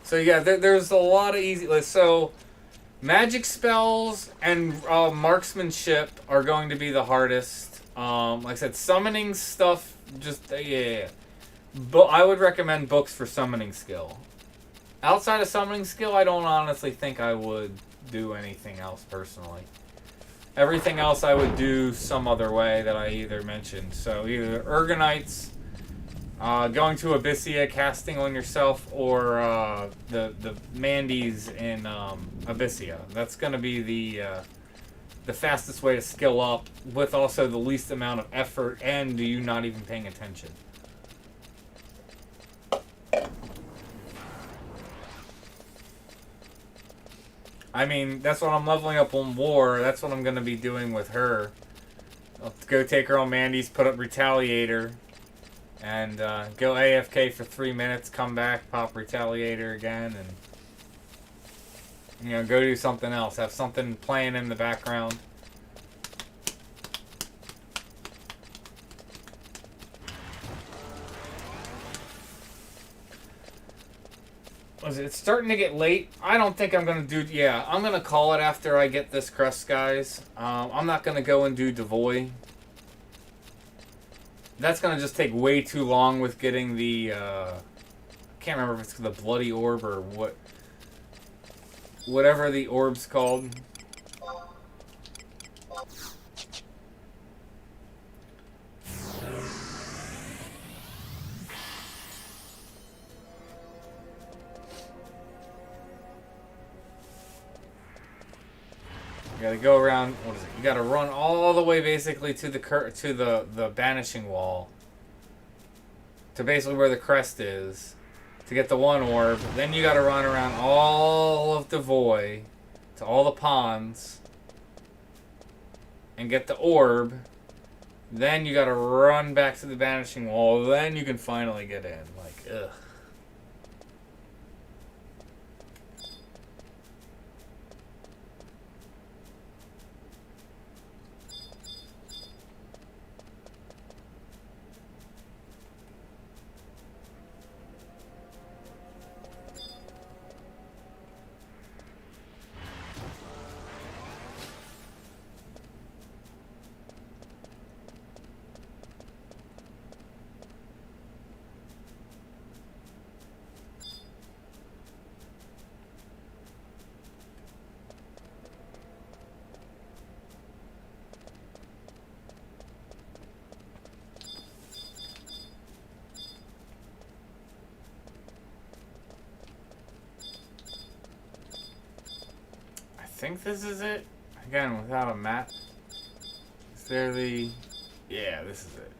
So yeah, there's a lot of easy. So magic spells and marksmanship are going to be the hardest. Like I said, summoning stuff, just yeah. But I would recommend books for summoning skill. Outside of summoning skill, I don't honestly think I would do anything else personally. Everything else I would do some other way that I either mentioned. So either Ergonites, going to Abyssia, casting on yourself, or the Mandies in Abyssia. That's going to be the fastest way to skill up with also the least amount of effort and you not even paying attention. I mean, that's what I'm leveling up on War. That's what I'm going to be doing with her. I'll go take her on Mandies, put up Retaliator, and go AFK for 3 minutes, come back, pop Retaliator again, and, you know, go do something else. Have something playing in the background. It's starting to get late. I don't think I'm going to do... Yeah, I'm going to call it after I get this crest, guys. I'm not going to go and do Devoy. That's going to just take way too long with getting the... I can't remember if it's the Bloody Orb or what... Whatever the orb's called. gotta go around. What is it? You gotta run all the way basically to the banishing wall, to basically where the crest is, to get the one orb. Then you gotta run around all of Devoy to all the ponds and get the orb. Then you gotta run back to the banishing wall. Then you can finally get in. Like, ugh. I think this is it. Again, without a map. Is there the... Yeah, this is it.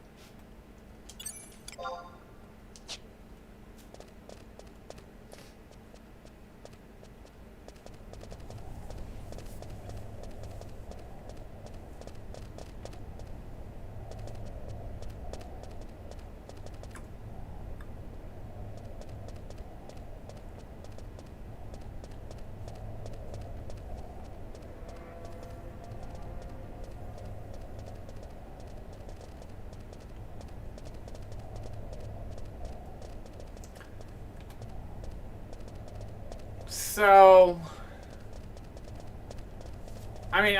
So, I mean,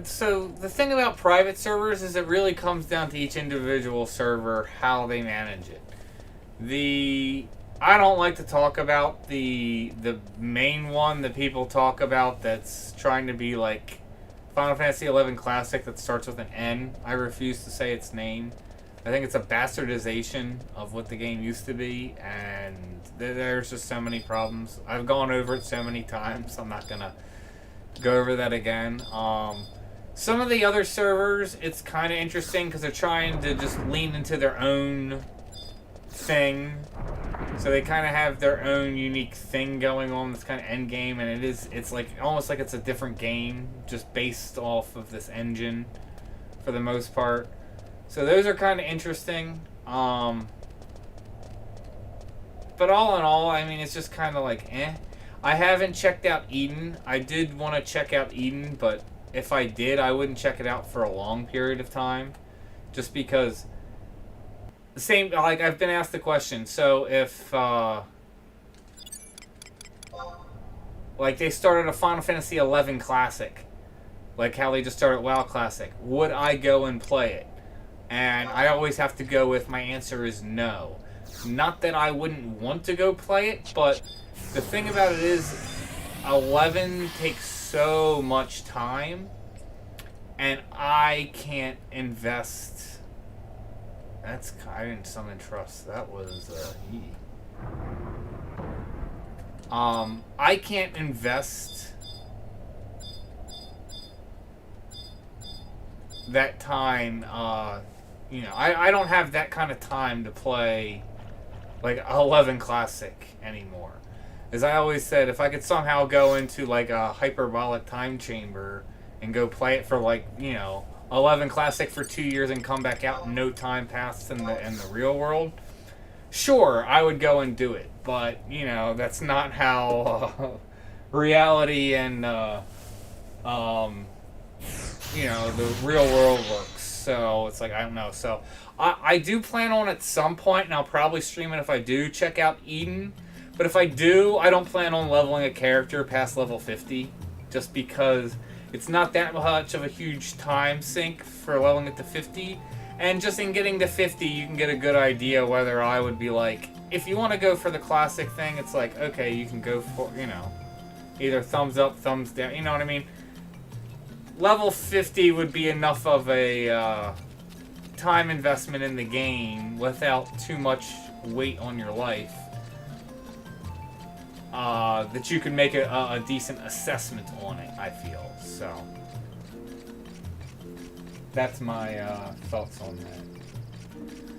so the thing about private servers is it really comes down to each individual server, how they manage it. I don't like to talk about the main one that people talk about that's trying to be like Final Fantasy XI Classic that starts with an N. I refuse to say its name. I think it's a bastardization of what the game used to be, and there's just so many problems. I've gone over it so many times, I'm not gonna go over that again. Some of the other servers, it's kind of interesting because they're trying to just lean into their own thing. So they kind of have their own unique thing going on that's kind of end game, and it's like almost like it's a different game just based off of this engine for the most part. So those are kind of interesting. But all in all, I mean, it's just kind of like, eh. I haven't checked out Eden. I did want to check out Eden, but if I did, I wouldn't check it out for a long period of time. Just because, the same, like, I've been asked the question, so if, like, they started a Final Fantasy XI Classic, like how they just started WoW Classic, would I go and play it? And I always have to go with, my answer is no. Not that I wouldn't want to go play it, but the thing about it is 11 takes so much time, and I can't invest. I didn't summon trust. That was I can't invest that time. You know, I don't have that kind of time to play like 11 Classic anymore. As I always said, if I could somehow go into like a hyperbolic time chamber and go play it for like, you know, 11 Classic for 2 years and come back out and no time passed in the real world, sure, I would go and do it. But, you know, that's not how reality and, you know, the real world works. So it's like, I don't know. So I do plan on at some point, and I'll probably stream it if I do check out Eden. But if I do, I don't plan on leveling a character past level 50, just because it's not that much of a huge time sink for leveling it to 50. And just in getting to 50, you can get a good idea whether I would be like, if you want to go for the classic thing, it's like, okay, you can go for, you know, either thumbs up, thumbs down, you know what I mean? Level 50 would be enough of a time investment in the game without too much weight on your life. That you can make a decent assessment on it, I feel. So, that's my thoughts on that.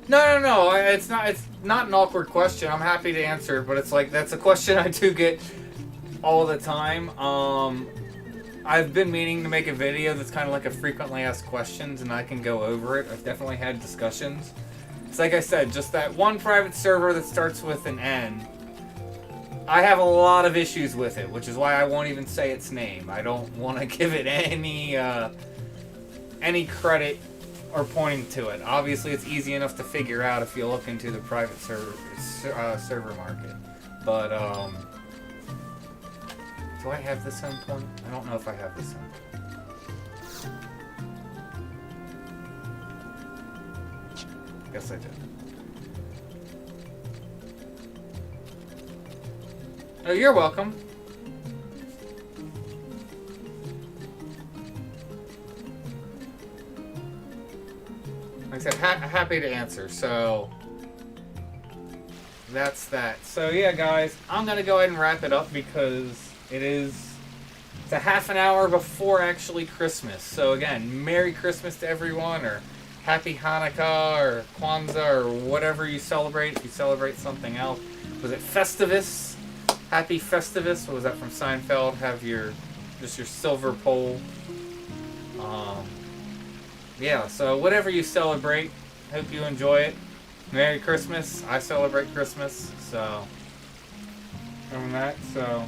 No. It's not an awkward question. I'm happy to answer, but it's like that's a question I do get all the time. I've been meaning to make a video that's kind of like a frequently asked questions, and I can go over it. I've definitely had discussions. It's like I said, just that one private server that starts with an N. I have a lot of issues with it, which is why I won't even say its name. I don't want to give it any credit or pointing to it. Obviously, it's easy enough to figure out if you look into the private server market. But do I have this endpoint? I don't know if I have this endpoint. Guess I did. Oh, you're welcome. Like I said, happy to answer. So that's that. So yeah, guys, I'm gonna go ahead and wrap it up because it's a half an hour before actually Christmas. So again, Merry Christmas to everyone, or Happy Hanukkah, or Kwanzaa, or whatever you celebrate. If you celebrate something else, was it Festivus? Happy Festivus. What was that from Seinfeld? Have your silver pole. Yeah, so whatever you celebrate, hope you enjoy it. Merry Christmas. I celebrate Christmas, so from that. So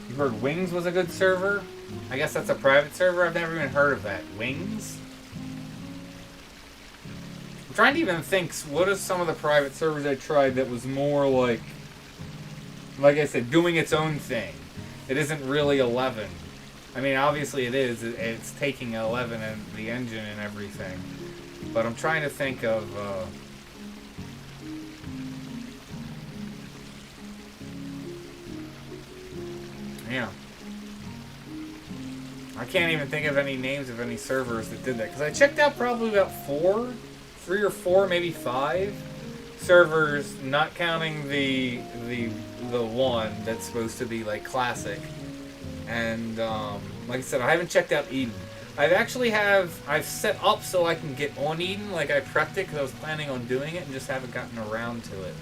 you heard Wings was a good server? I guess that's a private server. I've never even heard of that. Wings? I'm trying to even think, what are some of the private servers I tried that was more like I said, doing its own thing. It isn't really 11. I mean, obviously it is. It's taking 11 and the engine and everything. But I'm trying to think of... yeah. I can't even think of any names of any servers that did that. Because I checked out probably about 3 or 4, maybe 5 servers, not counting the one that's supposed to be like classic. And like I said, I haven't checked out Eden. I've set up so I can get on Eden. Like I prepped it because I was planning on doing it and just haven't gotten around to it.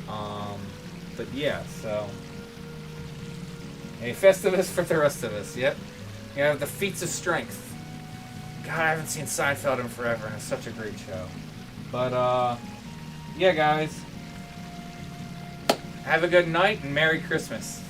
But yeah, so a Festivus for the rest of us. Yep. You have the Feats of Strength. God, I haven't seen Seinfeld in forever, and it's such a great show. But yeah, guys, have a good night and Merry Christmas.